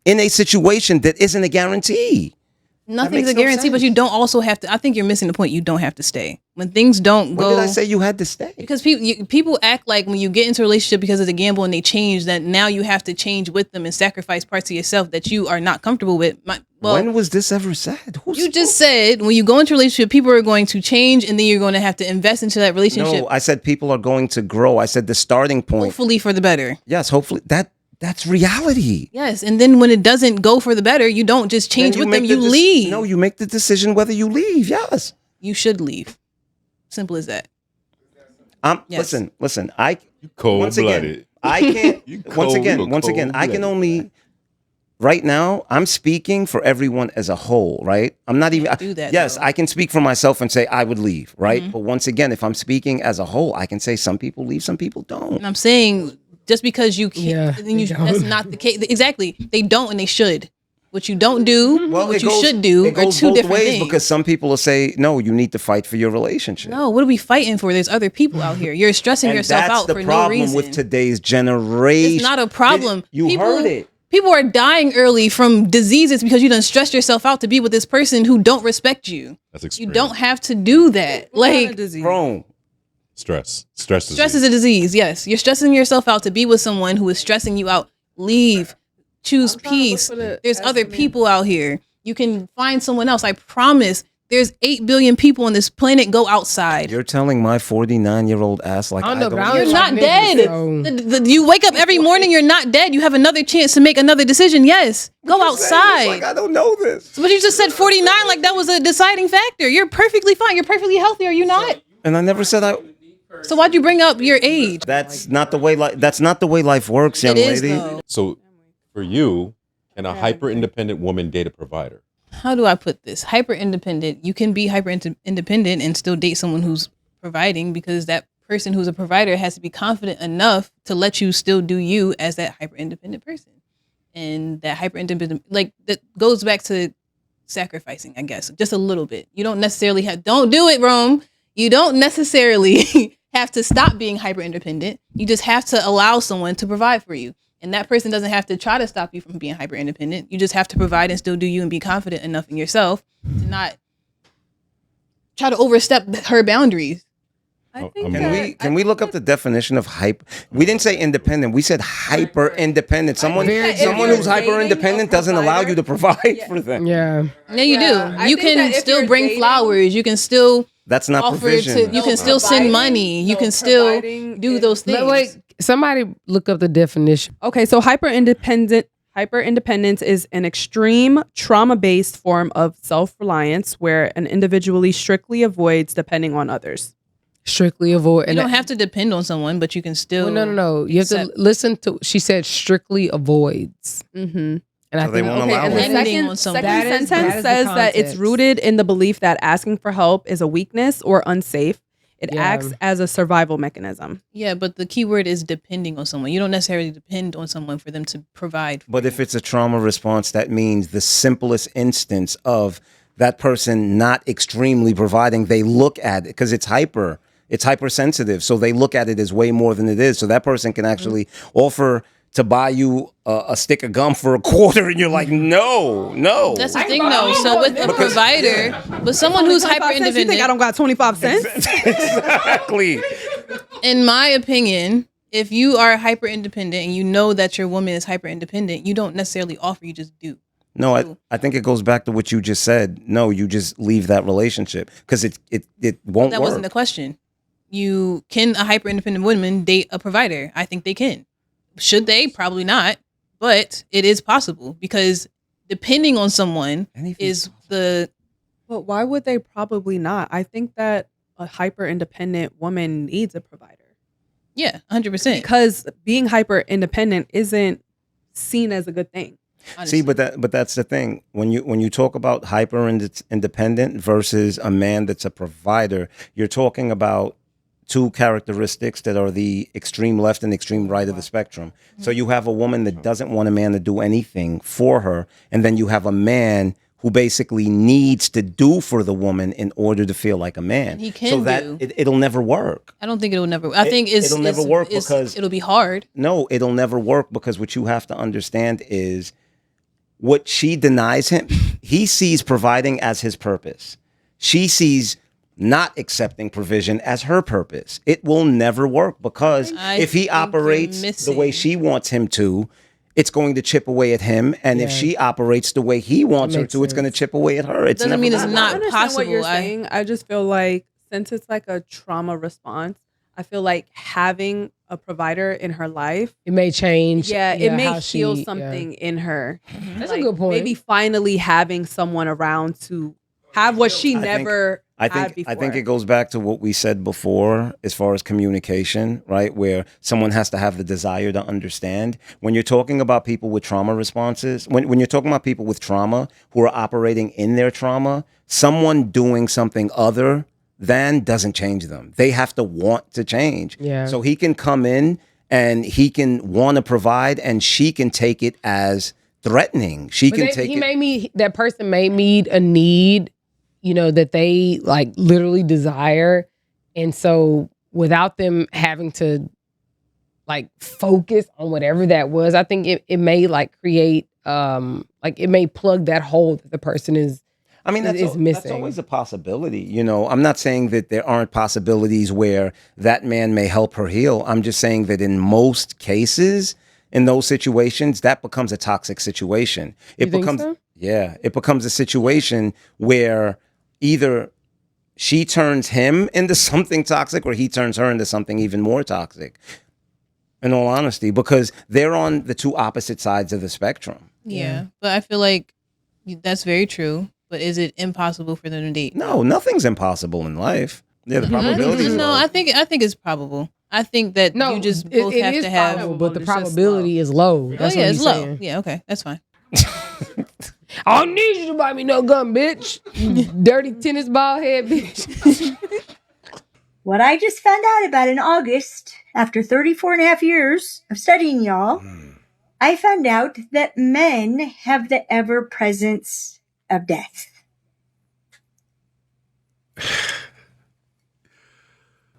B: in a situation that isn't a guarantee.
A: Nothing's
B: makes
A: a
B: no
A: guarantee, but
B: sense.
A: you don't also have to. I think you're missing the point. You don't have to stay when things don't
B: When
A: go.
B: did I say you had to stay?
A: Because people act like when you get into a relationship because it's a gamble and they change, that now you have to change with them and sacrifice parts of yourself that you are not comfortable with.
B: When was this ever said?
A: You just said when you go into a relationship, people are going to change and then you're going to have to invest into that relationship,
B: No, I said people are going to grow. I said the starting point.
A: hopefully for the better.
B: Yes, hopefully that's reality.
A: Yes, and then when it doesn't go for the better, you don't just change with them. You leave.
B: No, you make the decision whether you leave. Yes,
A: you should leave. Simple as that. Yes.
B: Listen.
C: You cold-blooded.
B: I can't.
C: You
B: once again,
C: cold-blooded.
B: I can only. Right now, I'm speaking for everyone as a whole, right? I'm not even.
A: Do that,
B: yes,
A: though.
B: I can speak for myself and say I would leave, right? But once again, if I'm speaking as a whole, I can say some people leave, some people don't.
A: And I'm saying just because you can't,
E: Yeah,
A: then
E: they don't.
A: that's not the case. Exactly, they don't and they should. What you don't do, what you should do,
B: it
A: are
B: goes
A: two
B: both
A: different
B: ways
A: things.
B: because some people will say, no, you need to fight for your relationship.
A: No, what are we fighting for? There's other people out here. You're stressing
B: And
A: yourself
B: that's
A: out
B: the
A: for no
B: problem
A: reason.
B: with today's generation.
A: It's not a problem.
B: You heard it.
A: People are dying early from diseases because you done stressed yourself out to be with this person who don't respect you.
C: That's extreme.
A: You don't have to do that. Like,
B: Wrong.
C: Stress
A: stress is a disease. Yes, you're stressing yourself out to be with someone who is stressing you out. Leave. Choose peace. There's other people out here. You can find someone else. I promise. There's 8 billion people on this planet. Go outside.
B: You're telling my 49-year-old ass like
E: I know, but I
A: You're
E: don't
A: not
E: like
A: dead.
E: niggas, so-
A: You wake up every morning. You're not dead. You have another chance to make another decision. Yes, go outside.
B: Like I don't know this.
A: But you just said 49 like that was a deciding factor. You're perfectly fine. You're perfectly healthy. Are you not?
B: And I never said I.
A: So why'd you bring up your age?
B: That's not the way. That's not the way life works, young
A: It is
B: lady.
A: though.
C: So for you, can a hyper-independent woman date a provider?
A: How do I put this? Hyper independent. You can be hyper independent and still date someone who's providing, because that person who's a provider has to be confident enough to let you still do you as that hyper independent person. And that hyper independent, like, that goes back to sacrificing, I guess, just a little bit. You don't necessarily don't do it, Rome. You don't necessarily have to stop being hyper independent. You just have to allow someone to provide for you. And that person doesn't have to try to stop you from being hyper independent. You just have to provide and still do you and be confident enough in yourself to not try to overstep her boundaries.
D: I
C: Oh,
D: think
B: Can we look up the definition of hyper? We didn't say independent. We said hyper independent. Someone
E: Very
B: someone
D: you're
B: who's hyper independent
D: dating a
B: doesn't allow you to
D: provider-
B: provide for them.
E: Yeah.
A: Yeah, you
D: Yeah, I
A: do. You
D: think that
A: can
D: if
A: still
D: you're
A: bring
D: dating-
A: flowers. You can still
B: That's not
A: offer
B: provision.
A: to. You can still send money. You can still do those things.
E: But wait, somebody look up the definition.
D: Okay, so hyper-independence is an extreme trauma-based form of self-reliance where an individual strictly avoids depending on others.
E: Strictly avoid.
A: You don't have to depend on someone, but you can still.
E: Well, no. You have to
A: accept-
E: listen to. She said strictly avoids,
D: Mm-hmm.
E: and I
B: So they
E: think
B: won't
D: Okay,
B: allow
D: and
B: it.
D: the
A: Depending
D: second,
A: on someone.
D: second
E: That is
D: sentence
E: the
D: says that it's
E: context.
D: rooted in the belief that asking for help is a weakness or unsafe. It
E: Yeah.
D: acts as a survival mechanism.
A: Yeah, but the key word is depending on someone. You don't necessarily depend on someone for them to provide.
B: But if it's a trauma response, that means the simplest instance of that person not extremely providing, they look at it because it's hypersensitive. So they look at it as way more than it is. So that person can actually offer to buy you a stick of gum for $0.25, and you're like, no.
A: That's the thing, though. So with a provider, but someone who's hyper
D: You think I
A: independent,
D: don't got 25 cents?
B: Exactly.
A: in my opinion, if you are hyper independent and you know that your woman is hyper independent, you don't necessarily offer. You just do.
B: No, I think it goes back to what you just said. No, you just leave that relationship because it won't
A: That
B: work.
A: wasn't the question. Can a hyper independent woman date a provider? I think they can. Should they? Probably not. But it is possible because depending on someone
B: Anything's
A: is the.
D: But why would they probably not? I think that a hyper independent woman needs a provider
A: Yeah, 100%.
D: because being hyper independent isn't seen as a good thing.
A: Honestly.
B: See, but that's the thing. When you talk about hyper independent versus a man that's a provider, you're talking about two characteristics that are the extreme left and extreme right of the spectrum. So you have a woman that doesn't want a man to do anything for her, and then you have a man who basically needs to do for the woman in order to feel like a man.
A: He can
B: so that
A: do.
B: it'll never work.
A: I don't think it'll never. I think
B: it'll never work because
A: it'll be hard.
B: No, it'll never work because what you have to understand is what she denies him. He sees providing as his purpose. She sees not accepting provision as her purpose. It will never work because
A: I
B: if he
A: think you're
B: operates the way
A: missing-
B: she wants him to, it's going to chip away at him. And if
E: Yeah.
B: she operates the way he wants her
E: makes
B: to, it's going to
E: sense.
B: chip away at her. It's
A: Doesn't
B: never
A: mean it's
B: gonna
A: not
B: work.
D: I understand what you're
A: possible.
D: saying. I just feel like since it's like a trauma response, I feel like having a provider in her life,
E: It may change.
D: it may
E: how
D: heal
E: she-
D: something in her.
E: That's
D: Like,
E: a good point.
D: Maybe finally having someone around to have what she
B: I think-
D: never
B: I
D: had
B: think
D: before.
B: I think it goes back to what we said before as far as communication, right? Where someone has to have the desire to understand. When you're talking about people with trauma responses, when you're talking about people with trauma who are operating in their trauma, someone doing something other than doesn't change them. They have to want to change.
E: Yeah.
B: So he can come in and he can want to provide, and she can take it as threatening. She
E: But
B: can
E: they-
B: take
E: he
B: it.
E: may meet that person may meet a need, that they like literally desire, and so without them having to like focus on whatever that was, I think it may like create like it may plug that hole that the person is.
B: I mean, that's
E: is missing.
B: always a possibility. I'm not saying that there aren't possibilities where that man may help her heal. I'm just saying that in most cases, in those situations, that becomes a toxic situation. It
E: You think
B: becomes,
E: so?
B: yeah, it becomes a situation where either she turns him into something toxic or he turns her into something even more toxic. In all honesty, because they're on the two opposite sides of the spectrum.
A: Yeah. But I feel like that's very true. But is it impossible for them to date?
B: No, nothing's impossible in life. Yeah, the probabilities.
A: No,
B: are-
A: I think it's probable. I think that
E: No,
A: you just
E: it-
A: both
E: it
A: have
E: is
A: to have.
E: probable, but the
D: It's just
E: probability is low.
A: Oh
E: That's
A: yeah,
E: what
A: it's
E: he's
A: low.
E: saying.
A: Yeah, okay, that's fine.
E: I don't need you to buy me no gun, bitch. You dirty tennis ball head, bitch.
G: What I just found out about in August, after 34 and a half years of studying y'all, I found out that men have the ever presence of death.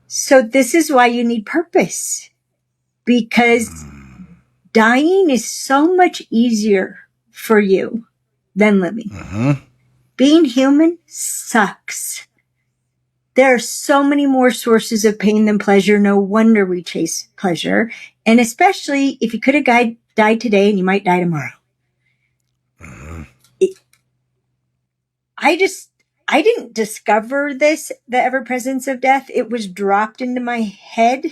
G: So this is why you need purpose, because dying is so much easier for you than living. Being human sucks. There are so many more sources of pain than pleasure. No wonder we chase pleasure. And especially if you could have died today and you might die tomorrow. I didn't discover the ever presence of death. It was dropped into my head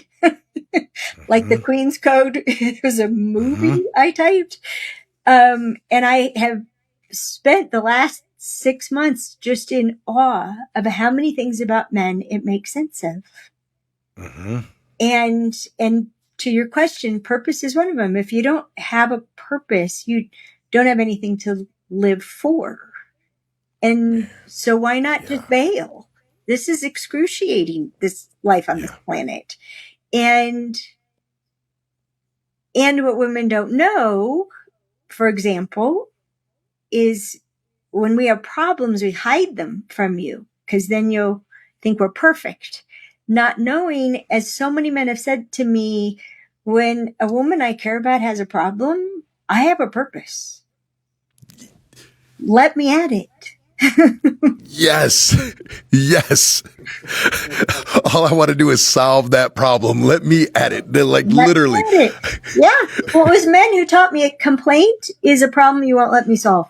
G: like the Queen's Code. It was a movie I typed. And I have spent the last 6 months just in awe of how many things about men it makes sense of. And to your question, purpose is one of them. If you don't have a purpose, you don't have anything to live for. And so why not just bail? This is excruciating, this life on this planet. And what women don't know, for example, is when we have problems, we hide them from you because then you'll think we're perfect. Not knowing, as so many men have said to me, when a woman I care about has a problem, I have a purpose. Let me at it.
H: Yes. Yes. All I want to do is solve that problem. Let me at it. They're like
G: Let
H: literally.
G: me at it. Yeah. Well, it was men who taught me a complaint is a problem you won't let me solve.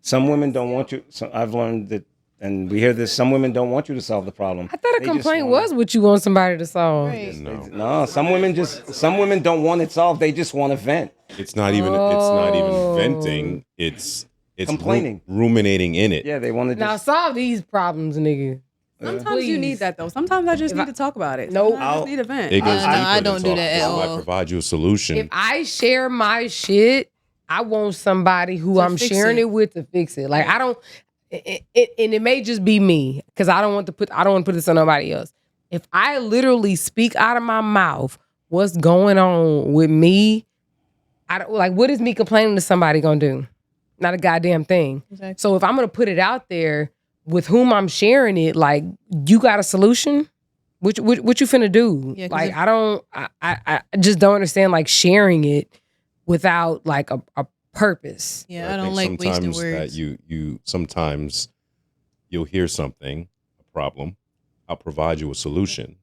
B: Some women don't want you. So I've learned that, and we hear this. Some women don't want you to solve the problem.
E: I thought a
B: They just
E: complaint
B: wanna-
E: was what you want somebody to solve.
A: Right.
B: No, some women don't want it solved. They just want to vent.
C: It's not even venting. It's
B: Complaining.
C: ruminating in it.
B: Yeah, they want to
E: Now
B: just.
E: solve these problems, nigga.
D: Sometimes you
E: Please.
D: need that though. Sometimes I just need to talk about it.
E: Nope.
D: Sometimes I just need a vent.
C: It goes
A: No,
C: deeper
A: I
C: than
A: don't do
C: talk.
A: that at
C: This might
A: all.
C: provide you a solution.
E: If I share my shit, I want somebody who I'm
A: fix
E: sharing
A: it.
E: it with to fix it. Like I don't, and it may just be me because I don't want to put this on nobody else. If I literally speak out of my mouth what's going on with me, I don't like. What is me complaining to somebody gonna do? Not a goddamn thing.
A: Exactly.
E: So if I'm gonna put it out there with whom I'm sharing it, like you got a solution. What you finna do?
A: Yeah, 'cause
E: like
A: if-
E: I just don't understand like sharing it without like a purpose.
A: Yeah,
C: I
A: I don't
C: think
A: like wasting
C: sometimes
A: words.
C: that you sometimes you'll hear something, a problem. I'll provide you a solution,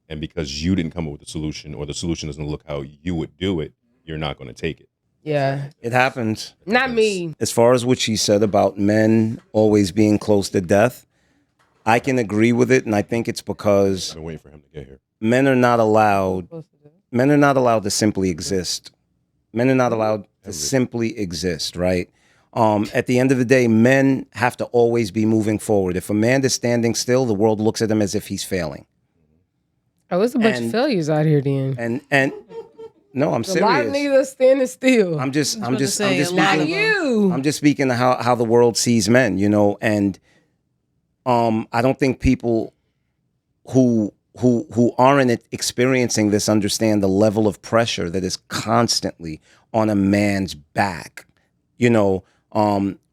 C: and because you didn't come up with the solution, or the solution doesn't look how you would do it, you're not going to take it.
E: Yeah,
B: It happens.
E: not me.
B: As far as what she said about men always being close to death, I can agree with it, and I think it's because
C: I've been waiting for him to get here.
B: men are not allowed. Men are not allowed to simply exist. Men are not allowed to simply exist, right? At the end of the day, men have to always be moving forward. If a man is standing still, the world looks at him as if he's failing.
E: Oh, it's a bunch of failures out here then.
B: And no, I'm
E: A lot of
B: serious.
E: niggas are standing still.
B: I'm just
E: Not
B: speaking.
E: you.
B: I'm just speaking to how the world sees men, and I don't think people who aren't experiencing this understand the level of pressure that is constantly on a man's back.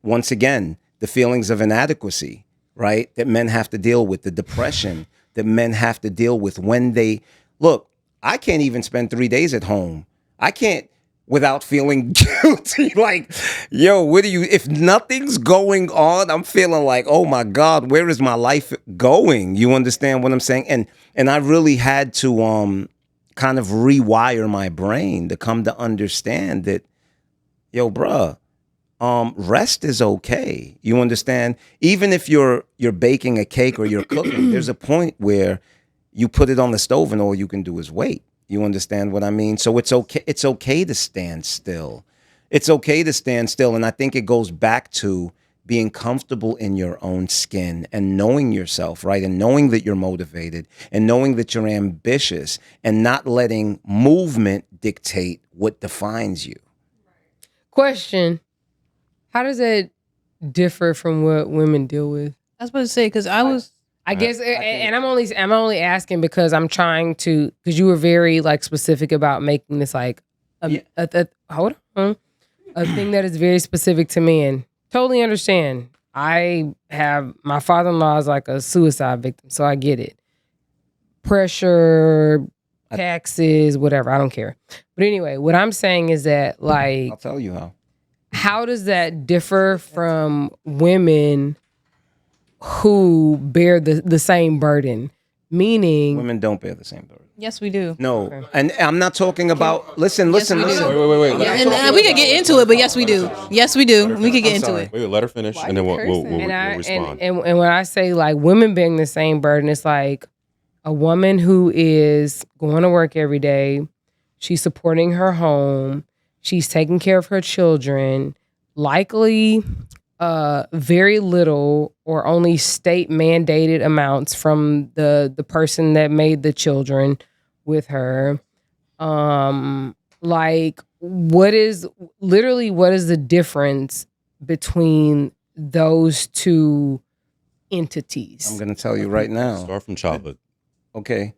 B: Once again, the feelings of inadequacy, right, that men have to deal with, the depression that men have to deal with when they look. I can't even spend 3 days at home. I can't without feeling guilty. Like, yo, if nothing's going on, I'm feeling like, oh my God, where is my life going? You understand what I'm saying? And I really had to kind of rewire my brain to come to understand that, yo, bruh, rest is okay. You understand? Even if you're baking a cake or you're cooking, there's a point where you put it on the stove and all you can do is wait. You understand what I mean? So it's okay. It's okay to stand still. It's okay to stand still. And I think it goes back to being comfortable in your own skin and knowing yourself, right? And knowing that you're motivated and knowing that you're ambitious and not letting movement dictate what defines you.
E: Question: how does that differ from what women deal with?
A: I was about to say, because
E: I guess, and I'm only asking because I'm trying to, because you were very like specific about making this like hold on, a thing that is very specific to men. Totally understand. My father-in-law is like a suicide victim, so I get it. Pressure, taxes, whatever. I don't care. But anyway, what I'm saying is that like,
B: I'll tell you how.
E: How does that differ from women who bear the same burden? Meaning,
B: Women don't bear the same burden.
A: yes, we do.
B: No, and I'm not talking about. Listen.
A: we
B: Listen.
A: do.
C: Wait.
A: Yeah, and we could get into it, but yes, we do. Yes, we do. We could get into
B: sorry.
A: it.
C: Wait, let her finish, and then we'll respond.
E: and when I say like women bearing the same burden, it's like a woman who is going to work every day. She's supporting her home. She's taking care of her children. Likely, very little or only state mandated amounts from the person that made the children with her. Like what is the difference between those two entities?
B: I'm going to tell you right now.
C: Start from childhood.
B: Okay.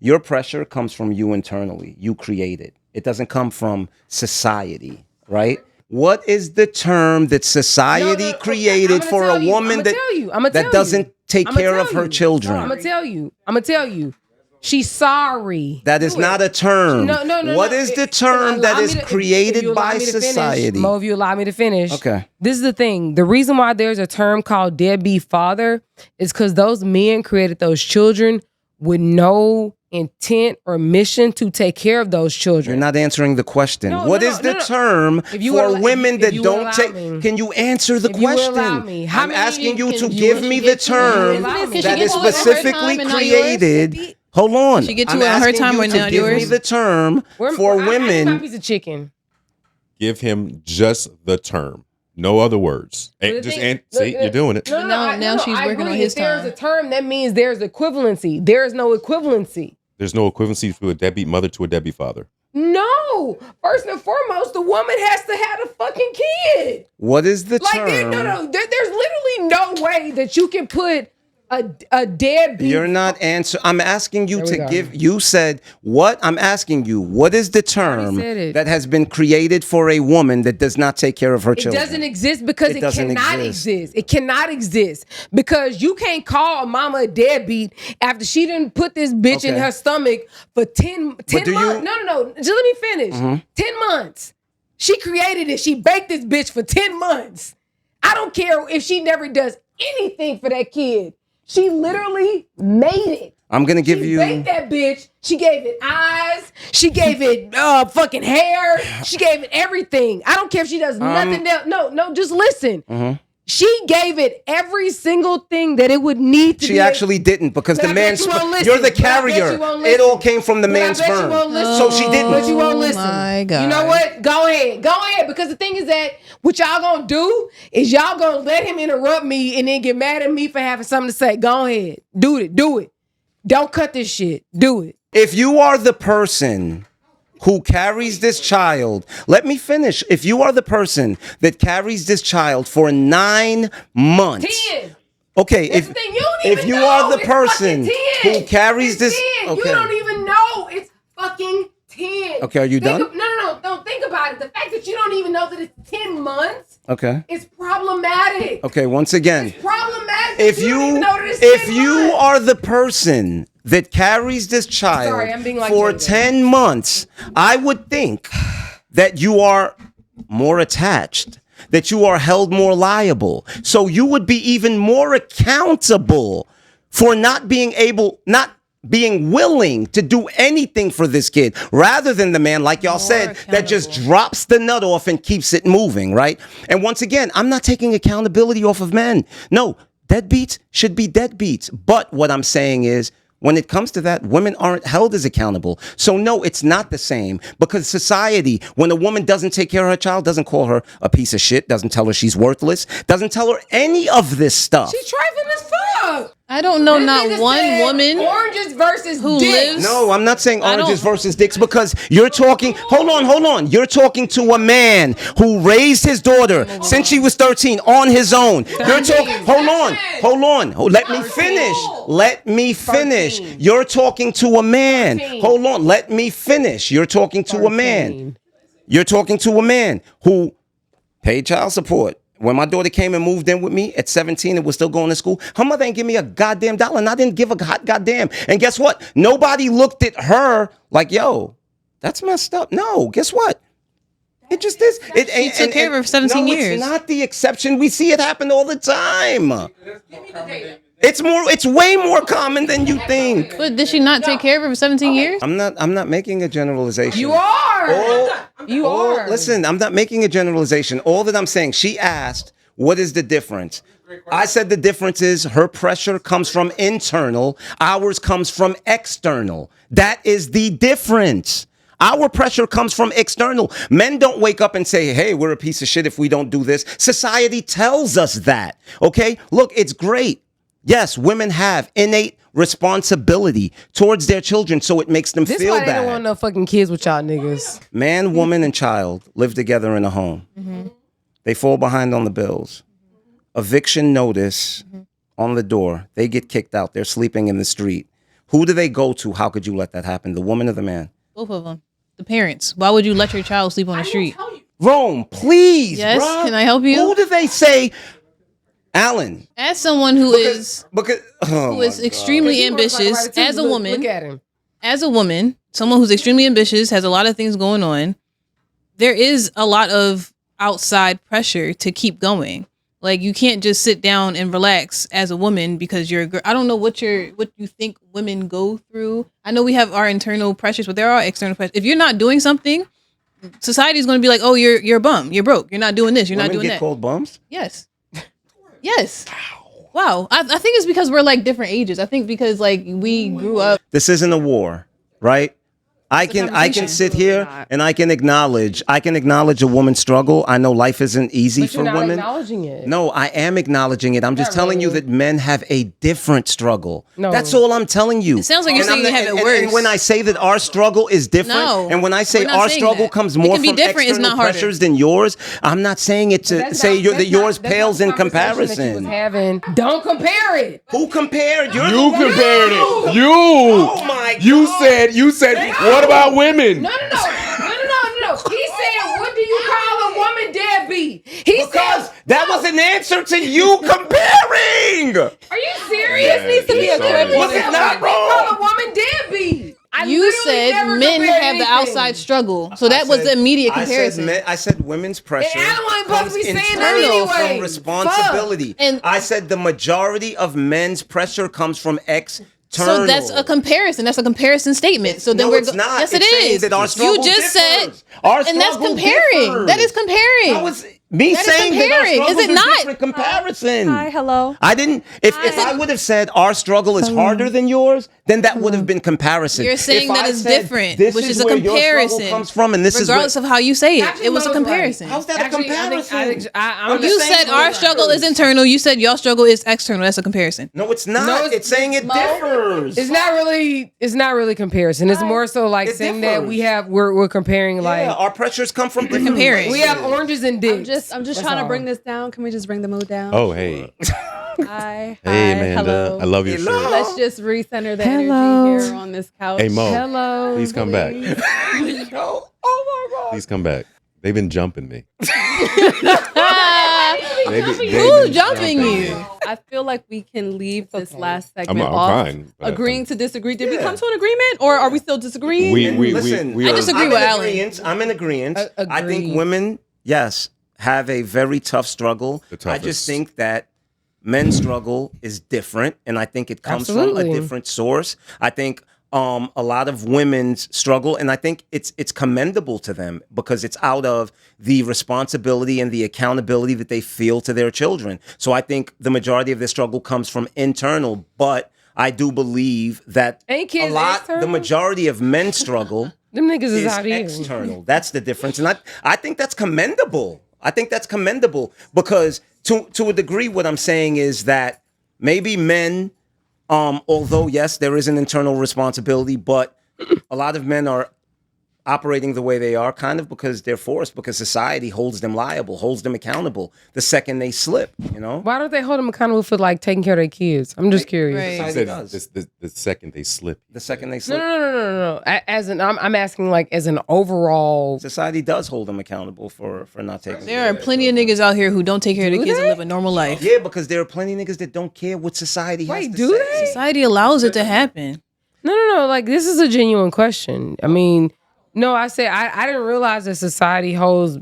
B: Your pressure comes from you internally. You create it. It doesn't come from society, right? What is the term that society created for a woman that doesn't take care of her children?
E: I'm gonna tell you. She's sorry.
B: That is not a term.
E: No.
B: What is the term that is created by society?
E: Mo, if you allow me to finish.
B: Okay.
E: This is the thing. The reason why there's a term called deadbeat father is because those men created those children with no intent or mission to take care of those children.
B: You're not answering the question. What is the term for women that don't take? Can you answer the question? I'm asking you to give me the term that is specifically created. Hold on.
A: She get to it on her time or not
B: yours? Give me the term for women.
E: My piece of chicken.
C: Give him just the term. No other words.
E: But
C: See, you're doing it.
A: Now she's working on his
E: time. If there's a term, that means there's equivalency. There is no equivalency.
C: There's no equivalency for a deadbeat mother to a deadbeat father.
E: No. First and foremost, the woman has to have a fucking kid.
B: What is the term?
E: There's literally no way that you can put a deadbeat.
B: You're not answering. I'm asking you to give. You said what? I'm asking you. What is the term that has been created for a woman that does not take care of her children?
E: It doesn't exist because it cannot exist. It cannot exist because you can't call a mama a deadbeat after she didn't put this bitch in her stomach for 10 months. No. Just let me finish. 10 months. She created it. She baked this bitch for 10 months. I don't care if she never does anything for that kid. She literally made it.
B: I'm going to give
E: she
B: you...
E: She baked that bitch. She gave it eyes. She gave it fucking hair. She gave it everything. I don't care if she does nothing else. No, just listen. She gave it every single thing that it would need to
B: She
E: be.
B: actually didn't because the man's you're the carrier. It all came from the man's sperm. So she didn't.
E: But you won't listen.
A: My God.
E: You know what? Go ahead. Because the thing is that what y'all gonna do is y'all gonna let him interrupt me and then get mad at me for having something to say. Go ahead. Do it. Don't cut this shit. Do it.
B: If you are the person who carries this child, let me finish. If you are the person that carries this child for 9 months.
E: 10.
B: Okay,
E: That's the thing. You don't even
B: if you
E: know.
B: are the
E: It's
B: person
E: fucking 10.
B: who carries
E: It's
B: this,
E: 10.
B: okay.
E: You don't even know. It's fucking 10.
B: Okay, are you done?
E: No. Don't think about it. The fact that you don't even know that it's 10 months
B: Okay.
E: is problematic.
B: Okay, once again,
E: It's problematic.
B: if
E: that you don't even know that it's
B: if
E: 10
B: you
E: months.
B: are the person that carries this child
E: Sorry, I'm being like
B: for
E: Jada.
B: 10 months, I would think that you are more attached, that you are held more liable. So you would be even more accountable for not being willing to do anything for this kid rather than the man, like y'all said, that just drops the nut off and keeps it moving, right? And once again, I'm not taking accountability off of men. No, deadbeats should be deadbeats. But what I'm saying is, when it comes to that, women aren't held as accountable. So no, it's not the same because society, when a woman doesn't take care of her child, doesn't call her a piece of shit, doesn't tell her she's worthless, doesn't tell her any of this stuff.
E: She's trifling as fuck.
A: I don't know
E: This
A: not
E: nigga
A: one
E: said
A: woman
E: oranges versus
A: who
E: dicks.
A: lives.
B: No, I'm not saying
A: I don't-
B: oranges versus dicks because you're talking. Hold on. You're talking to a man who raised his daughter since she was 13 on his own. You're talking. Hold on. Let me finish. You're talking to a man. Hold on. Let me finish. You're talking to a man. You're talking to a man who paid child support. When my daughter came and moved in with me at 17 and was still going to school, her mother ain't give me a goddamn dollar, and I didn't give a hot goddamn. And guess what? Nobody looked at her like, yo, that's messed up. No, guess what? It just is.
A: She took care of her for 17 years.
B: It's not the exception. We see it happen all the time. It's way more common than you think.
A: But did she not take care of her for 17 years?
B: I'm not making a generalization.
E: You are. You are.
B: Listen, I'm not making a generalization. All that I'm saying, she asked, what is the difference? I said the difference is her pressure comes from internal, ours comes from external. That is the difference. Our pressure comes from external. Men don't wake up and say, hey, we're a piece of shit if we don't do this. Society tells us that. Okay? Look, it's great. Yes, women have innate responsibility towards their children, so it makes them
E: This
B: feel
E: why they
B: bad.
E: don't want no fucking kids with y'all niggas.
B: Man, woman, and child live together in a home. They fall behind on the bills. Eviction notice on the door. They get kicked out. They're sleeping in the street. Who do they go to? How could you let that happen? The woman or the man?
A: Both of them. The parents. Why would you let your child sleep on the street?
B: Rome, please.
A: Yes,
B: bruh.
A: can I help you?
B: Who do they say? Alan.
A: As someone who is
B: Because
A: extremely ambitious, as a woman,
E: Look at him.
A: as a woman, someone who's extremely ambitious, has a lot of things going on, there is a lot of outside pressure to keep going. Like, you can't just sit down and relax as a woman because you're a girl. I don't know what you think women go through. I know we have our internal pressures, but there are external pressures. If you're not doing something, society is going to be like, oh, you're a bum. You're broke. You're not doing this. You're
B: women
A: not doing
B: get
A: that.
B: called bums?
A: Yes. Yes. Wow. I think it's because we're like different ages. I think because like we grew up.
B: This isn't a war, right? I can sit here and I can acknowledge a woman's struggle. I know life isn't easy
E: But
B: for
E: you're not
B: women.
E: acknowledging it.
B: No, I am acknowledging it. I'm just telling you that men have a different struggle.
E: No.
B: That's all I'm telling you.
A: It sounds like you're saying you have it worse.
B: And when I say that our struggle is different,
A: No,
B: and when I say
A: we're not
B: our
A: saying
B: struggle
A: that.
B: comes
A: It
B: more
A: can be
B: from
A: different, it's
B: external
A: not harder.
B: pressures than yours, I'm not saying it to say that yours pales in comparison.
E: Don't compare it.
B: Who compared?
I: You compared it. You.
B: Oh my God.
I: You said. What about women?
E: No. He said, what do you call a woman deadbeat?
B: Because that was an answer to you comparing.
E: Are you serious? Needs to be a
I: sorry.
B: Was it not
E: What do you call
B: wrong?
E: a woman deadbeat? I
A: You
E: literally
A: said
E: never
A: men
E: compared
A: have the
E: anything.
A: outside struggle, so that was the immediate comparison.
B: I said women's pressure
E: And I wasn't supposed
B: comes
E: to be saying
B: internal
E: that
B: from
E: anyway.
B: responsibility.
A: Fuck. And-
B: I said the majority of men's pressure comes from external.
A: So that's a comparison. That's a comparison statement. So then
B: No,
A: we're
B: it's not.
A: Yes,
B: It's
A: it
B: saying
A: is.
B: that our
A: You
B: struggle
A: just
B: differs.
A: said,
B: Our
A: and that's
B: struggle
A: comparing.
B: differs.
A: That is comparing.
B: How is Me
A: That is
B: saying that our
A: comparing, is
B: struggles
A: it
B: are
A: not?
B: different comparison.
D: Hi, hello.
B: I didn't. If I would have said our struggle is harder than yours, then that would have been comparison.
A: You're saying
B: If
A: that
B: I
A: it's
B: said,
A: different,
B: this
A: which is a
B: where your struggle
A: comparison.
B: comes from, and this
A: Regardless
B: is
A: of how you say it,
E: Actually,
A: it was a
E: Mo's right.
A: comparison.
B: how's that
E: Actually,
B: a comparison?
E: I'm
A: You
B: saying
A: said our
B: both
A: struggle is
B: matters.
A: internal. You said your struggle is external. That's a comparison.
B: No, it's not.
E: No,
B: it's saying it differs.
E: It's not really comparison. It's more so like
B: It
E: saying that
B: differs.
E: we're comparing like
B: Yeah, our pressures come from different
A: comparing.
E: we have oranges and dicks.
D: I'm just
E: That's
D: trying to
E: all.
D: bring this down. Can we just bring the mood down?
C: Oh, hey.
D: Hi.
C: Hey,
D: Hi,
C: Amanda.
D: hello.
C: I love your shirt.
D: Let's just recenter the
E: Hello.
D: energy here on this couch.
C: Hey, Mo.
E: Hello.
C: Please come back.
B: Oh my God.
C: Please come back. They've been jumping me.
A: Who's jumping you?
D: I feel like we can leave this last segment
C: I'm
D: off.
C: fine, but
D: Agreeing to disagree. Did we come to an agreement, or are we still disagreeing?
B: Listen,
A: I disagree
B: I'm
A: with
B: in
A: Alan.
B: agreement. I'm in agreement. I think
E: Agreed.
B: women, yes, have a very tough struggle.
C: The
B: I just
C: toughest.
B: think that men's struggle is different, and I think it comes from
E: Absolutely.
B: a different source. I think a lot of women's struggle, and I think it's commendable to them because it's out of the responsibility and the accountability that they feel to their children. So I think the majority of their struggle comes from internal, but I do believe that
E: Ain't kids
B: the
E: external?
B: majority of men's struggle
E: Them niggas is
B: is
E: out here.
B: external. That's the difference. And I think that's commendable. I think that's commendable because to a degree, what I'm saying is that maybe men, although yes, there is an internal responsibility, but a lot of men are operating the way they are kind of because they're forced, because society holds them liable, holds them accountable the second they slip, you know?
E: Why don't they hold them accountable for like taking care of their kids? I'm just curious.
A: Right.
C: I
B: Society
C: said
B: does.
C: the second they slip.
B: The second they
E: No,
B: slip.
E: no. As an, I'm asking like as an overall.
B: Society does hold them accountable for not taking
A: There
B: care
A: are
B: of
A: plenty of niggas out here who don't take care of their kids and live a normal life.
B: Yeah, because there are plenty of niggas that don't care what society has
E: Wait,
B: to
E: do
B: say.
E: they?
A: Society allows it to happen.
E: No. Like this is a genuine question. I mean, no, I said I didn't realize that society holds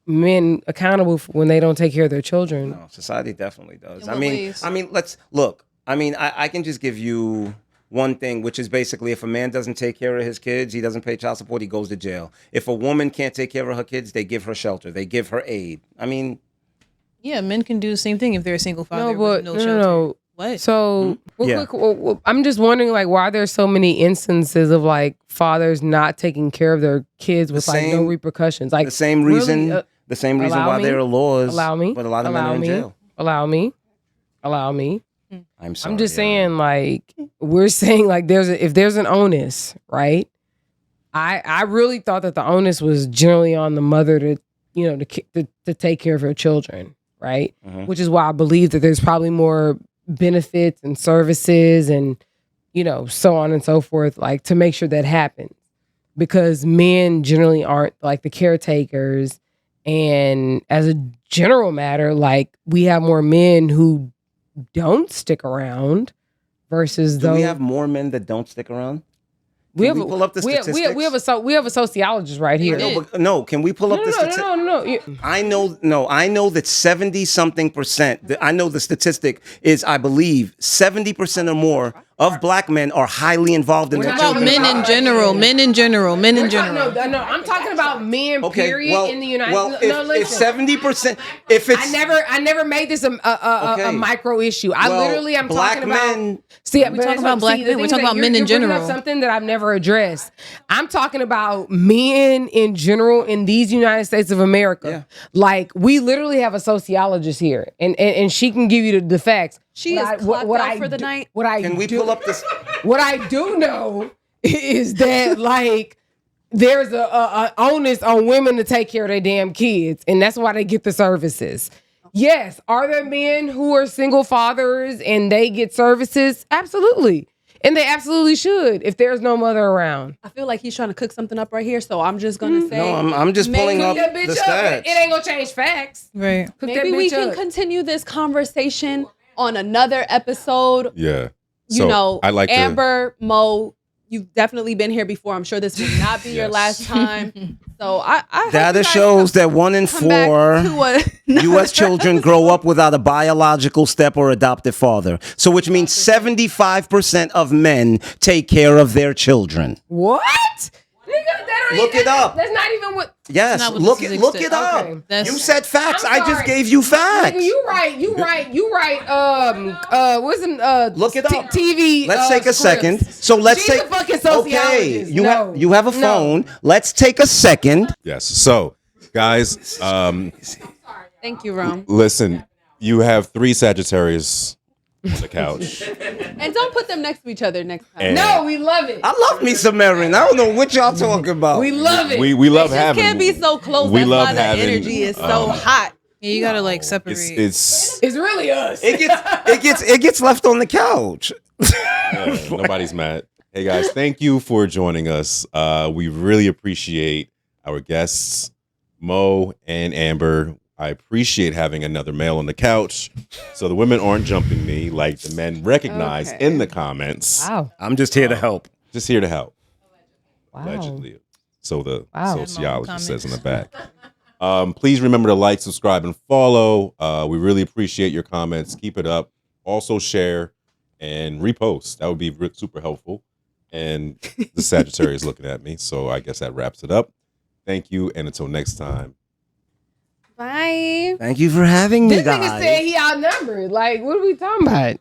E: men accountable for when they don't take care of their children.
B: No, society definitely does.
A: In what ways?
B: Let's look. I can just give you one thing, which is basically if a man doesn't take care of his kids, he doesn't pay child support, he goes to jail. If a woman can't take care of her kids, they give her shelter, they give her aid. I mean,
A: Yeah, men can do the same thing if they're a single father.
E: No, but
A: with no
E: no.
A: shelter. What?
E: So,
B: Yeah.
E: I'm just wondering, like, why are there so many instances of like fathers not taking care of their kids with like no
B: same-
E: repercussions? Like
B: the same reason,
E: really,
B: the same reason
E: allow
B: why
E: me?
B: there are laws.
E: allow me,
B: but a lot of men
E: allow
B: are in
E: me,
B: jail.
E: allow me.
B: I'm sorry.
E: I'm just
B: yeah.
E: saying, like, we're saying like if there's an onus, right? I really thought that the onus was generally on the mother to take care of her children, right?
B: Mhm.
E: Which is why I believe that there's probably more benefits and services and so on and so forth, like to make sure that happens, because men generally aren't like the caretakers, and as a general matter, like we have more men who don't stick around versus
B: Do
E: those.
B: we have more men that don't stick around?
E: We
B: Can
E: have
B: we pull up the statistics?
E: we have a sociologist right here.
B: No, can we pull up the statistics?
E: No.
B: I know that 70-something%, I know the statistic is, I believe, 70% or more of black men are highly involved in
E: We're
B: their
E: not
A: About
B: children's
A: men in
B: lives.
A: general. Men in general. Men in
E: No,
A: general.
E: I'm talking about men.
B: Okay,
E: Period.
B: well,
E: In the United.
B: well,
E: no,
B: if
E: listen.
B: 70%, if it's
E: I never made this a
B: Okay.
E: micro issue. I
B: Well,
E: literally am
B: black
E: talking about.
B: men-
E: See,
A: We talking about black men. We're talking about men in
E: you're bringing up
A: general.
E: something that I've never addressed. I'm talking about men in general in these United States of America.
B: Yeah.
E: Like we literally have a sociologist here, and she can give you the facts.
D: She
E: What
D: is clocked out for the
E: do-
D: night.
E: What I
B: Can we
E: do-
B: pull up this?
E: What I do know is that like there's a onus on women to take care of their damn kids, and that's why they get the services. Yes, are there men who are single fathers and they get services? Absolutely, and they absolutely should if there's no mother around.
D: I feel like he's trying to cook something up right here, so I'm just gonna say.
B: No, I'm just pulling
D: maybe
B: up
E: That bitch
B: the
E: up.
B: stats.
E: It ain't gonna change facts.
A: Right.
E: Cook that
D: Maybe we
E: bitch
D: can
E: up.
D: continue this conversation on another episode.
C: Yeah.
D: You know,
C: I like
D: Amber, Mo, you've definitely been here before. I'm sure this will not be your
C: Yes.
D: last time. So I hope you
B: Data
D: guys
B: shows that 1 in
D: come back
B: 4
D: to a-
B: U.S. children grow up without a biological step or adoptive father. So, which means 75% of men take care of their children.
E: What? that don't
B: Look it up.
E: That's not even what.
B: Yes,
A: not what
B: look
A: this
B: it
A: is
B: look
A: extent-
B: it up.
E: Okay.
A: That's-
B: You said facts.
E: I'm
B: I just
E: sorry.
B: gave you facts.
E: Nigga, you right. What's them?
B: Look it up.
E: TV.
B: Let's take a
E: scripts.
B: second. So let's
E: She's
B: take.
E: a fucking
B: Okay,
E: sociologist.
B: you
E: No.
B: have you have a
E: No.
B: phone. Let's take a second.
C: Yes. So, guys,
F: Thank you, Rome.
C: listen. You have 3 Sagittarius on the couch.
F: And don't put them next to each other next time.
C: And
E: No, we love it.
B: I love me some Erin. I don't know what y'all talking about.
E: We love it.
C: we love
F: They just
C: having.
F: can't be so close.
C: We
F: That's
C: love
F: why the
C: having,
F: energy is so hot.
A: Yeah, you gotta like separate.
C: It's
E: It's really us.
B: It gets left on the couch.
C: nobody's mad. Hey guys, thank you for joining us. We really appreciate our guests, Mo and Amber. I appreciate having another male on the couch, so the women aren't jumping me like the men recognize
F: Okay.
C: in the comments.
E: Wow.
B: I'm just here to help.
C: Just here to help.
E: Wow.
C: Allegedly. So the
E: Wow.
C: sociologist says in the back. Please remember to like, subscribe, and follow. We really appreciate your comments. Keep it up. Also share and repost. That would be super helpful. And the Sagittarius is looking at me, so I guess that wraps it up. Thank you, and until next time.
F: Bye.
B: Thank you for having me,
E: This
B: guys.
E: nigga said he outnumbered. Like, what are we talking about?